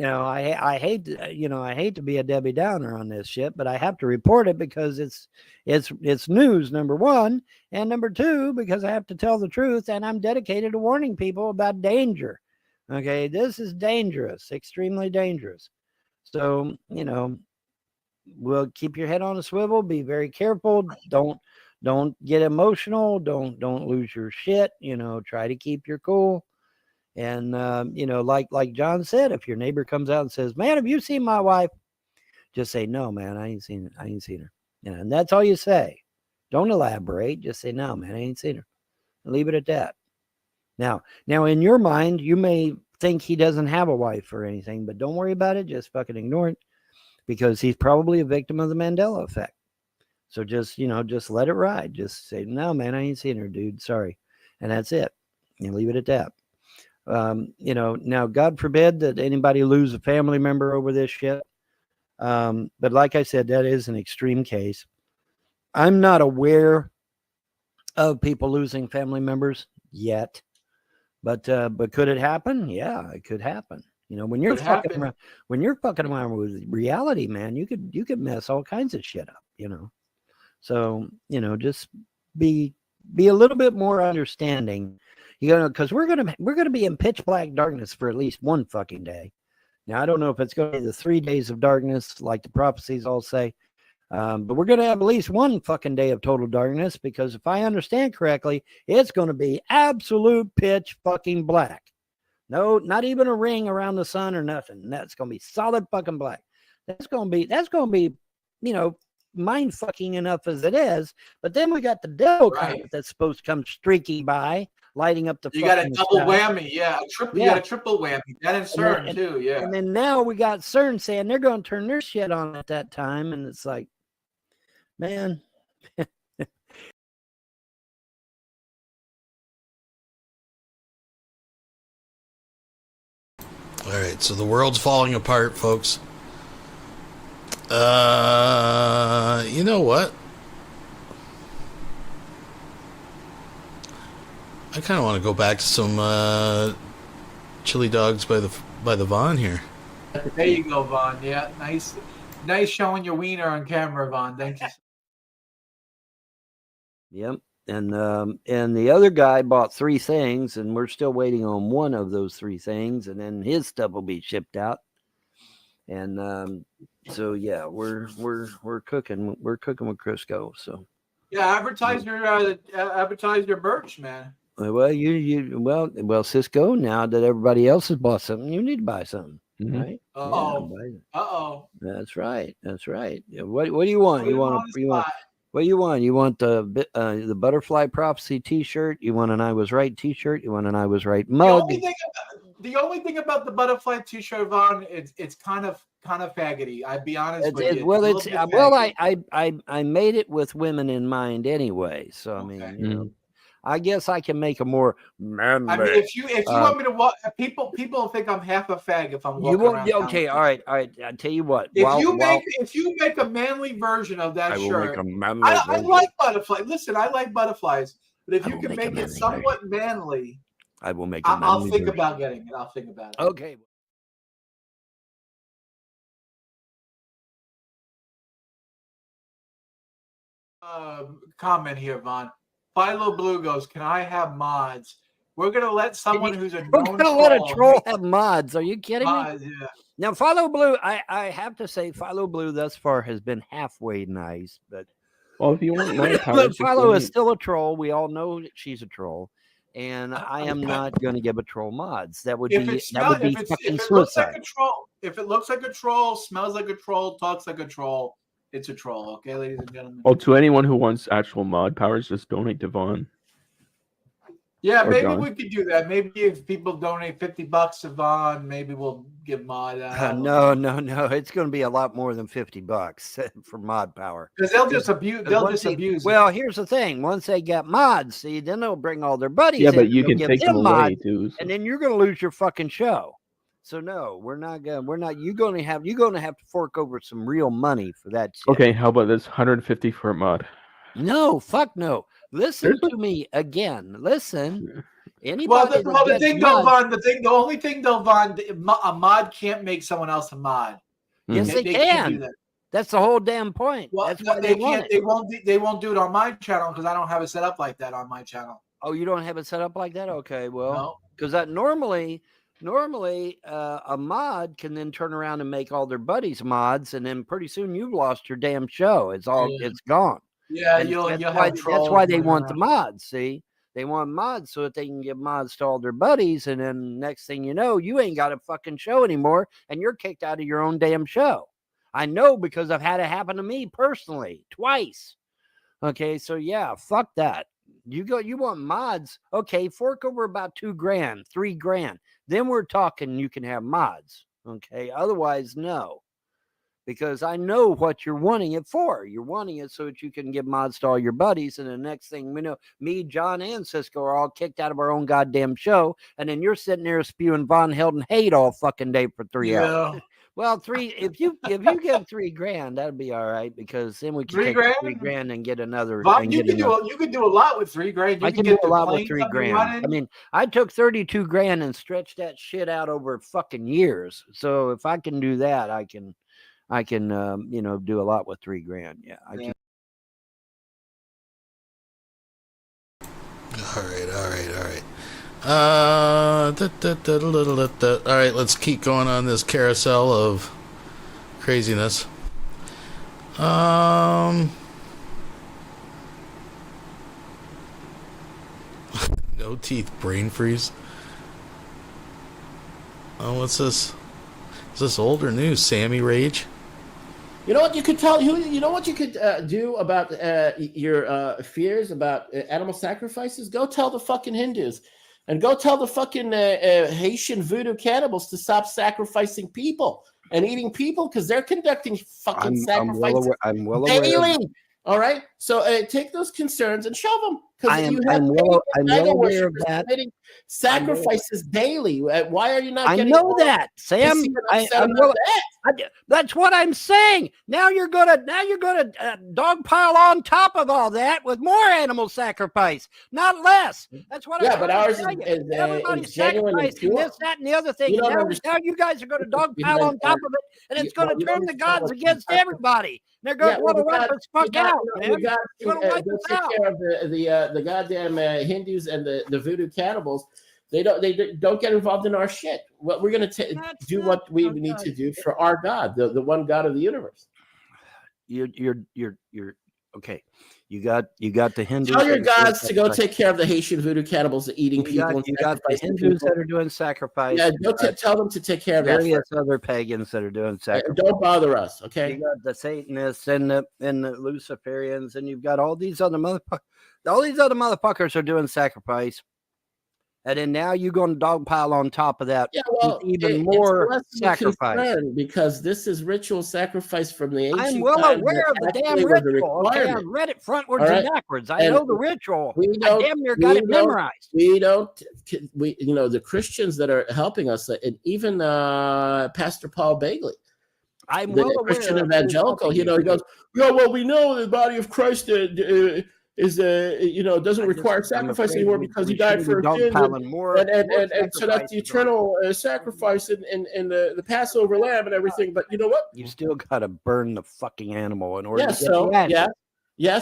I hate to be a Debbie Downer on this shit, but I have to report it because it's news, number one, and number two, because I have to tell the truth, and I'm dedicated to warning people about danger. Okay, this is dangerous, extremely dangerous. So, we'll keep your head on a swivel, be very careful, don't get emotional, don't lose your shit, try to keep your cool. And, like John said, if your neighbor comes out and says, man, have you seen my wife? Just say, no, man, I ain't seen her. And that's all you say. Don't elaborate. Just say, no, man, I ain't seen her. And leave it at that. Now, in your mind, you may think he doesn't have a wife or anything, but don't worry about it. Just fucking ignore it because he's probably a victim of the Mandela effect. So just let it ride. Just say, no, man, I ain't seen her, dude. Sorry. And that's it. And leave it at that. Now, God forbid that anybody lose a family member over this shit. But like I said, that is an extreme case. I'm not aware of people losing family members yet, but could it happen? Yeah, it could happen. When you're fucking around with reality, man, you could mess all kinds of shit up. So just be a little bit more understanding. Because we're gonna be in pitch black darkness for at least one fucking day. Now I don't know if it's going to be the 3 days of darkness like the prophecies all say, but we're gonna have at least one fucking day of total darkness because if I understand correctly, it's going to be absolute pitch fucking black. No, not even a ring around the sun or nothing. That's going to be solid fucking black. That's going to be, mind fucking enough as it is. But then we got the devil comet that's supposed to come streaking by. Lighting up the you got a double sky. whammy, yeah. You got a triple whammy. That and CERN too, yeah. And then now we got CERN saying they're going to turn their shit on at that time, and it's like, man. All right, so the world's falling apart, folks. You know what? I kind of want to go back to some chili dogs by the Vaughn here. There you go, Vaughn. Yeah, nice showing your wiener on camera, Vaughn. Thank you. Yep, and the other guy bought 3 things, and we're still waiting on one of those 3 things, and then his stuff will be shipped out. And so yeah, we're cooking with Crisco. So yeah, advertise your merch, man. Well, Cisco, now that everybody else has bought something, you need to buy something, right? That's right. Yeah, what do you want? What do you want? You want the Butterfly Prophecy T-shirt? You want an I Was Right T-shirt? You want an I Was Right mug? The only thing about the Butterfly T-shirt, Vaughn, it's kind of faggoty. I'd be honest with you. I made it with women in mind anyway. So I mean, I guess I can make a more manly. I mean, if you want me to walk, people think I'm half a fag if I'm walking you won't. around. Okay, all right. I tell you what. If you make a manly version of that I will shirt, make a manly I version. like butterflies. Listen, I like butterflies, but if I you will can make a make it manly somewhat manly, I will make a manly I'll think version. about getting it. I'll think about it. Okay. Comment here, Vaughn. Philo Blue goes, "Can I have mods?" We're gonna let someone who's a We're known gonna let a troll have mods. Are you kidding me? Yeah. Now, Philo Blue, I have to say, Philo Blue thus far has been halfway nice, but Well, if you want my powers, but just Philo is donate. still a troll. We all know that she's a troll, and I am not going to give a troll mods. That would If be it smells, if it looks like a troll, if it looks like a troll, smells like a troll, talks like a troll, it's a troll. Okay, ladies and gentlemen. Well, to anyone who wants actual mod powers, just donate to Vaughn. Yeah, Or maybe John. we could do that. Maybe if people donate $50 to Vaughn, maybe we'll give mod. No. It's going to be a lot more than $50 for mod power. Because they'll just abuse. They'll just abuse. Well, here's the thing: once they get mods, see, then they'll bring all their buddies. Yeah, in, but you they'll can give take them away mods, too. So. and then you're going to lose your fucking show. So no, we're not. You're going to have to fork over some real money for that shit. Okay, how about this? 150 for a mod. No, fuck no. Listen to me again. Listen. Well, Anybody the thing, though, Vaughn. The only thing, though, Vaughn, a mod can't make someone else a mod. Yes, they can't can. do that. That's the whole damn point. Well, that's why they want can't. it. They won't do it on my channel because I don't have it set up like that on my channel. Oh, you don't have it set up like that? Okay, well, No. because that normally a mod can then turn around and make all their buddies mods, and then pretty soon you've lost your damn show. It's gone. Yeah, And you'll that's have why trolls they running want the around. mods. See, they want mods so that they can give mods to all their buddies, and then next thing you know, you ain't got a fucking show anymore, and you're kicked out of your own damn show. I know because I've had it happen to me personally twice. Okay, so yeah, fuck that. You want mods? Okay, fork over about $2,000, $3,000. Then we're talking. You can have mods. Okay, otherwise no. Because I know what you're wanting it for. You're wanting it so that you can give mods to all your buddies. And the next thing we know, me, John, and Cisco are all kicked out of our own goddamn show. And then you're sitting there spewing Von Helden hate all fucking day for 3 hours. Well, if you give $3,000, that'd be all right because then we can take $3,000 and get another. Vaughn, you can do a lot with $3,000. I can do a lot with $3,000. I mean, I took $32,000 and stretched that shit out over fucking years. So if I can do that, I can do a lot with $3,000. Yeah, I can. All right. All right, let's keep going on this carousel of craziness. No teeth, brain freeze. Oh, what's this? Is this old or new? Sammy Rage? You know what you could tell? You know what you could do about your fears about animal sacrifices? Go tell the fucking Hindus, and go tell the fucking Haitian voodoo cannibals to stop sacrificing people and eating people because they're conducting fucking sacrifices I'm well aware. daily. All right, so take those concerns and show them I'm well aware of that. Sacrifices daily. Why are you not? I getting know that, Sam. That's what I'm saying. Now you're gonna dogpile on top of all that with more animal sacrifice, not less. That's what. Yeah, I'm but ours is everybody's genuine and sacrificing pure. this, that, and the other thing. You don't Now understand. you guys are going to dogpile on top of it, and it's going to turn the gods against everybody. They're going to want to wipe us fuck out, man. We got They're gonna wipe to us take out. care of the goddamn Hindus and the voodoo cannibals. They don't get involved in our shit. What we're going to do what we need to do for our God, the one God of the universe. You're okay. You got the Hindus. Tell your gods to go take care of the Haitian voodoo cannibals eating people. You got the Hindus that are doing sacrifice. Yeah, tell them to take care of that. Various other pagans that are doing sacrifice. Don't bother us, okay? You got the Satanists and the Luciferians, and you've got all these other motherfuckers. All these other motherfuckers are doing sacrifice. And then now you're going to dogpile on top of that Yeah, well, with even more it's less of a sacrifice. concern because this is ritual sacrifice from the ancient I'm well times aware of that the damn actually was a ritual. Okay, I've requirement. read it frontwards All right? and backwards. I And know the ritual. We I don't. damn near got it memorized. We the Christians that are helping us, and even Pastor Paul Bagley, I'm the well aware Christian of who's evangelical. helping He goes, yeah, well, we know the body of Christ is doesn't require sacrifice afraid anymore we- because we he died shouldn't be for sins, dogpiling more and so that's the sacrifices on eternal sacrifice in the Passover lamb and everything. But you know what? You still got to burn the fucking animal in order Yeah, to get so the ashes.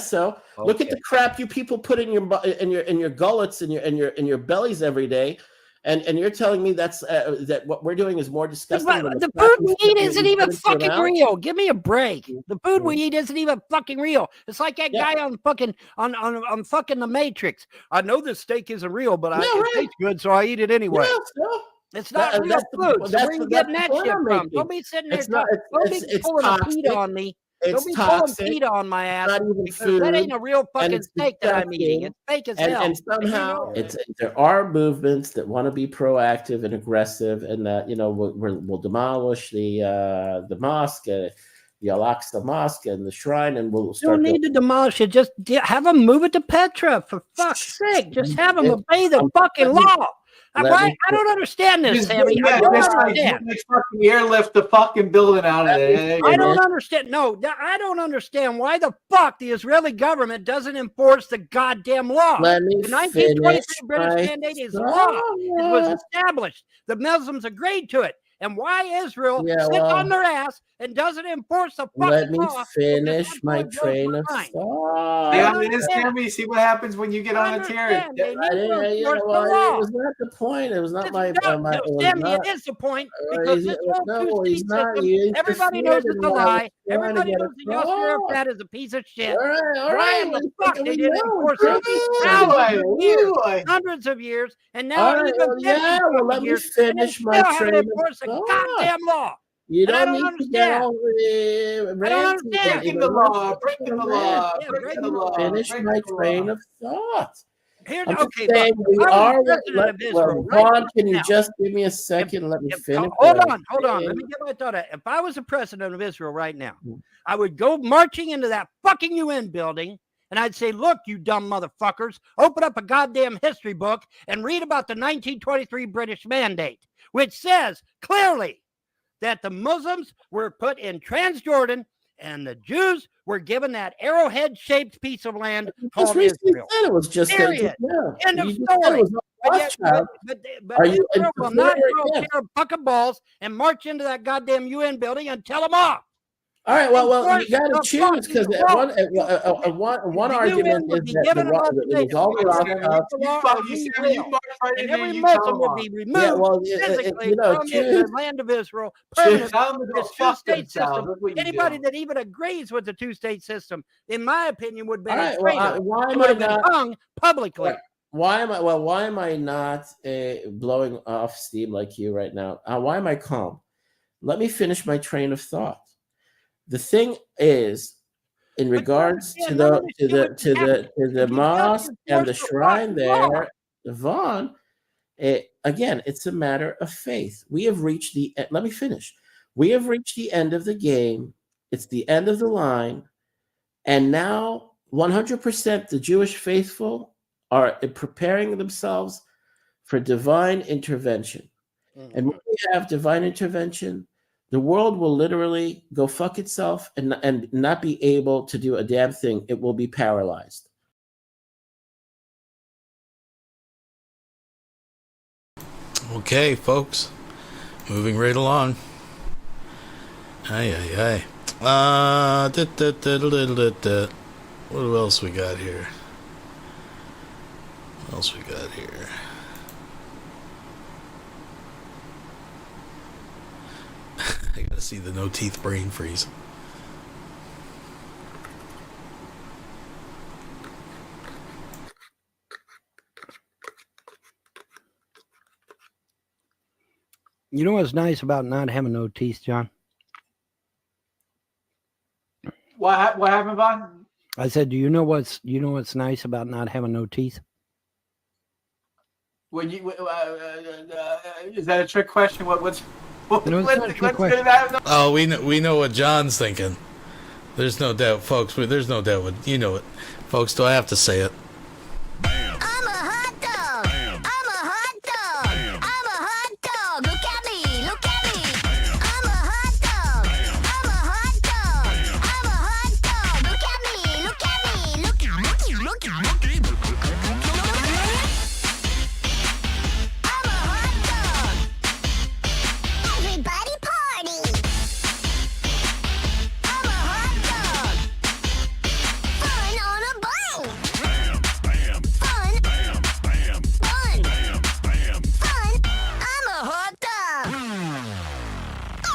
so look at Okay. the crap you people put in your gullets and your bellies every day, and you're telling me that's that what we're doing is more disgusting than The crap food you we eat put isn't in even your fucking mouth? real. Give me a break. The food we eat isn't even fucking real. It's like that guy on fucking on fucking The Matrix. I know this steak isn't real, but it tastes good, so I eat it anyway. Yeah, so it's not real that's food. So where are you getting that shit from? making. Don't be sitting there. It's not. Don't be It's pulling a toxic. PETA on me. Don't It's be pulling toxic. PETA on my ass. Not even Because that ain't food, a real and fucking it's steak that I'm eating. disgusting. It's fake as And hell. and And you somehow know it. there are movements that want to be proactive and aggressive, and that we'll demolish the mosque, the Al-Aqsa Mosque, and the shrine, and we'll You start. don't need to demolish it. Just have them move it to Petra, for fuck's sake. Just have them obey the fucking law. I don't understand this, Sammy. I don't understand. Next fucking airlift the fucking building out of there. I don't understand. No, I don't understand why the fuck the Israeli government doesn't enforce the goddamn law. Let me The 1923 finish British my Mandate is law. It was established. The Muslims agreed to it. And why Israel Yeah, sits well, on their ass and doesn't enforce the fucking Let me law? finish my train of thought. Yeah, it is, Sammy. See what happens when you get on a tear. It was not the point. It was not my. Sammy, it is the point because this whole two-state system, everybody knows it's a lie. Everybody knows that Yasser Arafat is a piece of shit. Why in the fuck they didn't enforce it? Thousands of years, hundreds of years, and now even 50 let me years, finish my train of thought. Goddamn law. You And I don't don't need to get understand. all I don't understand. Breaking the law, breaking the law, breaking the law. Finish my train of thought. Here's I'm just okay. saying Look, we if I was are. president of Israel Juan, can you just give me a second? Let me finish. Hold on. Let me get my thought out. If I was the president of Israel right now, I would go marching into that fucking UN building and I'd say, look, you dumb motherfuckers, open up a goddamn history book and read about the 1923 British Mandate, which says clearly that the Muslims were put in Transjordan and the Jews were given that arrowhead-shaped piece of land called Israel. It was just period. End of story. But Israel will not go tear a buck of balls and march into that goddamn UN building and tell them off. All right, well, you got to choose because one argument is that it was all and every Muslim would be removed physically from the land of Israel permanently. This two-state system. Anybody that even agrees with the two-state system, in my opinion, would be a traitor. Why am would I have been not hung publicly. Why am I not blowing off steam like you right now? Why am I calm? Let me finish my train of thought. The thing is, in regards to the mosque and the shrine there, Vaughn, again, it's a matter of faith. We have reached the. Let me finish. We have reached the end of the game. It's the end of the line, and now 100% the Jewish faithful are preparing themselves for divine intervention. And when we have divine intervention, the world will literally go fuck itself and not be able to do a damn thing. It will be paralyzed. Okay, folks. Moving right along. Aye. What else we got here? I gotta see the no teeth brain freeze. You know what's nice about not having no teeth, John? What happened, Vaughn? I said, do you know what's nice about not having no teeth? When you is that a trick question? What's No, it's not a trick question. Oh, we know what John's thinking. There's no doubt, folks. There's no doubt. You know it, folks. Do I have to say it? I'm a hot dog. I'm a hot dog. I'm a hot dog. Look at me. Look at me. I'm a hot dog. I'm a hot dog. I'm a hot dog. Look at me. Look at me. Look at me. Look at me. I'm a hot dog. Everybody party. I'm a hot dog. Fun on a bike. Fun. Fun. Fun. I'm a hot dog.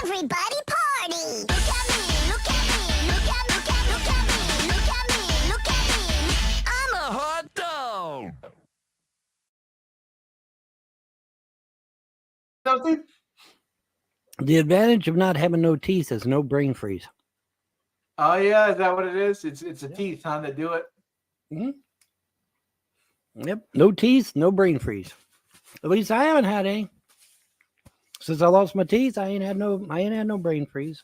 Everybody party. Look at me. Look at me. Look at me. Look at me. Look at me. Look at me. I'm a hot dog. Something? The advantage of not having no teeth is no brain freeze. Oh yeah, is that what it is? It's the teeth, huh? That do it. Yep. No teeth, no brain freeze. At least I haven't had any. Since I lost my teeth, I ain't had no brain freeze.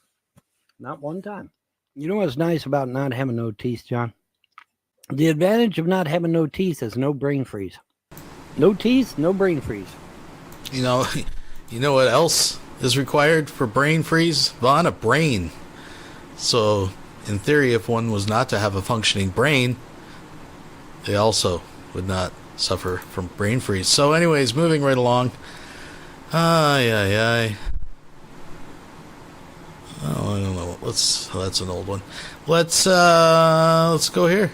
Not one time. You know what's nice about not having no teeth, John? The advantage of not having no teeth is no brain freeze. No teeth, no brain freeze. You know what else is required for brain freeze? Vaughn, a brain. So, in theory, if one was not to have a functioning brain, they also would not suffer from brain freeze. So, anyways, moving right along. Oh, I don't know. That's an old one. Let's go here.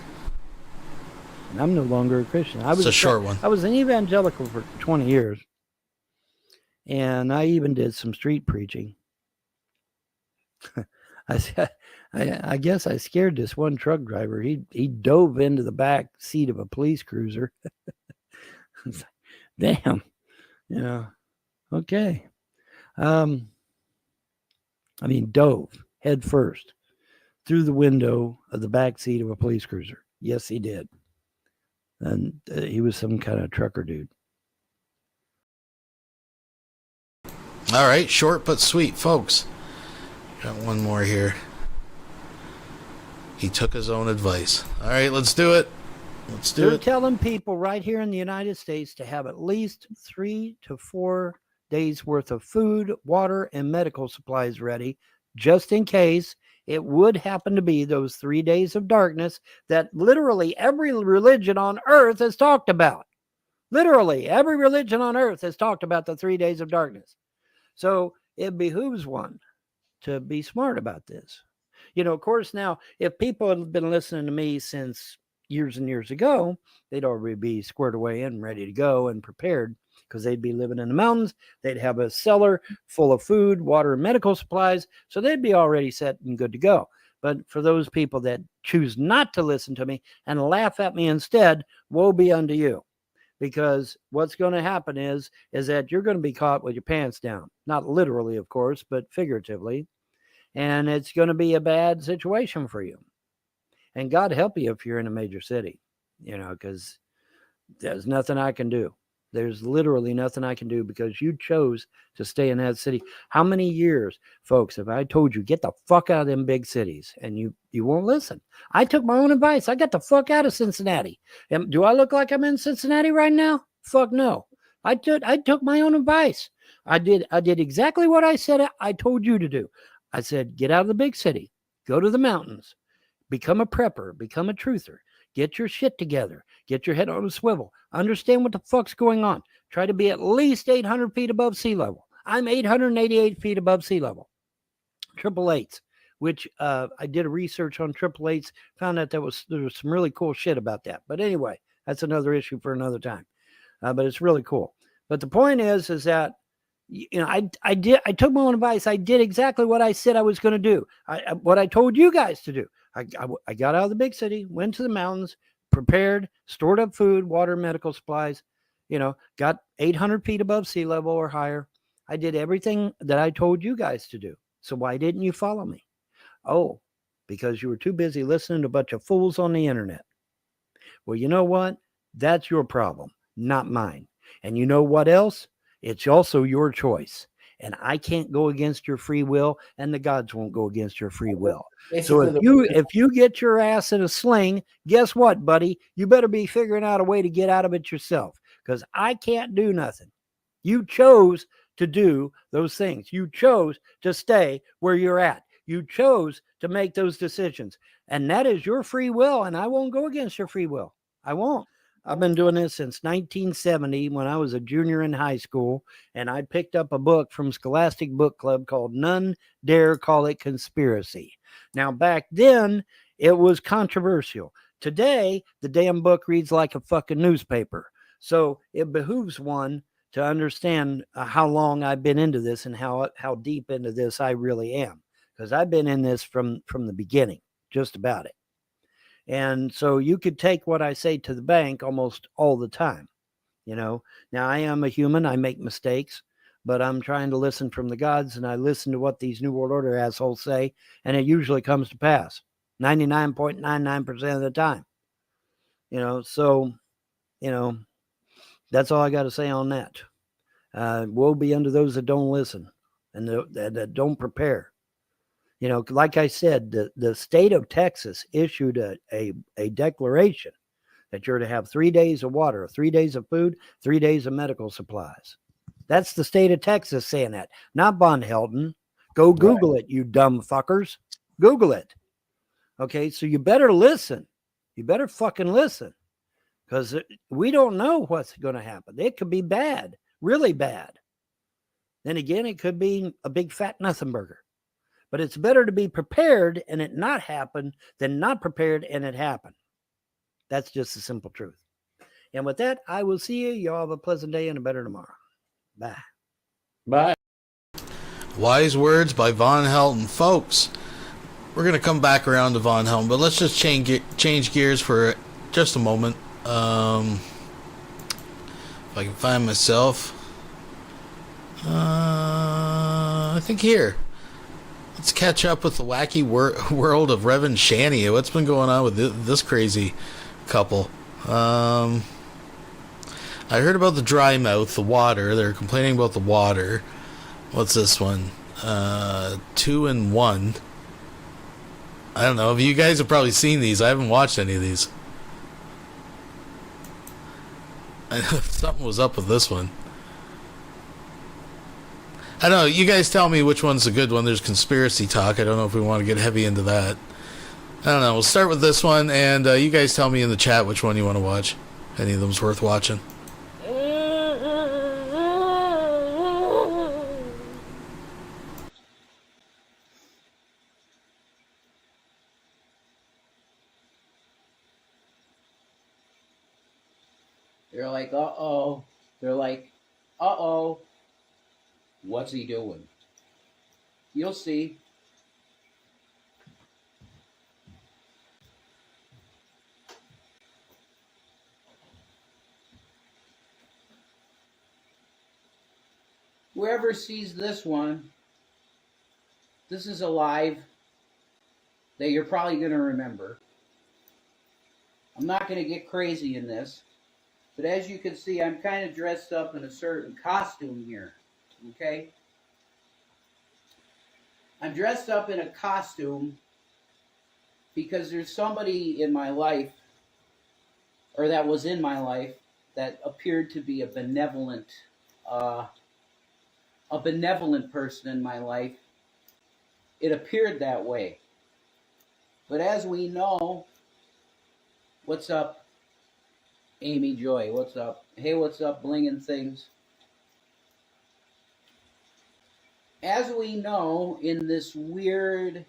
I'm no longer a Christian. It's a short one. I was an evangelical for 20 years. And I even did some street preaching. I guess I scared this one truck driver. He dove into the back seat of a police cruiser. Damn. Okay. Dove head first through the window of the back seat of a police cruiser. Yes, he did. And he was some kind of trucker dude. All right, short but sweet, folks. Got one more here. He took his own advice. All right, let's do it. They're telling people right here in the United States to have at least 3 to 4 days worth of food, water, and medical supplies ready, just in case it would happen to be those 3 days of darkness that literally every religion on earth has talked about. Literally every religion on earth has talked about the 3 days of darkness. So it behooves one to be smart about this. Of course, now, if people had been listening to me since years and years ago, they'd already be squared away and ready to go and prepared because they'd be living in the mountains. They'd have a cellar full of food, water, and medical supplies. So they'd be already set and good to go. But for those people that choose not to listen to me and laugh at me instead, woe be unto you. Because what's going to happen is that you're going to be caught with your pants down. Not literally, of course, but figuratively. And it's going to be a bad situation for you. And God help you if you're in a major city, because there's nothing I can do. There's literally nothing I can do because you chose to stay in that city. How many years, folks, have I told you, get the fuck out of them big cities? And you won't listen. I took my own advice. I got the fuck out of Cincinnati. Do I look like I'm in Cincinnati right now? Fuck no. I took my own advice. I did exactly what I said I told you to do. I said, get out of the big city. Go to the mountains. Become a prepper. Become a truther. Get your shit together. Get your head on a swivel. Understand what the fuck's going on. Try to be at least 800 feet above sea level. I'm 888 feet above sea level. 888s, which I did a research on 888s, found out there was some really cool shit about that. But anyway, that's another issue for another time. But it's really cool. But the point is that I took my own advice. I did exactly what I said I was going to do. What I told you guys to do. I got out of the big city, went to the mountains, prepared, stored up food, water, medical supplies, got 800 feet above sea level or higher. I did everything that I told you guys to do. So why didn't you follow me? Oh, because you were too busy listening to a bunch of fools on the internet. Well, you know what? That's your problem, not mine. And you know what else? It's also your choice. And I can't go against your free will, and the gods won't go against your free will. So if you get your ass in a sling, guess what, buddy? You better be figuring out a way to get out of it yourself, because I can't do nothing. You chose to do those things. You chose to stay where you're at. You chose to make those decisions. And that is your free will, and I won't go against your free will. I won't. I've been doing this since 1970 when I was a junior in high school, and I picked up a book from Scholastic Book Club called None Dare Call It Conspiracy. Now, back then, it was controversial. Today, the damn book reads like a fucking newspaper. So it behooves one to understand how long I've been into this and how deep into this I really am. Because I've been in this from the beginning, just about it. And so you could take what I say to the bank almost all the time. You know, now I am a human. I make mistakes, but I'm trying to listen from the gods, and I listen to what these New World Order assholes say, and it usually comes to pass 99.99% of the time. You know, so, you know, that's all I got to say on that. Woe be unto those that don't listen and that don't prepare. You know, like I said, the state of Texas issued a declaration that you're to have 3 days of water, 3 days of food, 3 days of medical supplies. That's the state of Texas saying that, not Von Helden. Go Google it, you dumb fuckers. Google it. Okay, so you better listen. You better fucking listen, because we don't know what's going to happen. It could be bad, really bad. Then again, it could be a big fat nothing burger. But it's better to be prepared and it not happen than not prepared and it happen. That's just the simple truth. And with that, I will see you. Y'all have a pleasant day and a better tomorrow. Bye. Bye. Wise words by Von Helden. Folks, we're going to come back around to Von Helden, but let's just change gears for just a moment. If I can find myself. I think here. Let's catch up with the wacky world of Revan Shanny. What's been going on with this crazy couple? I heard about the dry mouth, the water. They're complaining about the water. What's this one? 2 in 1. I don't know. You guys have probably seen these. I haven't watched any of these. I know something was up with this one. I don't know. You guys tell me which one's a good one. There's conspiracy talk. I don't know if we want to get heavy into that. I don't know. We'll start with this one, and you guys tell me in the chat which one you want to watch. Any of them's worth watching. They're like, uh-oh. They're like, uh-oh. What's he doing? You'll see. Whoever sees this one, this is a live that you're probably going to remember. I'm not going to get crazy in this, but as you can see, I'm kind of dressed up in a certain costume here. Okay? I'm dressed up in a costume because there's somebody in my life, or that was in my life, that appeared to be a benevolent person in my life. It appeared that way. But as we know, what's up, Amy Joy? What's up? Hey, what's up, Blingin' Things? As we know, in this weird,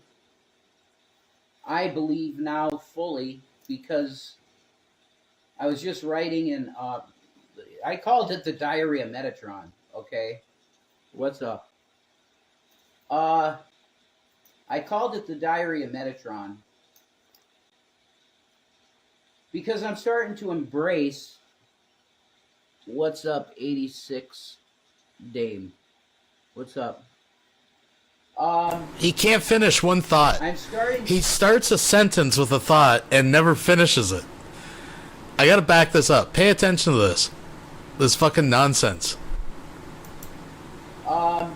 I believe now fully, because I was just writing in, I called it the Diary of Metatron, okay? What's up? I called it the Diary of Metatron because I'm starting to embrace, what's up, 86 Dame? What's up? He can't finish one thought. He starts a sentence with a thought and never finishes it. I gotta back this up. Pay attention to this. this fucking nonsense? I'm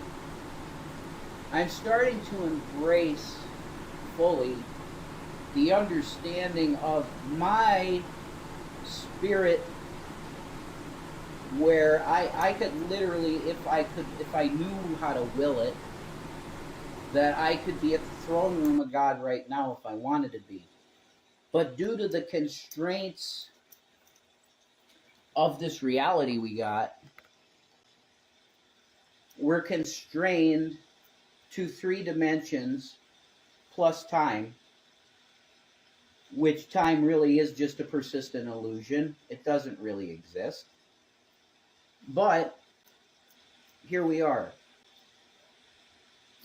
starting to embrace fully the understanding of my spirit, where I could literally, if I knew how to will it, that I could be at the throne room of God right now if I wanted to be. But due to the constraints of this reality we got, we're constrained to 3 dimensions plus time, which time really is just a persistent illusion. It doesn't really exist. But here we are.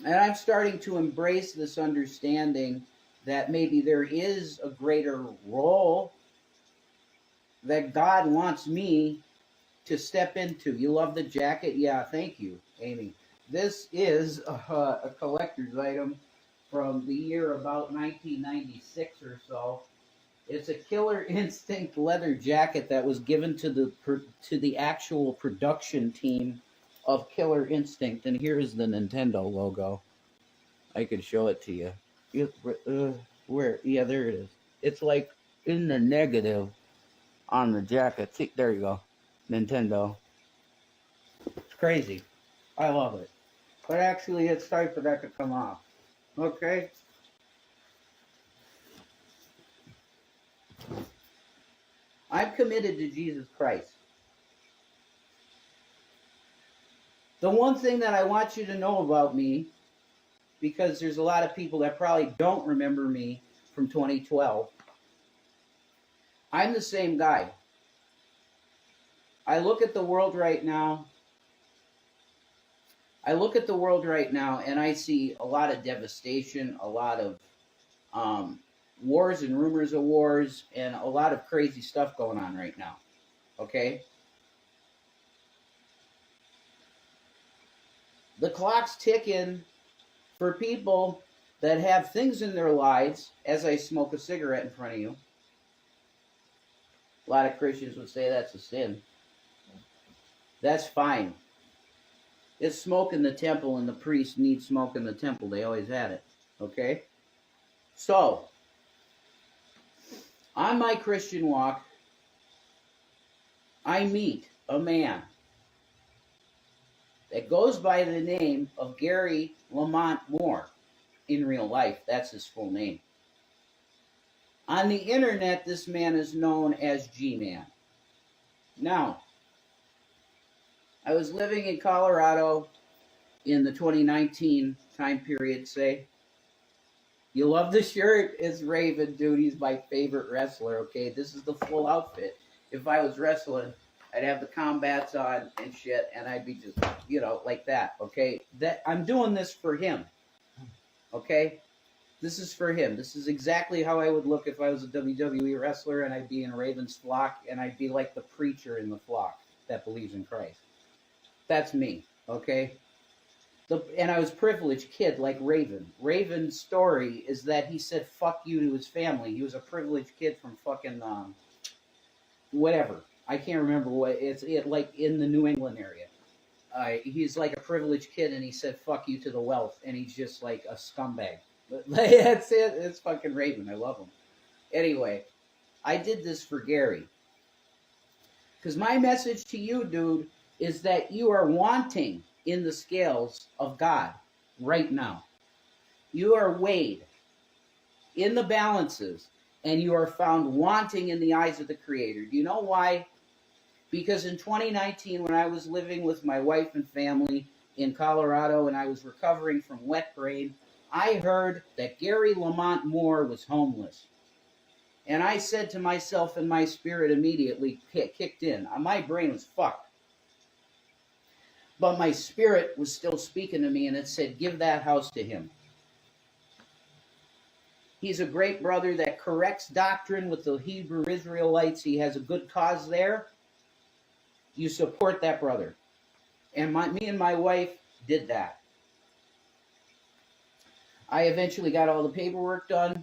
And I'm starting to embrace this understanding that maybe there is a greater role that God wants me to step into. You love the jacket? Yeah, thank you, Amy. This is a collector's item from the year about 1996 or so. It's a Killer Instinct leather jacket that was given to the actual production team of Killer Instinct, and here's the Nintendo logo. I could show it to you. Where? Yeah, there it is. It's like in the negative on the jacket. See, there you go. Nintendo. It's crazy. I love it. But actually, it's time for that to come off. Okay? I'm committed to Jesus Christ. The one thing that I want you to know about me, because there's a lot of people that probably don't remember me from 2012, I'm the same guy. I look at the world right now. And I see a lot of devastation, a lot of wars and rumors of wars, and a lot of crazy stuff going on right now. Okay? The clock's ticking for people that have things in their lives, as I smoke a cigarette in front of you. A lot of Christians would say that's a sin. That's fine. It's smoke in the temple, and the priests need smoke in the temple. They always had it. Okay? So, on my Christian walk, I meet a man that goes by the name of Gary Lamont Moore. In real life, that's his full name. On the internet, this man is known as G-Man. Now, I was living in Colorado in the 2019 time period, say. You love the shirt? It's Raven, dude. He's my favorite wrestler, okay? This is the full outfit. If I was wrestling, I'd have the combats on and shit, and I'd be just, like that, okay? I'm doing this for him, okay? This is for him. This is exactly how I would look if I was a WWE wrestler, and I'd be in Raven's flock, and I'd be like the preacher in the flock that believes in Christ. That's me, okay? And I was a privileged kid like Raven. Raven's story is that he said fuck you to his family. He was a privileged kid from fucking, whatever. I can't remember what, like in the New England area. He's like a privileged kid, and he said fuck you to the wealth, and he's just like a scumbag. That's it. It's fucking Raven. I love him. Anyway, I did this for Gary. Because my message to you, dude, is that you are wanting in the scales of God right now. You are weighed in the balances, and you are found wanting in the eyes of the Creator. Do you know why? Because in 2019, when I was living with my wife and family in Colorado, and I was recovering from wet brain, I heard that Gary Lamont Moore was homeless. And I said to myself, and my spirit immediately kicked in. My brain was fucked. But my spirit was still speaking to me, and it said, give that house to him. He's a great brother that corrects doctrine with the Hebrew Israelites. He has a good cause there. You support that brother. And me and my wife did that. I eventually got all the paperwork done,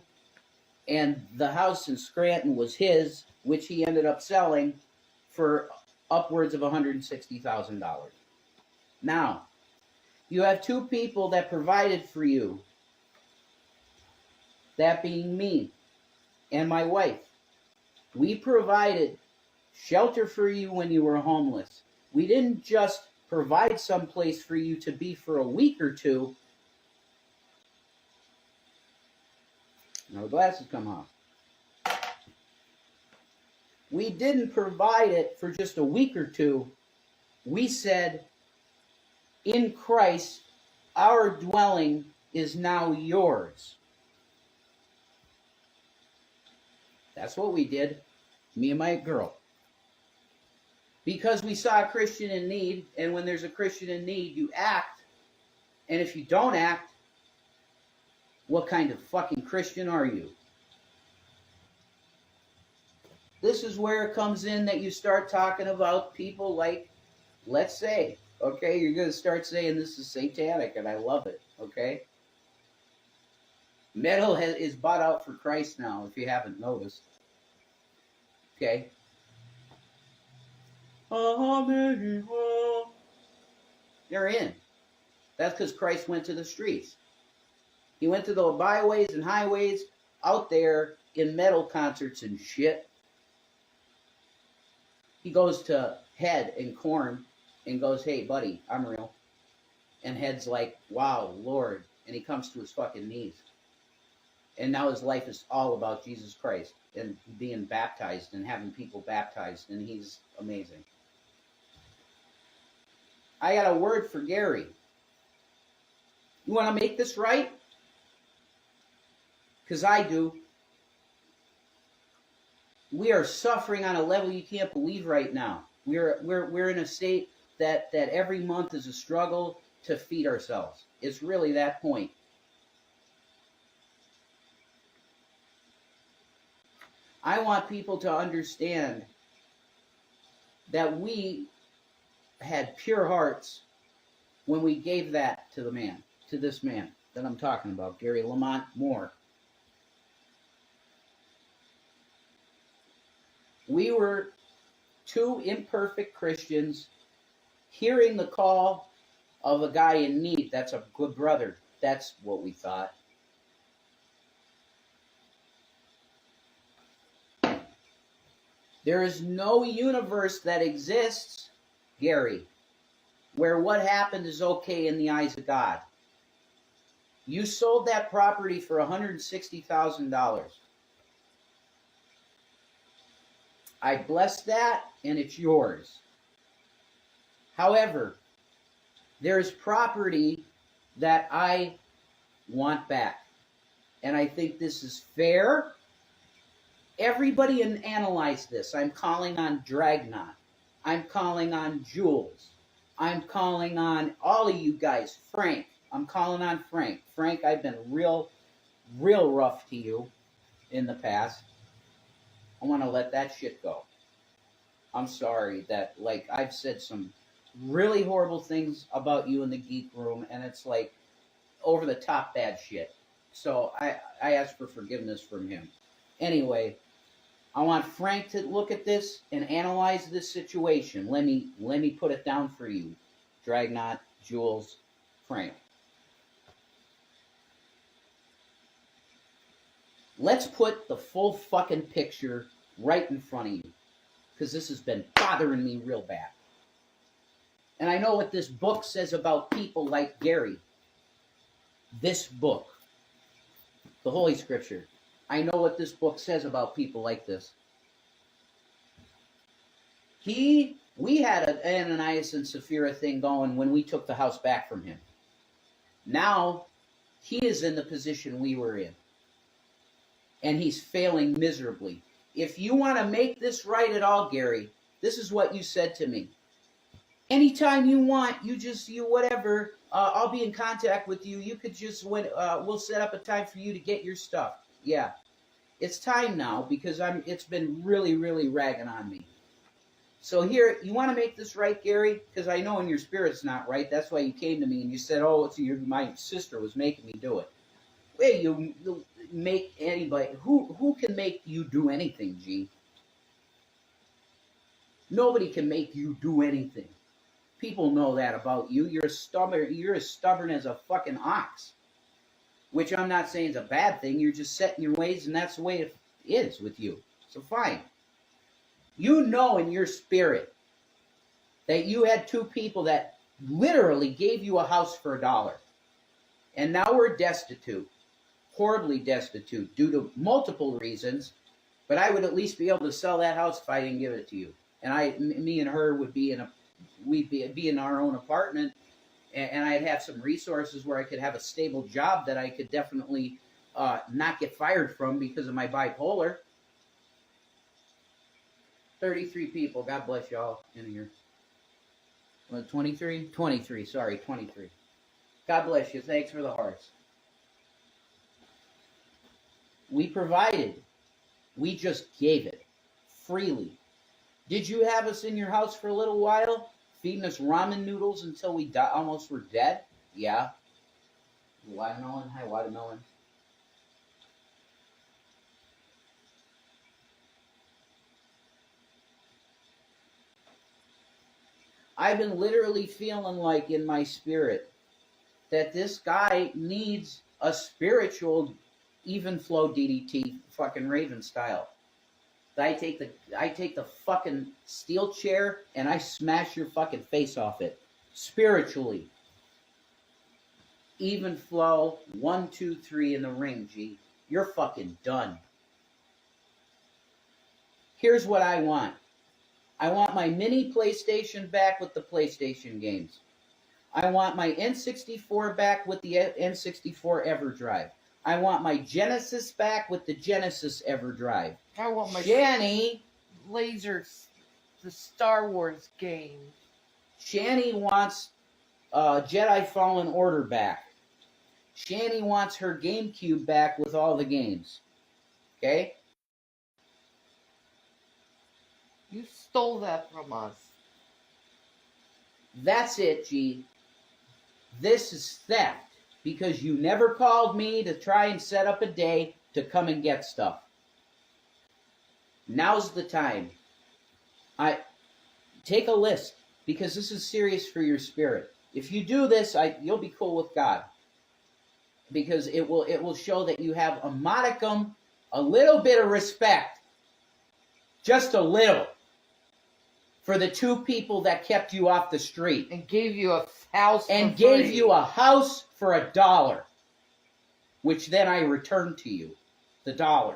and the house in Scranton was his, which he ended up selling for upwards of $160,000. Now, you have two people that provided for you, that being me and my wife. We provided shelter for you when you were homeless. We didn't just provide some place for you to be for a week or two. Now the glasses come off. We didn't provide it for just a week or two. We said, in Christ, our dwelling is now yours. That's what we did, me and my girl. Because we saw a Christian in need, and when there's a Christian in need, you act. And if you don't act, what kind of fucking Christian are you? This is where it comes in that you start talking about people like, let's say, okay, you're going to start saying this is satanic, and I love it, okay? Metal is bought out for Christ now, if you haven't noticed. Okay? They're in. That's because Christ went to the streets. He went to the byways and highways out there in metal concerts and shit. He goes to Head and Korn and goes, hey, buddy, I'm real. And Head's like, wow, Lord. And he comes to his fucking knees. And now his life is all about Jesus Christ and being baptized and having people baptized. And he's amazing. I got a word for Gary. You want to make this right? Because I do. We are suffering on a level you can't believe right now. We're in a state that every month is a struggle to feed ourselves. It's really that point. I want people to understand that we had pure hearts when we gave that to the man, to this man that I'm talking about, Gary Lamont Moore. We were two imperfect Christians hearing the call of a guy in need. That's a good brother. That's what we thought. There is no universe that exists, Gary, where what happened is okay in the eyes of God. You sold that property for $160,000. I bless that, and it's yours. However, there's property that I want back. And I think this is fair. Everybody analyze this. I'm calling on Dragnaut. I'm calling on Jules. I'm calling on all of you guys. Frank. I'm calling on Frank. Frank, I've been real rough to you in the past. I want to let that shit go. I'm sorry that, like, I've said some really horrible things about you in the geek room, and it's like over the top bad shit. So I ask for forgiveness from him. Anyway, I want Frank to look at this and analyze this situation. Let me put it down for you. Dragnaut, Jules, Frank. Let's put the full fucking picture right in front of you, because this has been bothering me real bad. And I know what this book says about people like Gary. This book, the Holy Scripture. I know what this book says about people like this. We had an Ananias and Sapphira thing going when we took the house back from him. Now, he is in the position we were in. And he's failing miserably. If you want to make this right at all, Gary, this is what you said to me. Anytime you want, whatever, I'll be in contact with you. You could just, we'll set up a time for you to get your stuff. Yeah. It's time now, because it's been really, really ragging on me. So here, you want to make this right, Gary? Because I know in your spirit's not right. That's why you came to me and you said, oh, my sister was making me do it. Well, you make anybody, who can make you do anything, G? Nobody can make you do anything. People know that about you. You're as stubborn as a fucking ox. Which I'm not saying is a bad thing. You're just set in your ways, and that's the way it is with you. So fine. You know in your spirit that you had two people that literally gave you a house for $1. And now we're destitute. Horribly destitute due to multiple reasons. But I would at least be able to sell that house if I didn't give it to you. And me and her would be we'd be in our own apartment, and I'd have some resources where I could have a stable job that I could definitely not get fired from because of my bipolar. 33 people. God bless y'all in here. 23? 23. Sorry, 23. God bless you. Thanks for the hearts. We provided. We just gave it freely. Did you have us in your house for a little while, feeding us ramen noodles until we almost were dead? Yeah. Watermelon? Hi, watermelon. I've been literally feeling like in my spirit that this guy needs a spiritual even flow DDT fucking Raven style. I take the fucking steel chair and I smash your fucking face off it. Spiritually. Even flow, 1, 2, 3 in the ring, G. You're fucking done. Here's what I want. I want my mini PlayStation back with the PlayStation games. I want my N64 back with the N64 EverDrive. I want my Genesis back with the Genesis EverDrive. I want my Shanny, lasers, the Star Wars game. Shanny wants Jedi Fallen Order back. Shanny wants her GameCube back with all the games. Okay? You stole that from us. That's it, G. This is theft because you never called me to try and set up a day to come and get stuff. Now's the time. Take a list because this is serious for your spirit. If you do this, you'll be cool with God because it will show that you have a modicum, a little bit of respect, just a little, for the two people that kept you off the street and gave you a house and for gave free. you a house for $1, which then I returned to you, the $1.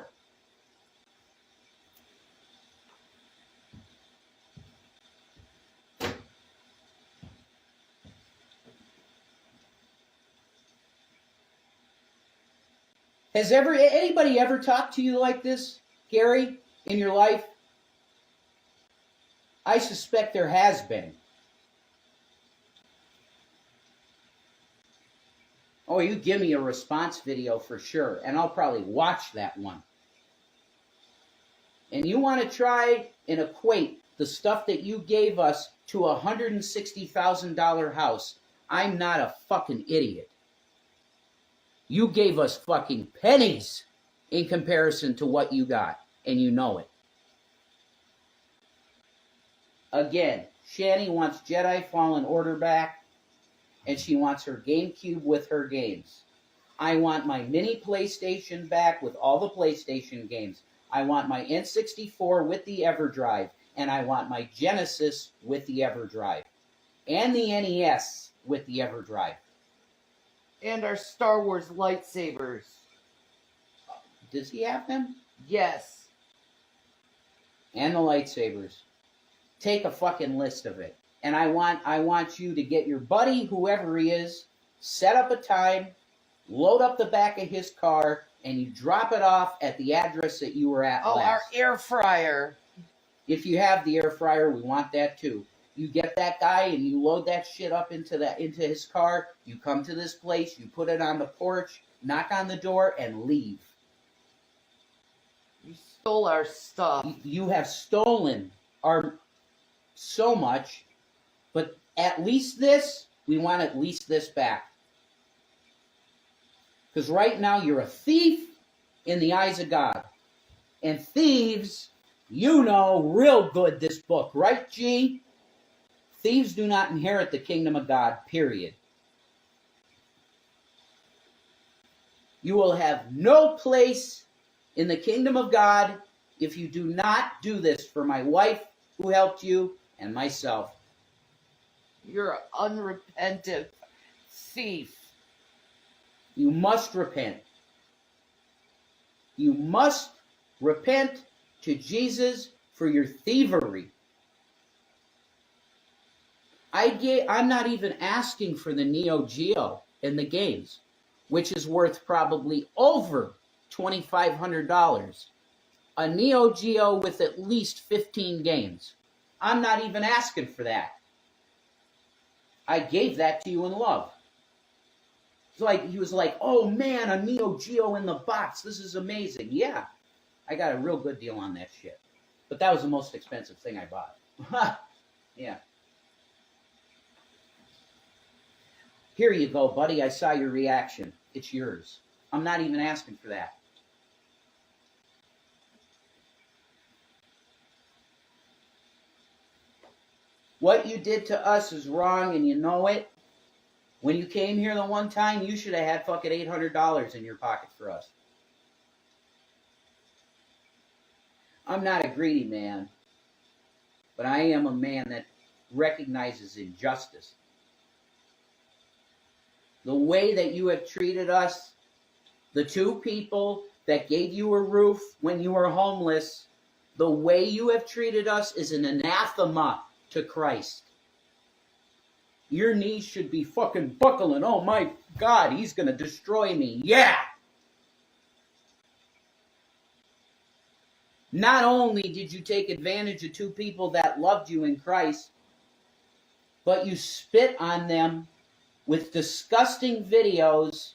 Has anybody ever talked to you like this, Gary, in your life? I suspect there has been. Oh, you give me a response video for sure, and I'll probably watch that one. And you want to try and equate the stuff that you gave us to a $160,000 house. I'm not a fucking idiot. You gave us fucking pennies in comparison to what you got, and you know it. Again, Shanny wants Jedi Fallen Order back, and she wants her GameCube with her games. I want my mini PlayStation back with all the PlayStation games. I want my N64 with the EverDrive, and I want my Genesis with the EverDrive, and the NES with the EverDrive. And our Star Wars lightsabers. Does he have them? Yes. And the lightsabers. Take a fucking list of it. And I want you to get your buddy, whoever he is, set up a time, load up the back of his car, and you drop it off at the address that you were at last. Our air fryer. If you have the air fryer, we want that too. You get that guy and you load that shit up into his car. You come to this place, you put it on the porch, knock on the door, and leave. You stole our stuff. You have stolen our so much, but at least this, we want at least this back. Because right now you're a thief in the eyes of God. And thieves You know real good this book, right, G? Thieves do not inherit the kingdom of God, period. You will have no place in the kingdom of God if you do not do this for my wife who helped you and myself. You're an unrepentant thief. You must repent. You must repent to Jesus for your thievery. I'm not even asking for the Neo Geo in the games, which is worth probably over $2,500. A Neo Geo with at least 15 games. I'm not even asking for that. I gave that to you in love. He was like, oh man, a Neo Geo in the box. This is amazing. Yeah, I got a real good deal on that shit. But that was the most expensive thing I bought. Yeah. Here you go, buddy. I saw your reaction. It's yours. I'm not even asking for that. What you did to us is wrong, and you know it. When you came here the one time, you should have had fucking $800 in your pocket for us. I'm not a greedy man, but I am a man that recognizes injustice. The way that you have treated us, the two people that gave you a roof when you were homeless, the way you have treated us is an anathema to Christ. Your knees should be fucking buckling. Oh my God, he's going to destroy me. Yeah. Not only did you take advantage of two people that loved you in Christ, but you spit on them with disgusting videos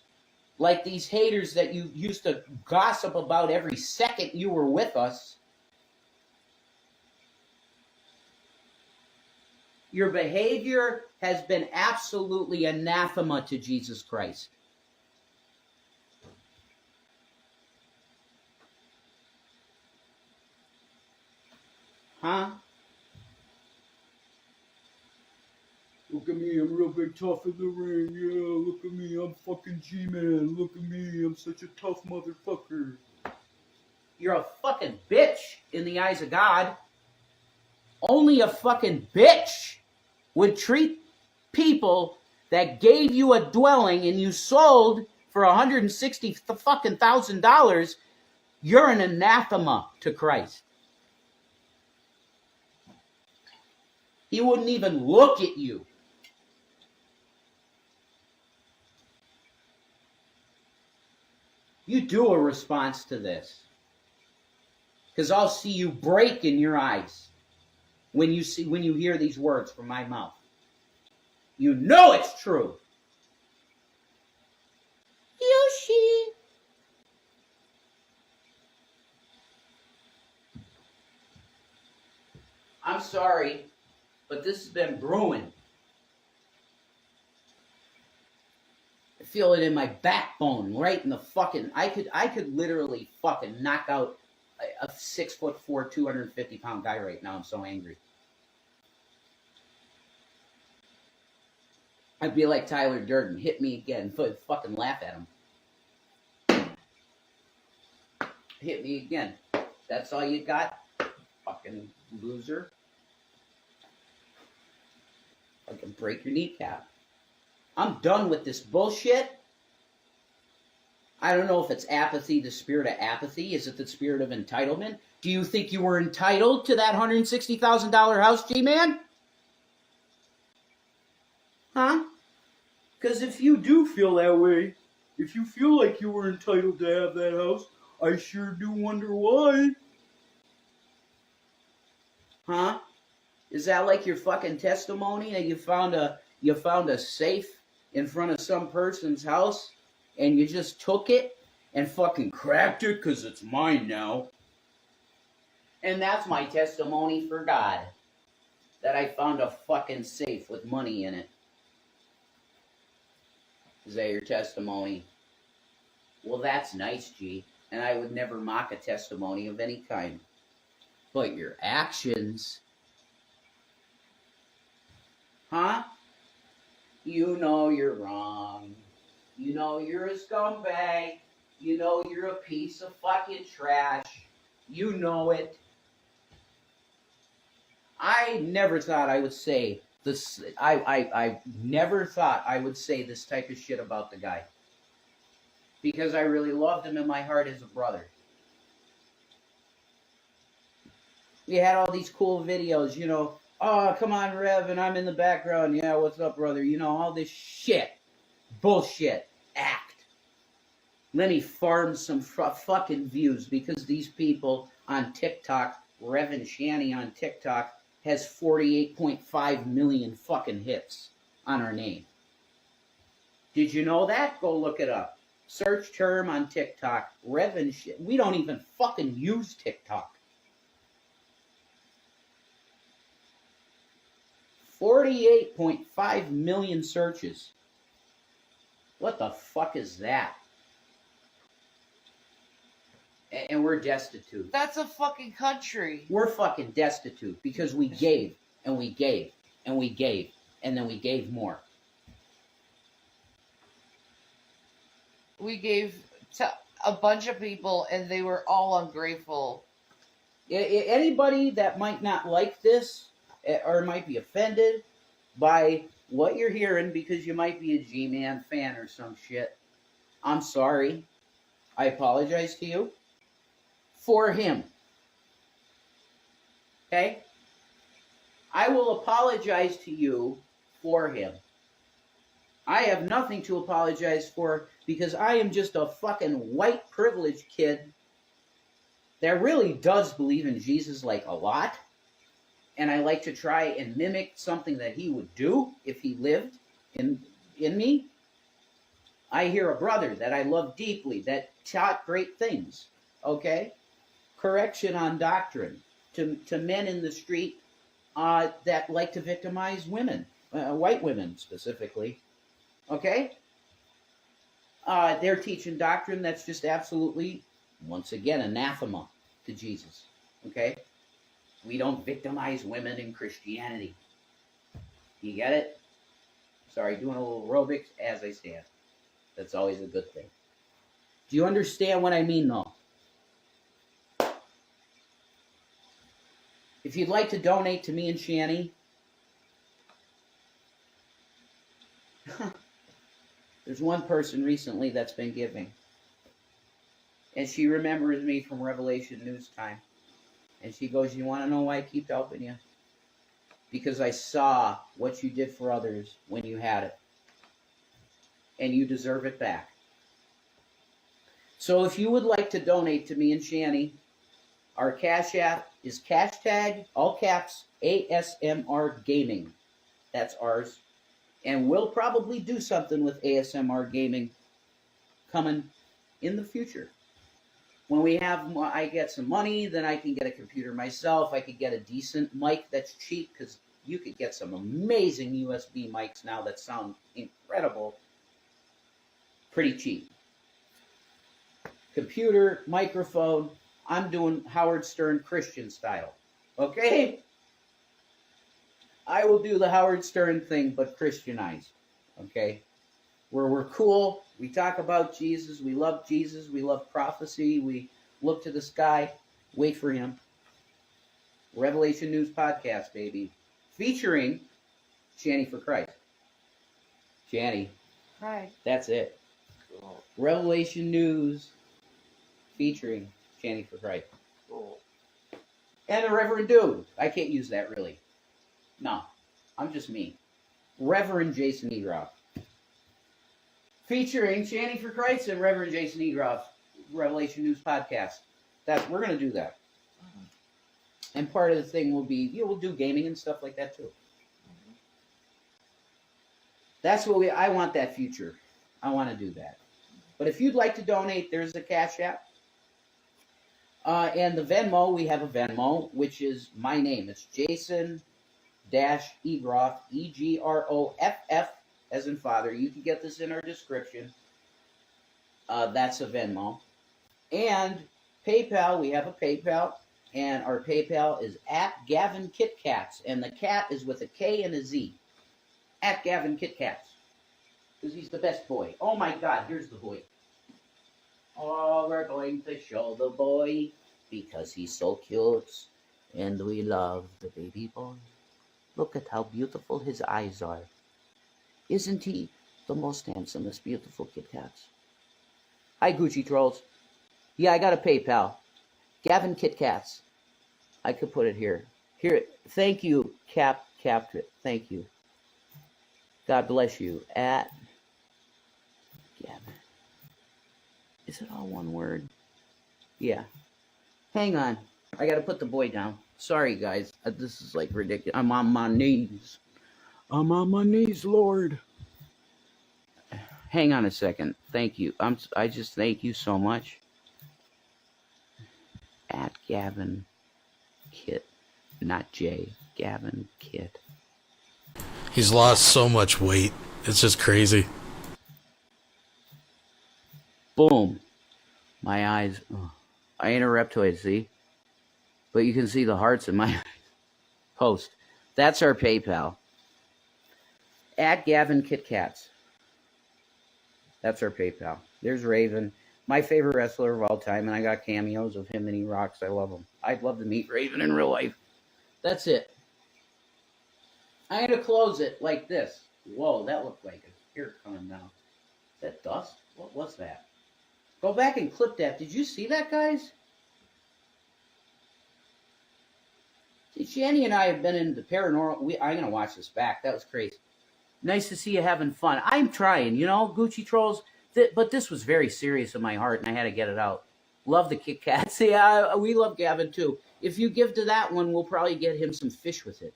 like these haters that you used to gossip about every second you were with us. Your behavior has been absolutely anathema to Jesus Christ. Huh? Look at me, I'm real big tough in the ring. Yeah, look at me, I'm fucking G-Man. Look at me, I'm such a tough motherfucker. You're a fucking bitch in the eyes of God. Only a fucking bitch would treat people that gave you a dwelling and you sold for $160,000. You're an anathema to Christ. He wouldn't even look at you. You do a response to this. Because I'll see you break in your eyes when you hear these words from my mouth. You know it's true. Yoshi. I'm sorry, but this has been brewing. I feel it in my backbone, right in the fucking. I could literally fucking knock out a 6'4", 250-pound guy right now. I'm so angry. I'd be like Tyler Durden, hit me again, fucking laugh at him. Hit me again. That's all you got? Fucking loser. I can break your kneecap. I'm done with this bullshit. I don't know if it's apathy, the spirit of apathy. Is it the spirit of entitlement? Do you think you were entitled to that $160,000 house, G-Man? Huh? Because if you do feel that way, if you feel like you were entitled to have that house, I sure do wonder why. Huh? Is that like your fucking testimony that you found a safe in front of some person's house and you just took it and fucking cracked it because it's mine now? And that's my testimony for God, that I found a fucking safe with money in it. Is that your testimony? Well, that's nice, G. And I would never mock a testimony of any kind. But your actions, huh? You know you're wrong. You know you're a scumbag. You know you're a piece of fucking trash. You know it. I never thought I would say this. I never thought I would say this type of shit about the guy. Because I really loved him in my heart as a brother. We had all these cool videos, you know. Oh, come on, Rev, and I'm in the background. Yeah, what's up, brother? You know, all this shit. Bullshit. Act. Let me farm some fucking views because these people on TikTok, Revan Shanny on TikTok, has 48.5 million fucking hits on our name. Did you know that? Go look it up. Search term on TikTok. Revan Shanny. We don't even fucking use TikTok. 48.5 million searches. What the fuck is that? And we're destitute. That's a fucking country. We're fucking destitute because we gave and we gave and we gave and then we gave more. We gave to a bunch of people and they were all ungrateful. Anybody that might not like this or might be offended by what you're hearing because you might be a G-Man fan or some shit, I'm sorry. I apologize to you. For him. Okay? I will apologize to you for him. I have nothing to apologize for because I am just a fucking white privileged kid that really does believe in Jesus like a lot. And I like to try and mimic something that he would do if he lived in me. I hear a brother that I love deeply that taught great things. Okay? Correction on doctrine to men in the street that like to victimize women, white women specifically. Okay? They're teaching doctrine that's just absolutely, once again, anathema to Jesus. Okay? We don't victimize women in Christianity. You get it? Sorry, doing a little aerobics as I stand. That's always a good thing. Do you understand what I mean, though? If you'd like to donate to me and Shanny, there's one person recently that's been giving. And she remembers me from Revelation News Time. And she goes, you want to know why I keep helping you? Because I saw what you did for others when you had it. And you deserve it back. So if you would like to donate to me and Shanny, our Cash App is #, all caps, ASMR Gaming. That's ours. And we'll probably do something with ASMR Gaming coming in the future. When I get some money, then I can get a computer myself. I could get a decent mic that's cheap because you could get some amazing USB mics now that sound incredible. Pretty cheap. Computer, microphone. I'm doing Howard Stern Christian style. Okay? I will do the Howard Stern thing, but Christianized. Okay? Where we're cool. We talk about Jesus. We love Jesus. We love prophecy. We look to the sky. Wait for him. Revelation News Podcast, baby. Featuring Shanny for Christ. Shanny. Hi. That's it. Revelation News featuring Shanny for Christ. And the Reverend Dude. I can't use that really. No. I'm just me. Reverend Jason Egroff. Featuring Shanny for Christ and Reverend Jason Egroff. Revelation News Podcast. We're going to do that. And part of the thing will be, we'll do gaming and stuff like that too. That's what I want that future. I want to do that. But if you'd like to donate, there's the Cash App. And the Venmo, we have a Venmo, which is my name. It's Jason-Egroff, Egroff, as in father. You can get this in our description. That's a Venmo. And PayPal, we have a PayPal. And our PayPal is @GavinKitKats. And the cat is with a K and a Z. @GavinKitKats. Because he's the best boy. Oh my God, here's the boy. Oh, we're going to show the boy because he's so cute. And we love the baby boy. Look at how beautiful his eyes are. Isn't he the most handsomest, beautiful Kit Kats? Hi, Gucci Trolls. Yeah, I got a PayPal. Gavin Kit Kats. I could put it here. Here. Thank you, Captain. Thank you. God bless you. @Gavin. Is it all one word? Yeah. Hang on. I got to put the boy down. Sorry, guys. This is like ridiculous. I'm on my knees. I'm on my knees, Lord. Hang on a second. Thank you. I just thank you so much. @Gavin Kit, not J. Gavin Kit. He's lost so much weight. It's just crazy. Boom. My eyes. Oh. I ain't a reptoid, see? But you can see the hearts in my post. That's our PayPal. @Gavin Kit Kats. That's our PayPal. There's Raven, my favorite wrestler of all time, and I got cameos of him and he rocks. I love him. I'd love to meet Raven in real life. That's it. I'm going to close it like this. Whoa, that looked like a hair coming down. Is that dust? What was that? Go back and clip that. Did you see that, guys? See, Shanny and I have been in the paranormal. I'm going to watch this back. That was crazy. Nice to see you having fun. I'm trying, you know, Gucci Trolls. But this was very serious in my heart, and I had to get it out. Love the Kit Kats. Yeah, we love Gavin, too. If you give to that one, we'll probably get him some fish with it.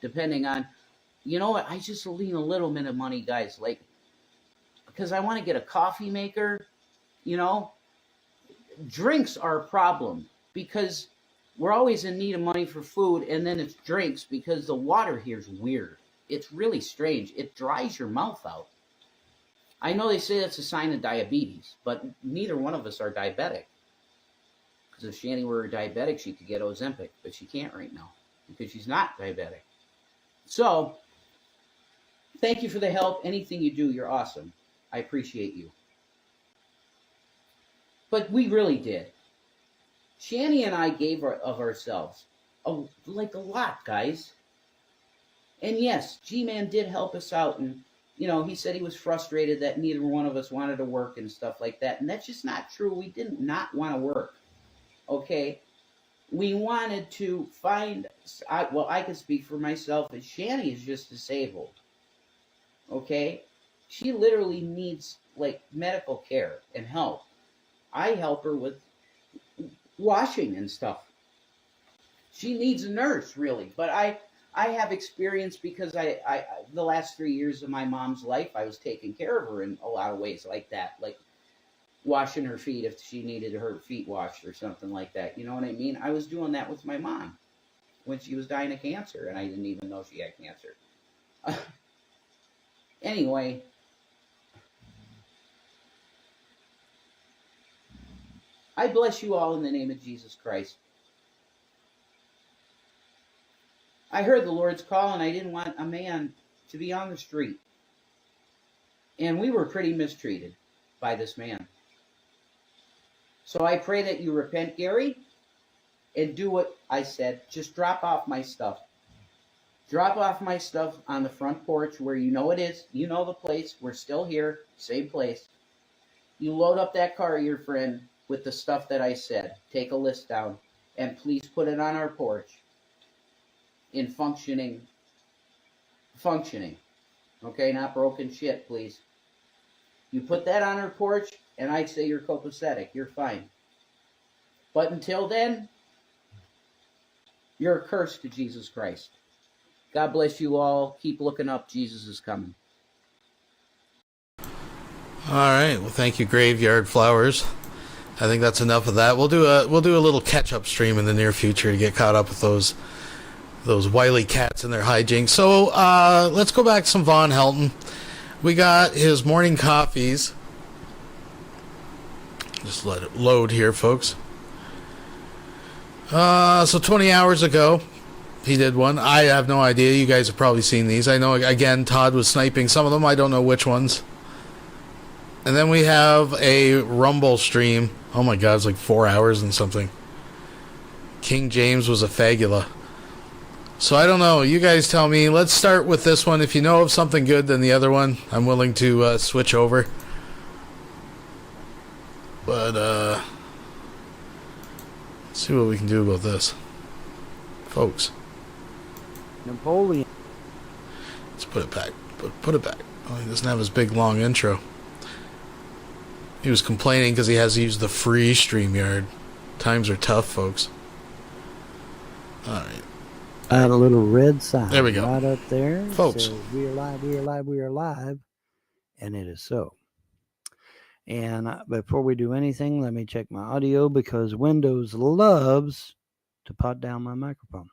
Depending on, you know what? I just lean a little bit of money, guys. Like, because I want to get a coffee maker, you know. Drinks are a problem because we're always in need of money for food, and then it's drinks because the water here is weird. It's really strange. It dries your mouth out. I know they say that's a sign of diabetes, but neither one of us are diabetic. Because if Shanny were diabetic, she could get Ozempic, but she can't right now because she's not diabetic. So, thank you for the help. Anything you do, you're awesome. I appreciate you. But we really did. Shanny and I gave of ourselves, like a lot, guys. And yes, G-Man did help us out, and you know, he said he was frustrated that neither one of us wanted to work and stuff like that. And that's just not true. We didn't not want to work. Okay? We wanted to find, well, I can speak for myself, but Shanny is just disabled. Okay? She literally needs, like, medical care and help. I help her with washing and stuff. She needs a nurse, really. But I have experience because I the last 3 years of my mom's life, I was taking care of her in a lot of ways like that, like washing her feet if she needed her feet washed or something like that. You know what I mean? I was doing that with my mom when she was dying of cancer, and I didn't even know she had cancer. Anyway, I bless you all in the name of Jesus Christ. I heard the Lord's call, and I didn't want a man to be on the street. And we were pretty mistreated by this man. So I pray that you repent, Gary, and do what I said. Just drop off my stuff. Drop off my stuff on the front porch where you know it is. You know the place. We're still here. Same place. You load up that car, your friend, with the stuff that I said. Take a list down. And please put it on our porch. In functioning. Okay, not broken shit, please. You put that on our porch, and I say you're copacetic. You're fine. But until then, you're a curse to Jesus Christ. God bless you all. Keep looking up. Jesus is coming. All right. Well, thank you, Graveyard Flowers. I think that's enough of that. We'll do a little catch-up stream in the near future to get caught up with those wily cats and their hijinks. So let's go back to some Von Helton. We got his morning coffees. Just let it load here, folks. So 20 hours ago, he did one. I have no idea. You guys have probably seen these. I know, again, Todd was sniping some of them. I don't know which ones. And then we have a Rumble stream. Oh my god, it's like 4 hours and something. King James was a fagula. So I don't know. You guys tell me. Let's start with this one. If you know of something good than the other one, I'm willing to switch over. But, let's see what we can do about this. Folks. Napoleon. Let's put it back. Put it back. Oh, he doesn't have his big long intro. He was complaining because he has to use the free StreamYard. Times are tough, folks. Alright. I had a little red sign. There we go. Right up there. Folks. Says, we are live, we are live, we are live. And it is so. And before we do anything, let me check my audio because Windows loves to pot down my microphone.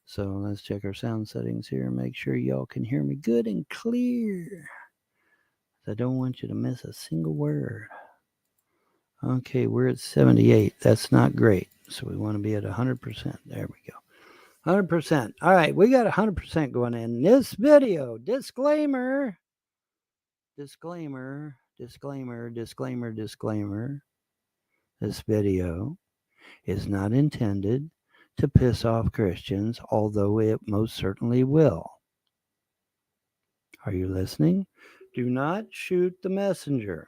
So let's check our sound settings here and make sure y'all can hear me good and clear. I don't want you to miss a single word. Okay, we're at 78. That's not great. So we want to be at 100%. There we go. 100%. All right, we got 100% going in this video. Disclaimer. Disclaimer. Disclaimer. Disclaimer. Disclaimer. This video is not intended to piss off Christians, although it most certainly will. Are you listening? Do not shoot the messenger.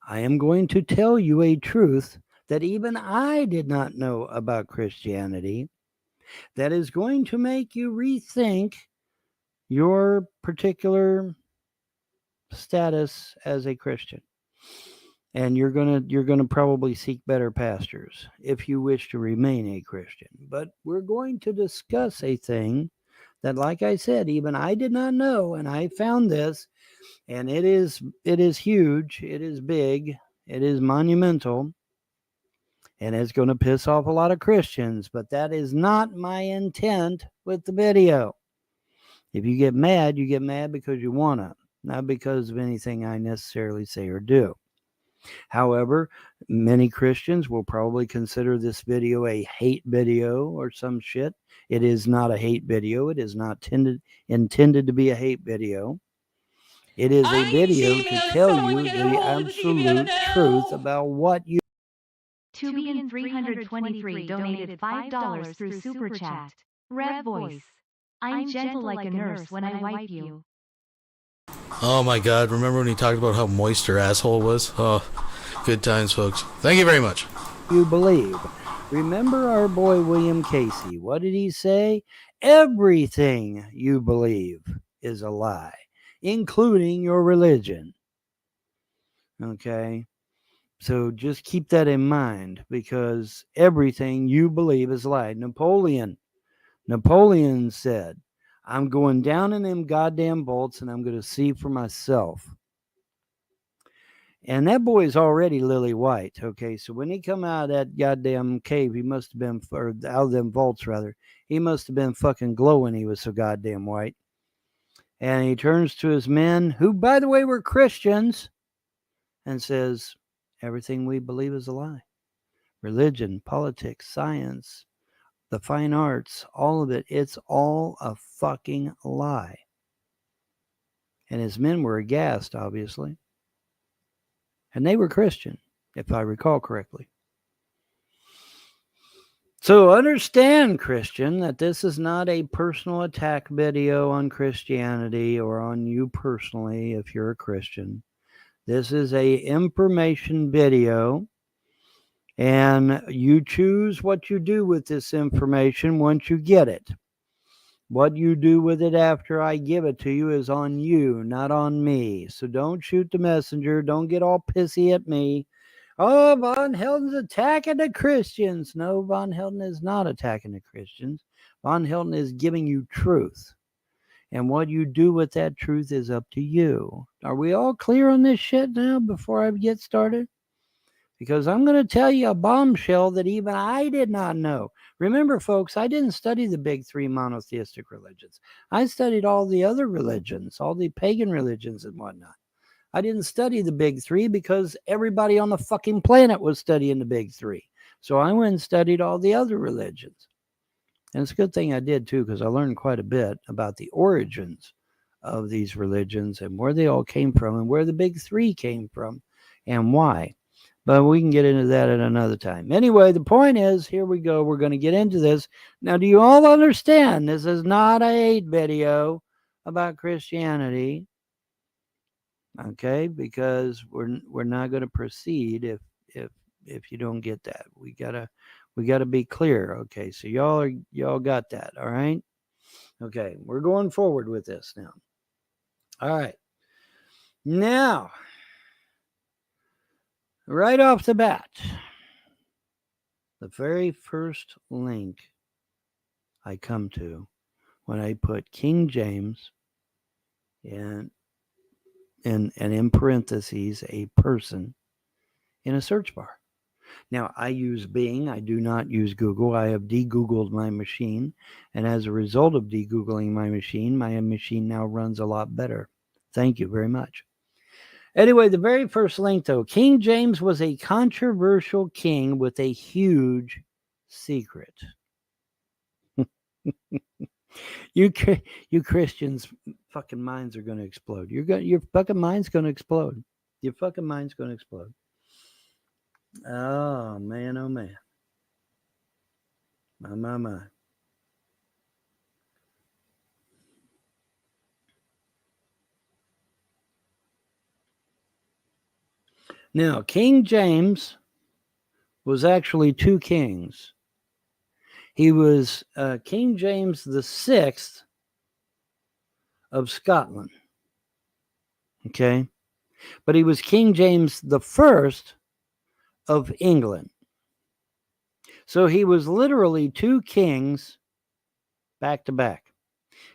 I am going to tell you a truth that even I did not know about Christianity that is going to make you rethink your particular status as a Christian. And you're gonna probably seek better pastors if you wish to remain a Christian. But we're going to discuss a thing that, like I said, even I did not know, and I found this, and it is huge, it is big, it is monumental, and it's going to piss off a lot of Christians, but that is not my intent with the video. If you get mad because you want to, not because of anything I necessarily say or do. However, many Christians will probably consider this video a hate video or some shit. It is not a hate video. It is not intended to be a hate video. It is a video to tell you the absolute truth about what you... Tubian 323 donated $5 through Super Chat. Rev Voice. I'm gentle like a nurse when I wipe you. Oh my god, remember when he talked about how moist her asshole was? Oh, good times, folks. Thank you very much. You believe. Remember our boy William Casey. What did he say? Everything you believe is a lie, including your religion. Okay? So just keep that in mind, because everything you believe is a lie. Napoleon said, I'm going down in them goddamn vaults and I'm going to see for myself. And that boy is already lily white. Okay, so when he come out of that goddamn cave, he must have been, or out of them vaults rather, he must have been fucking glowing. He was so goddamn white. And he turns to his men, who by the way were Christians, and says, everything we believe is a lie. Religion, politics, science, the fine arts, all of it, it's all a fucking lie. And his men were aghast, obviously. And they were Christian, if I recall correctly. So understand, Christian, that this is not a personal attack video on Christianity or on you personally if you're a Christian. This is a information video. And you choose what you do with this information once you get it. What you do with it after I give it to you is on you, not on me. So don't shoot the messenger. Don't get all pissy at me. Oh, Von Helden's attacking the Christians. No, Von Helden is not attacking the Christians. Von Helden is giving you truth. And what you do with that truth is up to you. Are we all clear on this shit now before I get started? Because I'm going to tell you a bombshell that even I did not know. Remember, folks, I didn't study the big three monotheistic religions. I studied all the other religions, all the pagan religions and whatnot. I didn't study the big three because everybody on the fucking planet was studying the big three. So I went and studied all the other religions. And it's a good thing I did too, because I learned quite a bit about the origins of these religions and where they all came from and where the big three came from and why. But we can get into that at another time. Anyway, the point is, here we go. We're going to get into this. Now, do you all understand this is not a hate video about Christianity? Okay, because we're not going to proceed if you don't get that. We gotta be clear. Okay, so y'all got that, all right? Okay, we're going forward with this now. All right. Now, right off the bat, the very first link I come to when I put King James and in parentheses a person in a search bar. Now, I use Bing. I do not use Google. I have de-Googled my machine. And as a result of de-Googling my machine now runs a lot better. Thank you very much. Anyway, the very first link, though. King James was a controversial king with a huge secret. You Christians, fucking minds are going to explode. Your fucking mind's going to explode. Your fucking mind's going to explode. Oh, man, oh, man. My. Now, King James was actually two kings. He was King James the Sixth of Scotland. Okay? But he was King James the First of England. So he was literally two kings back to back.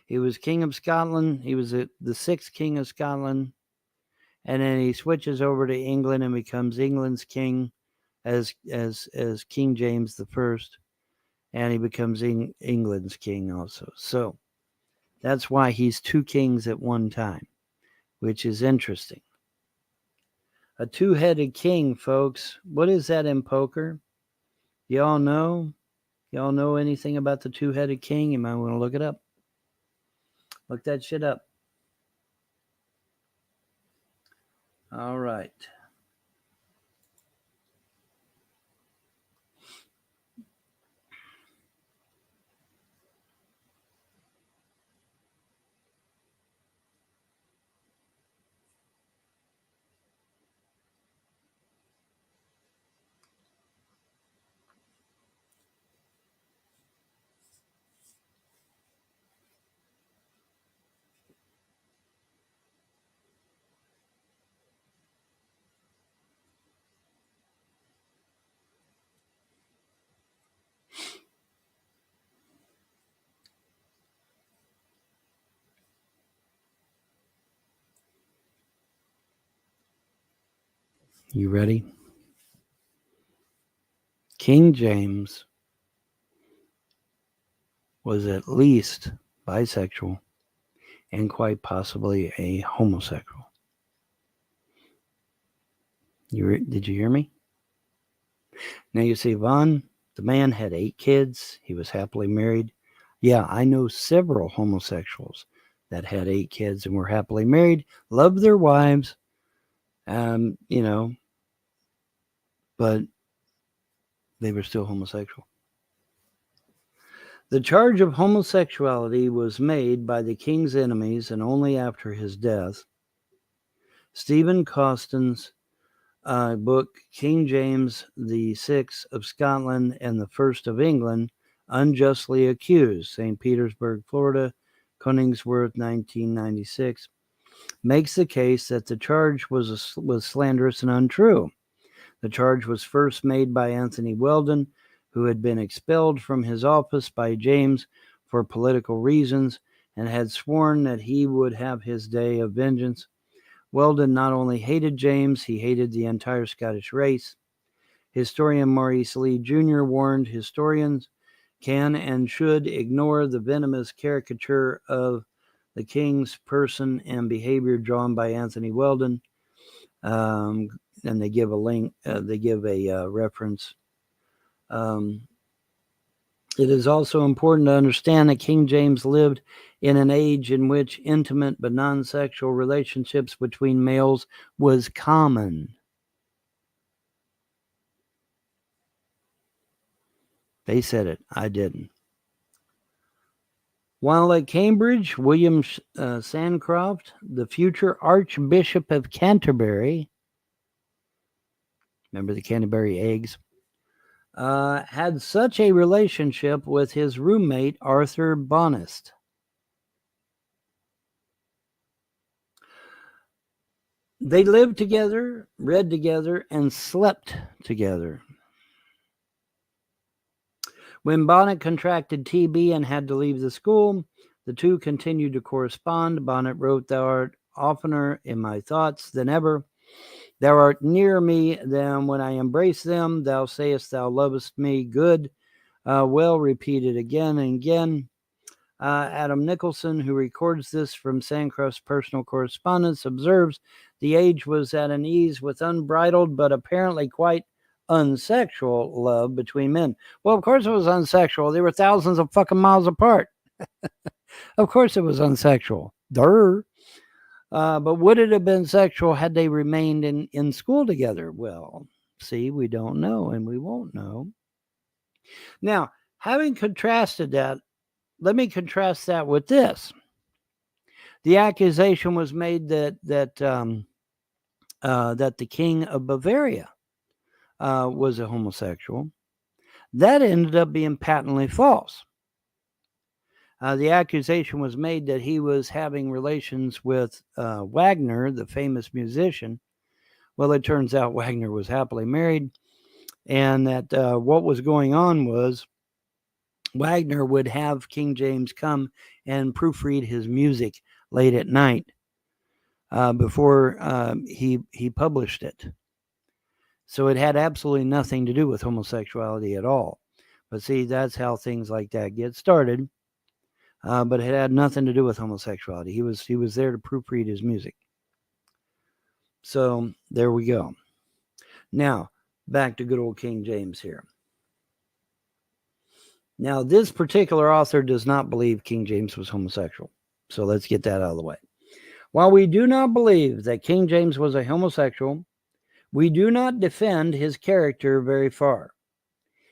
He was King of Scotland. He was the sixth King of Scotland. And then he switches over to England and becomes England's king as King James the First. And he becomes England's king also. So that's why he's two kings at one time, which is interesting. A two-headed king, folks. What is that in poker? Y'all know? Y'all know anything about the two-headed king? You might want to look it up. Look that shit up. All right. You ready? King James was at least bisexual and quite possibly a homosexual. Did you hear me? Now you see, Vaughn, the man had 8 kids. He was happily married. Yeah, I know several homosexuals that had 8 kids and were happily married, loved their wives, but they were still homosexual. The charge of homosexuality was made by the king's enemies, and only after his death. Stephen Costin's book, King James the Sixth of Scotland and the First of England, unjustly accused, St. Petersburg, Florida, Konigsworth, 1996, makes the case that the charge was slanderous and untrue. The charge was first made by Anthony Weldon, who had been expelled from his office by James for political reasons and had sworn that he would have his day of vengeance. Weldon not only hated James, he hated the entire Scottish race. Historian Maurice Lee Jr. warned historians can and should ignore the venomous caricature of the king's person and behavior drawn by Anthony Weldon. And they give a link, they give a reference It is also important to understand that King James lived in an age in which intimate but non-sexual relationships between males was common. They said it. I didn't. While at Cambridge, William Sancroft, the future Archbishop of Canterbury, remember the Canterbury eggs, had such a relationship with his roommate, Arthur Bonist. They lived together, read together, and slept together. When Bonnet contracted TB and had to leave the school, the two continued to correspond. Bonnet wrote, "Thou art oftener in my thoughts than ever. Thou art nearer me than when I embrace them. Thou sayest thou lovest me." Good. Well repeated again and again. Adam Nicholson, who records this from Sancroft's personal correspondence, observes the age was at an ease with unbridled but apparently quite unsexual love between men. Well, of course it was unsexual. They were thousands of fucking miles apart. Of course it was unsexual. Duh. But would it have been sexual had they remained in school together? Well, see, we don't know and we won't know. Now, having contrasted that, let me contrast that with this. The accusation was made that the king of Bavaria was a homosexual. That ended up being patently false. The accusation was made that he was having relations with Wagner, the famous musician. Well, it turns out Wagner was happily married, and that what was going on was Wagner would have King James come and proofread his music late at night before he published it. So it had absolutely nothing to do with homosexuality at all. But see, that's how things like that get started. But it had nothing to do with homosexuality. He was there to proofread his music. So there we go. Now, back to good old King James here. Now, this particular author does not believe King James was homosexual. So let's get that out of the way. While we do not believe that King James was a homosexual, we do not defend his character very far.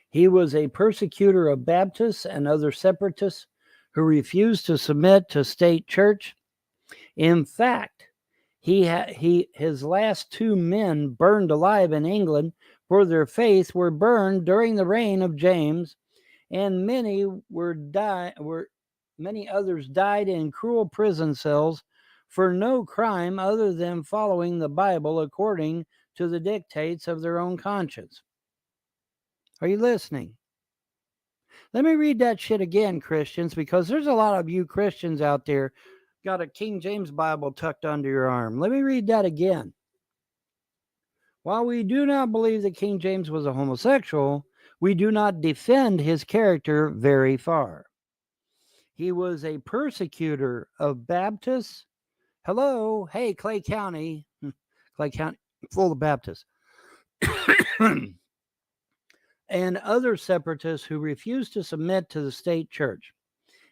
He was a persecutor of Baptists and other separatists who refused to submit to state church. In fact, his last two men burned alive in England for their faith were burned during the reign of James, and many others died in cruel prison cells for no crime other than following the Bible according to the dictates of their own conscience. Are you listening? Let me read that shit again, Christians, because there's a lot of you Christians out there got a King James Bible tucked under your arm. Let me read that again. While we do not believe that King James was a homosexual, we do not defend his character very far. He was a persecutor of Baptists. Hello, hey, Clay County. Clay County, full of Baptists. And other separatists who refused to submit to the state church.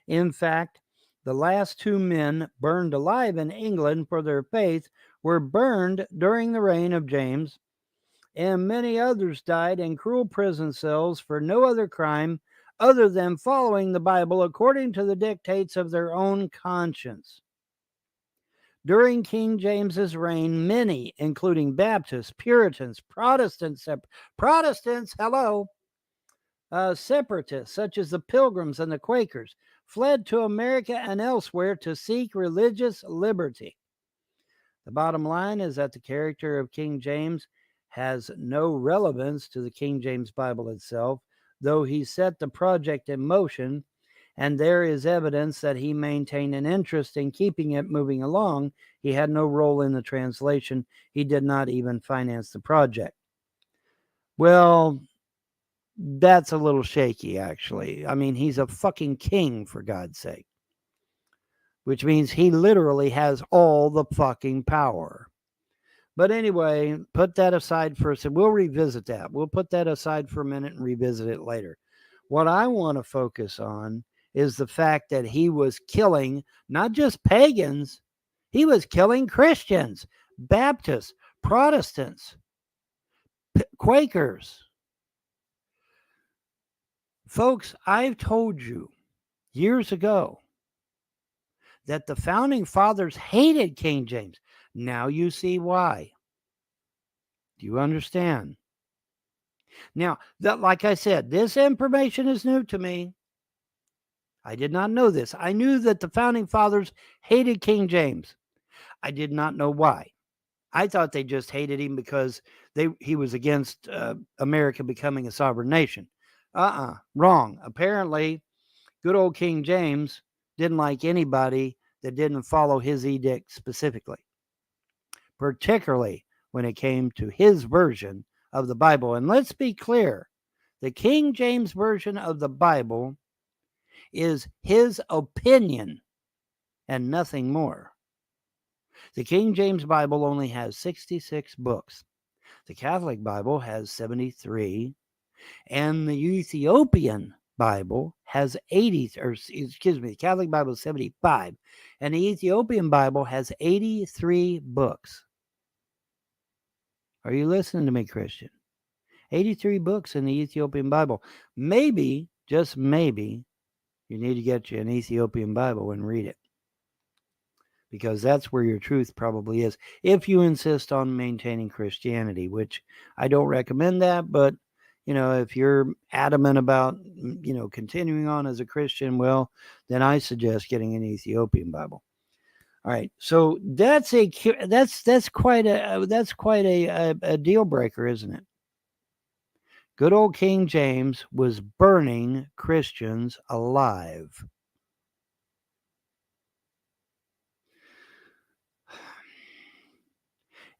In fact, the last two men burned alive in England for their faith were burned during the reign of James, and many others died in cruel prison cells for no other crime other than following the Bible according to the dictates of their own conscience. During King James's reign, many, including Baptists, Puritans, Protestants, separatists such as the Pilgrims and the Quakers, fled to America and elsewhere to seek religious liberty. The bottom line is that the character of King James has no relevance to the King James Bible itself, though he set the project in motion, and there is evidence that he maintained an interest in keeping it moving along. He had no role in the translation. He did not even finance the project. Well, that's a little shaky, actually. I mean, he's a fucking king, for God's sake. Which means he literally has all the fucking power. But anyway, put that aside for a second. We'll revisit that. We'll put that aside for a minute and revisit it later. What I want to focus on is the fact that he was killing not just pagans, he was killing Christians, Baptists, Protestants, Quakers. Folks, I've told you years ago that the founding fathers hated King James. Now you see why. Do you understand? Now, that, like I said, this information is new to me. I did not know this. I knew that the founding fathers hated King James. I did not know why. I thought they just hated him because he was against America becoming a sovereign nation. Wrong. Apparently, good old King James didn't like anybody that didn't follow his edict specifically, particularly when it came to his version of the Bible. And let's be clear, the King James version of the Bible is his opinion and nothing more. The King James Bible only has 66 books. The Catholic Bible has 73, and the Ethiopian Bible has 80, or excuse me, the Catholic Bible is 75, and the Ethiopian Bible has 83 books. Are you listening to me, Christian? 83 books in the Ethiopian Bible. Maybe, just maybe, you need to get you an Ethiopian Bible and read it, because that's where your truth probably is, if you insist on maintaining Christianity, which I don't recommend that. But, if you're adamant about, continuing on as a Christian, well, then I suggest getting an Ethiopian Bible. All right, so that's quite a deal breaker, isn't it? Good old King James was burning Christians alive.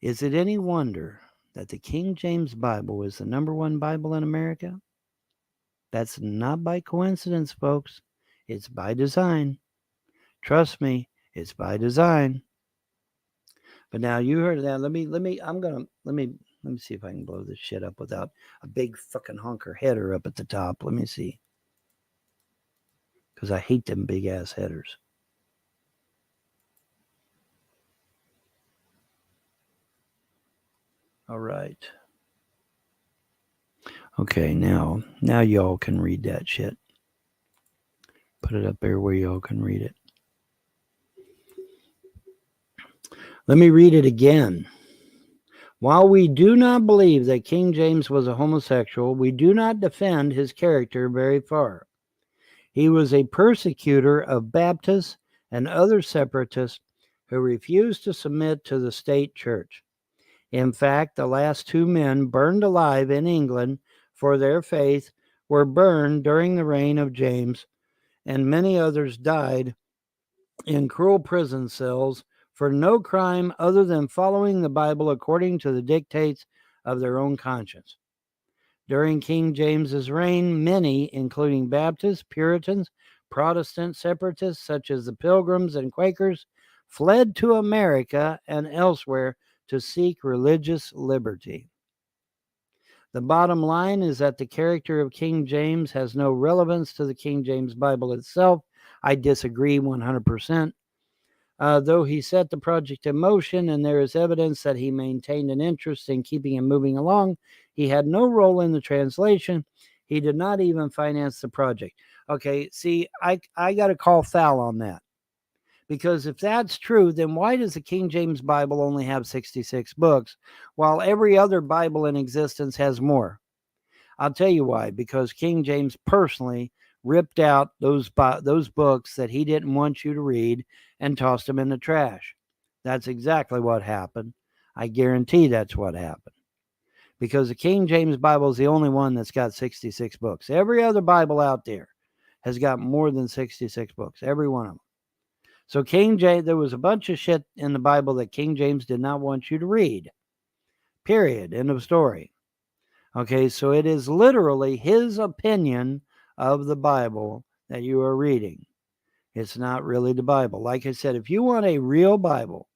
Is it any wonder that the King James Bible is the #1 Bible in America? That's not by coincidence, folks. It's by design. Trust me, it's by design. But now you heard that. Let me see if I can blow this shit up without a big fucking honker header up at the top. Let me see. Because I hate them big ass headers. All right. Okay, now y'all can read that shit. Put it up there where y'all can read it. Let me read it again. While we do not believe that King James was a homosexual, we do not defend his character very far. He was a persecutor of Baptists and other separatists who refused to submit to the state church. In fact, the last 2 men burned alive in England for their faith were burned during the reign of James, and many others died in cruel prison cells for no crime other than following the Bible according to the dictates of their own conscience. During King James's reign, many, including Baptists, Puritans, Protestant separatists such as the Pilgrims and Quakers, fled to America and elsewhere to seek religious liberty. The bottom line is that the character of King James has no relevance to the King James Bible itself. I disagree 100%. Though he set the project in motion and there is evidence that he maintained an interest in keeping it moving along, he had no role in the translation. He did not even finance the project. Okay, see, I got to call foul on that. Because if that's true, then why does the King James Bible only have 66 books, while every other Bible in existence has more? I'll tell you why. Because King James personally ripped out those books that he didn't want you to read and tossed them in the trash. That's exactly what happened. I guarantee that's what happened. Because the King James Bible is the only one that's got 66 books. Every other Bible out there has got more than 66 books. Every one of them. So King James, there was a bunch of shit in the Bible that King James did not want you to read. Period. End of story. Okay, so it is literally his opinion of the Bible that you are reading. It's not really the Bible. Like I said, if you want a real Bible,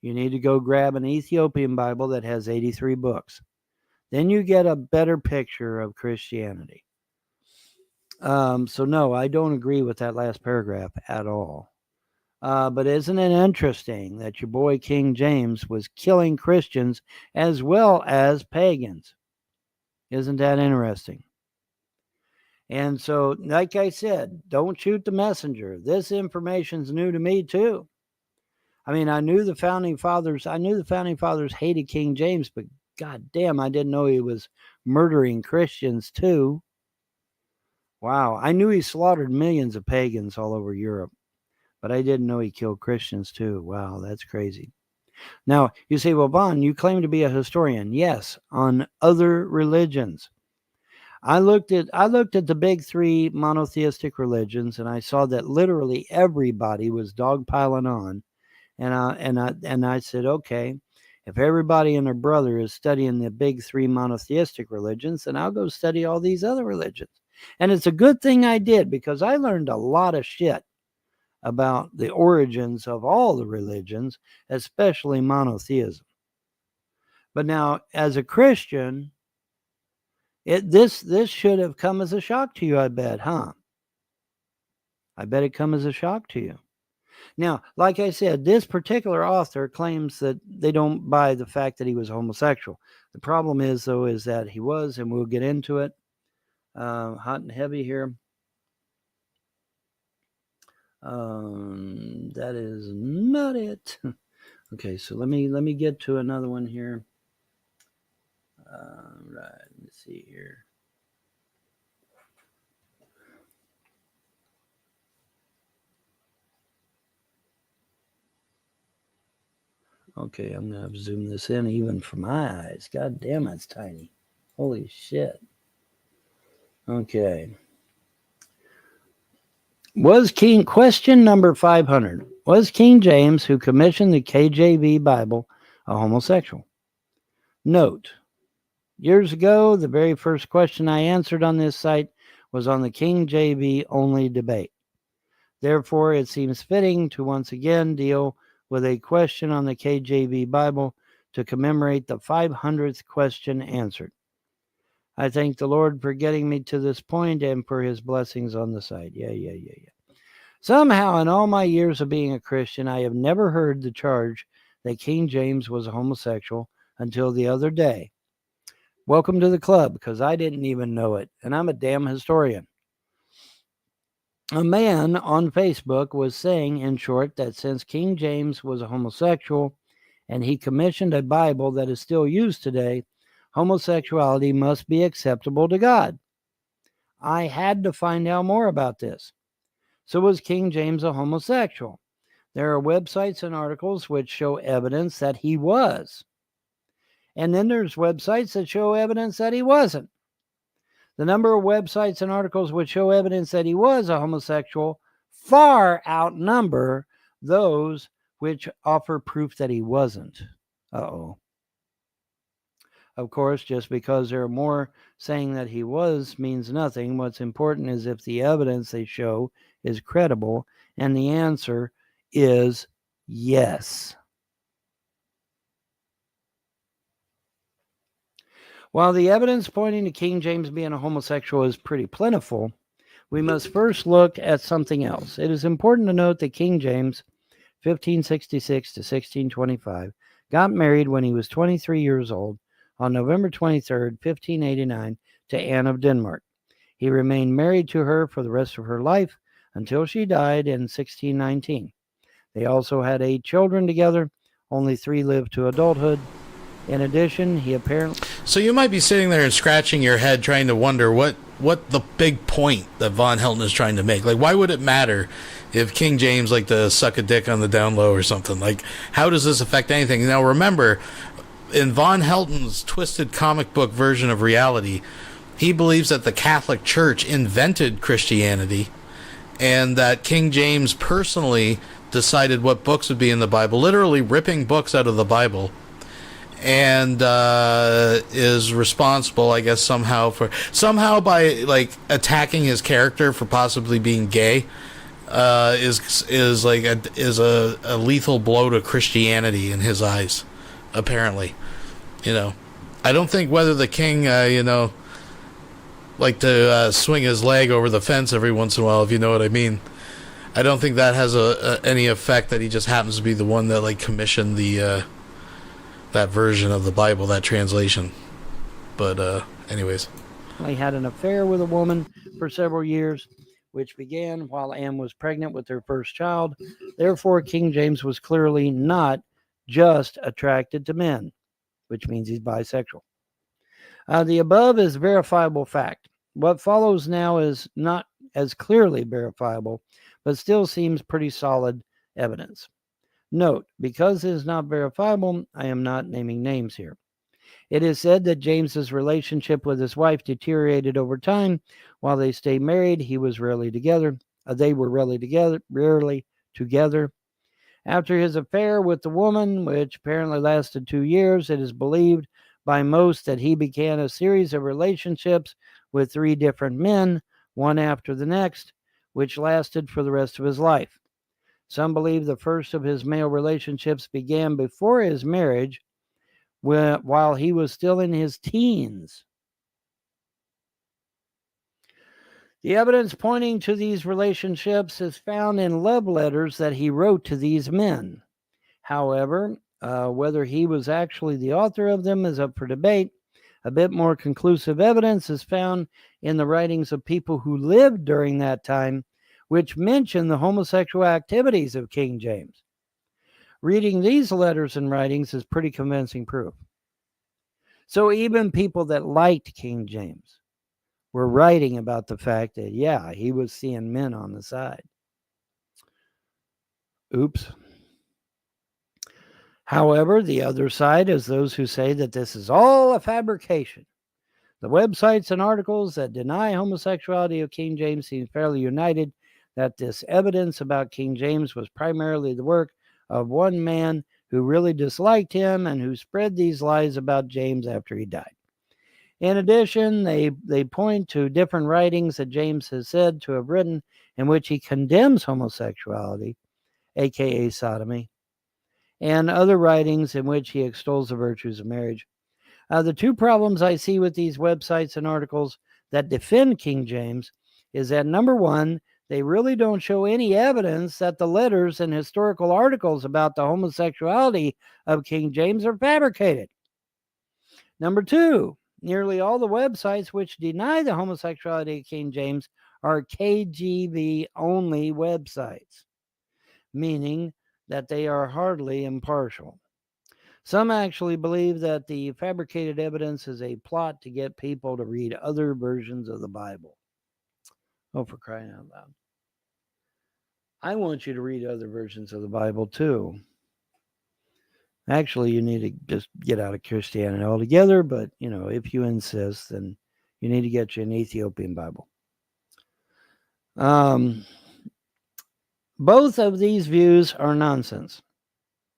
You need to go grab an Ethiopian Bible that has 83 books. Then you get a better picture of Christianity. So no, I don't agree with that last paragraph at all. But isn't it interesting that your boy King James was killing Christians as well as pagans? Isn't that interesting? And so, like I said, don't shoot the messenger. This information's new to me too. I mean, I knew the founding fathers hated King James, but god damn, I didn't know he was murdering Christians too. Wow, I knew he slaughtered millions of pagans all over Europe, but I didn't know he killed Christians too. Wow, that's crazy. Now, you say, well, Vaughn, you claim to be a historian. Yes, on other religions. I looked at the big three monotheistic religions, and I saw that literally everybody was dogpiling on. And I said, okay, if everybody and their brother is studying the big three monotheistic religions, then I'll go study all these other religions. And it's a good thing I did, because I learned a lot of shit about the origins of all the religions, especially monotheism. But now, as a Christian, this should have come as a shock to you, I bet, huh? I bet it come as a shock to you. Now, like I said, this particular author claims that they don't buy the fact that he was homosexual. The problem is, though, is that he was, and we'll get into it. Hot and heavy here. That is not it. Okay, so let me get to another one here. Right, let's see here. Okay, I'm gonna zoom this in even for my eyes. God damn, it's tiny. Holy shit. Okay. Question number 500. Was King James, who commissioned the KJV Bible, a homosexual? Note, years ago, the very first question I answered on this site was on the King JV only debate. Therefore, it seems fitting to once again deal with a question on the KJV Bible to commemorate the 500th question answered. I thank the Lord for getting me to this point and for his blessings on the site. Yeah. Somehow, in all my years of being a Christian, I have never heard the charge that King James was a homosexual until the other day. Welcome to the club, because I didn't even know it, and I'm a damn historian. A man on Facebook was saying, in short, that since King James was a homosexual and he commissioned a Bible that is still used today, homosexuality must be acceptable to God. I had to find out more about this. So was King James a homosexual? There are websites and articles which show evidence that he was. And then there's websites that show evidence that he wasn't. The number of websites and articles which show evidence that he was a homosexual far outnumber those which offer proof that he wasn't. Uh-oh. Of course, just because there are more saying that he was means nothing. What's important is if the evidence they show is credible, and the answer is yes. While the evidence pointing to King James being a homosexual is pretty plentiful, we must first look at something else. It is important to note that King James, 1566 to 1625, got married when he was 23 years old on November 23rd, 1589, to Anne of Denmark. He remained married to her for the rest of her life until she died in 1619. They also had 8 children together. Only 3 lived to adulthood. In addition, he apparently... So you might be sitting there and scratching your head trying to wonder what the big point that Von Helton is trying to make. Like, why would it matter if King James liked to suck a dick on the down low or something? Like, how does this affect anything? Now, remember, in Von Helton's twisted comic book version of reality, he believes that the Catholic Church invented Christianity and that King James personally decided what books would be in the Bible, literally ripping books out of the Bible, and is responsible, I guess, somehow by like attacking his character for possibly being gay. is like a lethal blow to Christianity in his eyes, apparently. I don't think whether the king, like to swing his leg over the fence every once in a while, if you know what I mean. I don't think that has any effect that he just happens to be the one that like commissioned the that version of the Bible, that translation. But anyways. He had an affair with a woman for several years, which began while Anne was pregnant with her first child. Therefore, King James was clearly not just attracted to men, which means he's bisexual. The above is verifiable fact. What follows now is not as clearly verifiable, but still seems pretty solid evidence. Note, because it is not verifiable, I am not naming names here. It is said that James's relationship with his wife deteriorated over time. While they stayed married, they were rarely together. After his affair with the woman, which apparently lasted 2 years, it is believed by most that he began a series of relationships with 3 different men, one after the next, which lasted for the rest of his life. Some believe the first of his male relationships began before his marriage, while he was still in his teens. The evidence pointing to these relationships is found in love letters that he wrote to these men. However, whether he was actually the author of them is up for debate. A bit more conclusive evidence is found in the writings of people who lived during that time, which mention the homosexual activities of King James. Reading these letters and writings is pretty convincing proof. So even people that liked King James were writing about the fact that, yeah, he was seeing men on the side. Oops. However, the other side is those who say that this is all a fabrication. The websites and articles that deny homosexuality of King James seem fairly united that this evidence about King James was primarily the work of one man who really disliked him and who spread these lies about James after he died. In addition, they point to different writings that James has said to have written in which he condemns homosexuality, aka sodomy, and other writings in which he extols the virtues of marriage. The 2 problems I see with these websites and articles that defend King James is that, number 1, they really don't show any evidence that the letters and historical articles about the homosexuality of King James are fabricated. Number 2, nearly all the websites which deny the homosexuality of King James are KJV-only websites, meaning that they are hardly impartial. Some actually believe that the fabricated evidence is a plot to get people to read other versions of the Bible. Oh, for crying out loud. I want you to read other versions of the Bible too. Actually, you need to just get out of Christianity altogether, but, if you insist, then you need to get you an Ethiopian Bible. Both of these views are nonsense.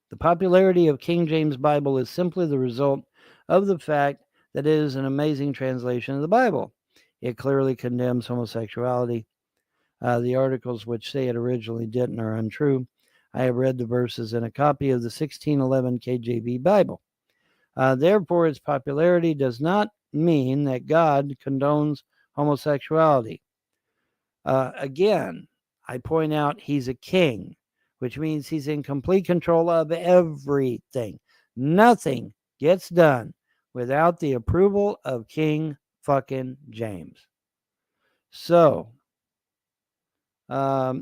The popularity of King James Bible is simply the result of the fact that it is an amazing translation of the Bible. It clearly condemns homosexuality. The articles which say it originally didn't are untrue. I have read the verses in a copy of the 1611 KJV Bible. Therefore, its popularity does not mean that God condones homosexuality. Again, I point out he's a king, which means he's in complete control of everything. Nothing gets done without the approval of King fucking James. So, I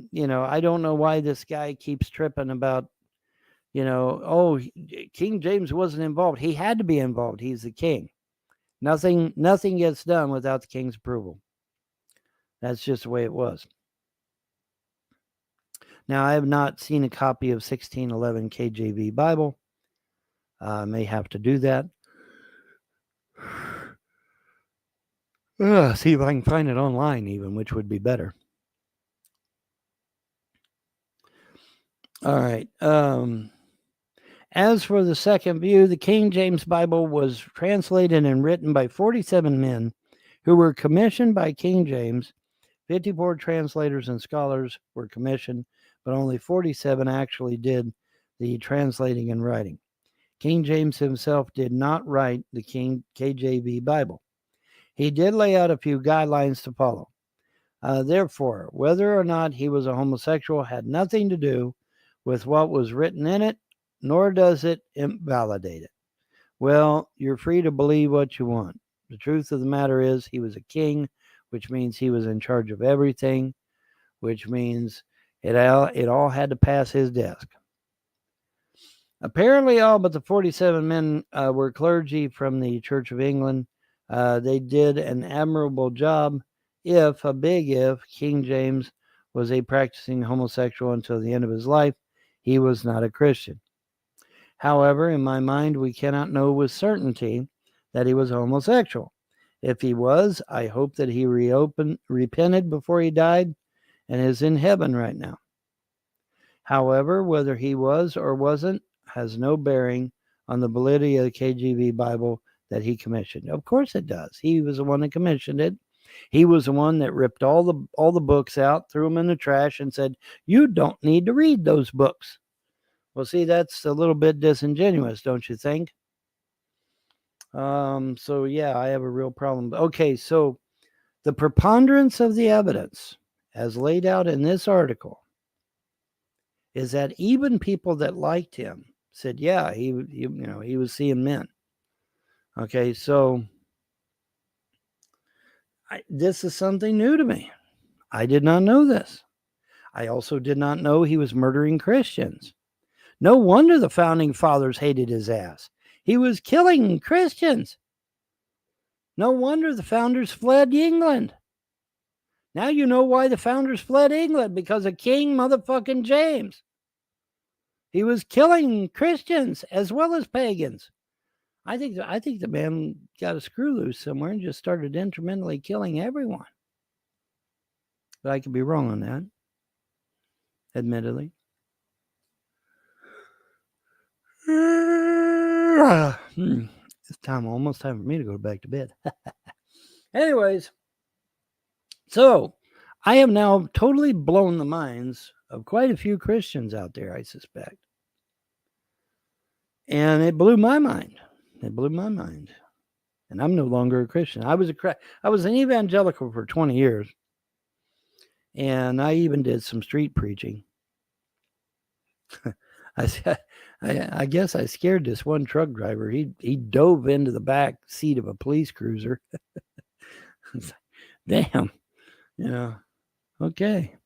don't know why this guy keeps tripping about, King James wasn't involved. He had to be involved. He's the king. Nothing gets done without the king's approval. That's just the way it was. Now, I have not seen a copy of 1611 KJV Bible. I may have to do that. See if I can find it online even, which would be better. All right. As for the second view, the King James Bible was translated and written by 47 men who were commissioned by King James 54 translators and scholars were commissioned, but only 47 actually did the translating and writing. King James himself did not write the KJV Bible. He did lay out a few guidelines to follow. Therefore, whether or not he was a homosexual had nothing to do with what was written in it, nor does it invalidate it. Well, you're free to believe what you want. The truth of the matter is he was a king, which means he was in charge of everything, which means it all had to pass his desk. Apparently, all but the 47 men were clergy from the Church of England. They did an admirable job. If, a big if, King James was a practicing homosexual until the end of his life, he was not a Christian. However, in my mind, we cannot know with certainty that he was homosexual. If he was, I hope that he repented before he died and is in heaven right now. However, whether he was or wasn't has no bearing on the validity of the KJV Bible that he commissioned. Of course it does. He was the one that commissioned it. He was the one that ripped all the books out, threw them in the trash, and said, "You don't need to read those books." Well, see, that's a little bit disingenuous, don't you think? So yeah, I have a real problem. Okay, so the preponderance of the evidence, as laid out in this article, is that even people that liked him said, yeah, he was seeing men. Okay, so this is something new to me. I did not know this. I also did not know he was murdering Christians. No wonder the founding fathers hated his ass. He was killing Christians. No wonder the founders fled England. Now you know why the founders fled England, because of King motherfucking James. He was killing Christians as well as pagans. I think the man got a screw loose somewhere and just started intermittently killing everyone. But I could be wrong on that, admittedly. It's almost time for me to go back to bed. Anyways, so I have now totally blown the minds of quite a few Christians out there, I suspect. And it blew my mind. It blew my mind. And I'm no longer a Christian. I was an evangelical for 20 years. And I even did some street preaching. I guess I scared this one truck driver. He dove into the back seat of a police cruiser. Damn. Okay.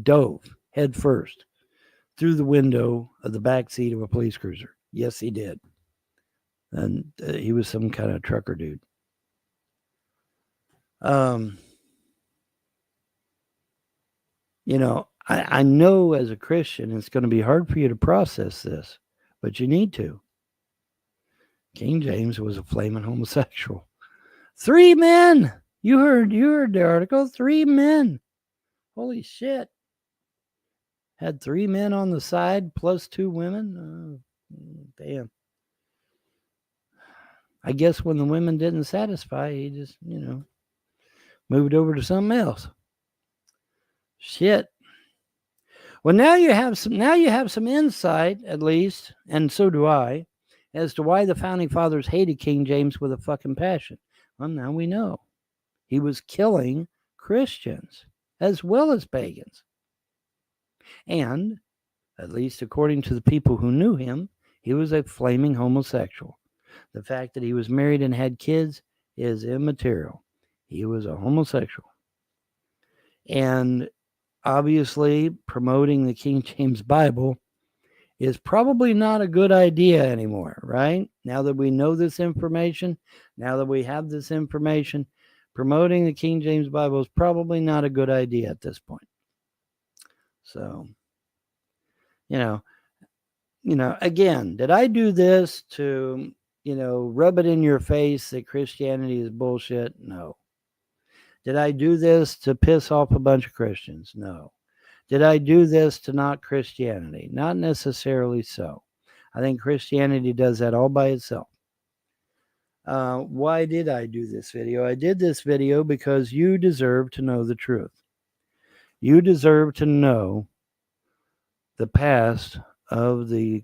Dove head first through the window of the back seat of a police cruiser. Yes, he did. And he was some kind of trucker dude. I know as a Christian it's going to be hard for you to process this, but you need to. King James was a flaming homosexual. 3 men. You heard the article. 3 men. Holy shit. Had 3 men on the side plus 2 women. Oh, damn. I guess when the women didn't satisfy, he just, moved over to something else. Shit. Well, now you have some insight, at least, and so do I, as to why the founding fathers hated King James with a fucking passion. Well, now we know. He was killing Christians as well as pagans. And, at least according to the people who knew him, he was a flaming homosexual. The fact that he was married and had kids is immaterial. He was a homosexual. And obviously, promoting the King James Bible is probably not a good idea anymore, right? Now that we know this information, now that we have this information, promoting the King James Bible is probably not a good idea at this point. So, again, did I do this to, rub it in your face that Christianity is bullshit? No. Did I do this to piss off a bunch of Christians? No. Did I do this to knock Christianity? Not necessarily so. I think Christianity does that all by itself. Why did I do this video? I did this video because you deserve to know the truth. You deserve to know the past of the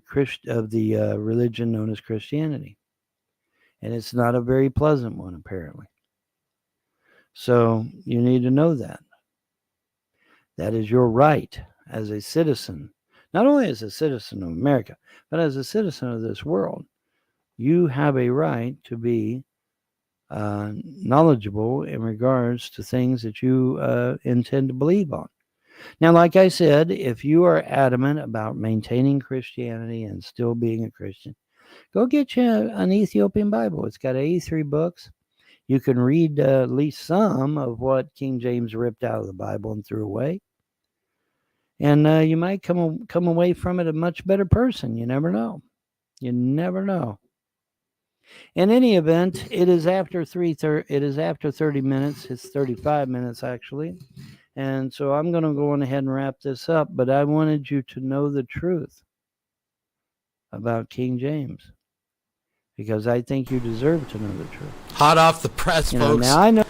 religion known as Christianity. And it's not a very pleasant one, apparently. So you need to know that. That is your right as a citizen, not only as a citizen of America, but as a citizen of this world. You have a right to be knowledgeable in regards to things that you intend to believe on. Now, like I said, if you are adamant about maintaining Christianity and still being a Christian, go get you an Ethiopian Bible. It's got 83 books. You can read at least some of what King James ripped out of the Bible and threw away. And you might come away from it a much better person. You never know. You never know. In any event, it is after 30 minutes. It's 35 minutes, actually. And so I'm going to go on ahead and wrap this up. But I wanted you to know the truth about King James, because I think you deserve to know the truth. Hot off the press, folks. Now I know.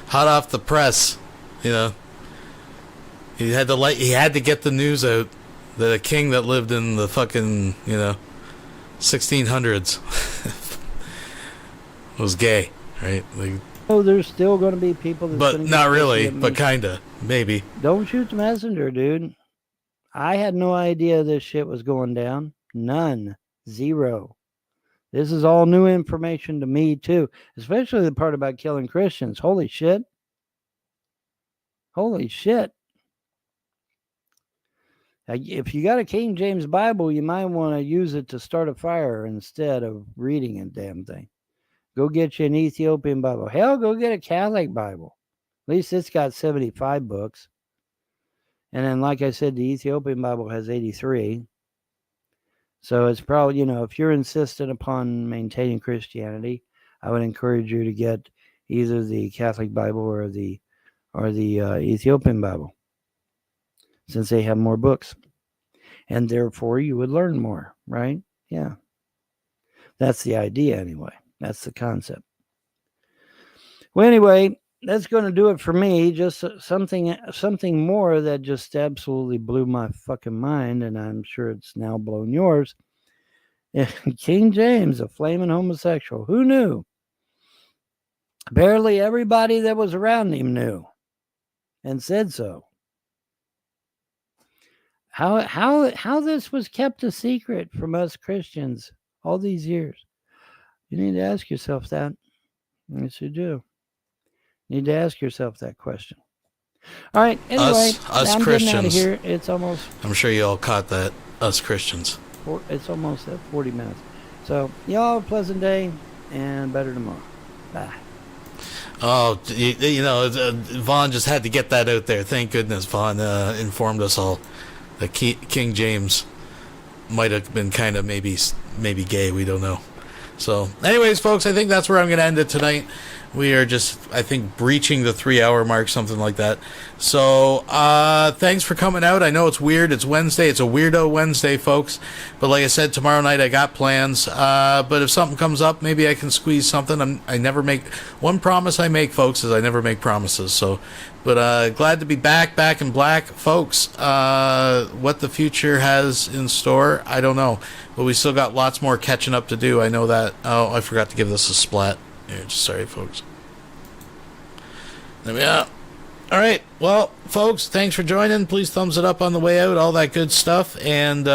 Hot off the press. He had to get the news out that a king that lived in the fucking 1600s was gay, right? Oh, there's still going to be people that. But not really. But kinda, maybe. Don't shoot the messenger, dude. I had no idea this shit was going down. None. Zero. This is all new information to me, too. Especially the part about killing Christians. Holy shit. Holy shit. If you got a King James Bible, you might want to use it to start a fire instead of reading a damn thing. Go get you an Ethiopian Bible. Hell, go get a Catholic Bible. At least it's got 75 books. And then, like I said, the Ethiopian Bible has 83. So it's probably, if you're insistent upon maintaining Christianity, I would encourage you to get either the Catholic Bible or the Ethiopian Bible, since they have more books. And therefore, you would learn more, right? Yeah. That's the idea, anyway. That's the concept. Well, anyway, that's going to do it for me. Just something more that just absolutely blew my fucking mind, and I'm sure it's now blown yours. King James, a flaming homosexual. Who knew? Barely everybody that was around him knew and said so. How this was kept a secret from us Christians all these years? You need to ask yourself that. Yes, you do. You need to ask yourself that question. All right. Anyway, us I'm Christians. getting out of here. It's almost. I'm sure you all caught that. Us Christians. It's almost at 40 minutes. So y'all have a pleasant day and better tomorrow. Bye. Oh, Vaughn just had to get that out there. Thank goodness Vaughn informed us all that King James might have been kind of maybe gay. We don't know. So, anyways, folks, I think that's where I'm going to end it tonight. We are just, I think, breaching the 3-hour mark, something like that. So, thanks for coming out. I know it's weird. It's Wednesday. It's a Weirdo Wednesday, folks. But like I said, tomorrow night I got plans. But if something comes up, maybe I can squeeze something. I never make... One promise I make, folks, is I never make promises. So, but glad to be back in black. Folks, what the future has in store, I don't know. But we still got lots more catching up to do. I know that. Oh, I forgot to give this a splat. Sorry, folks. There we are. All right. Well, folks, thanks for joining. Please thumbs it up on the way out. All that good stuff. And...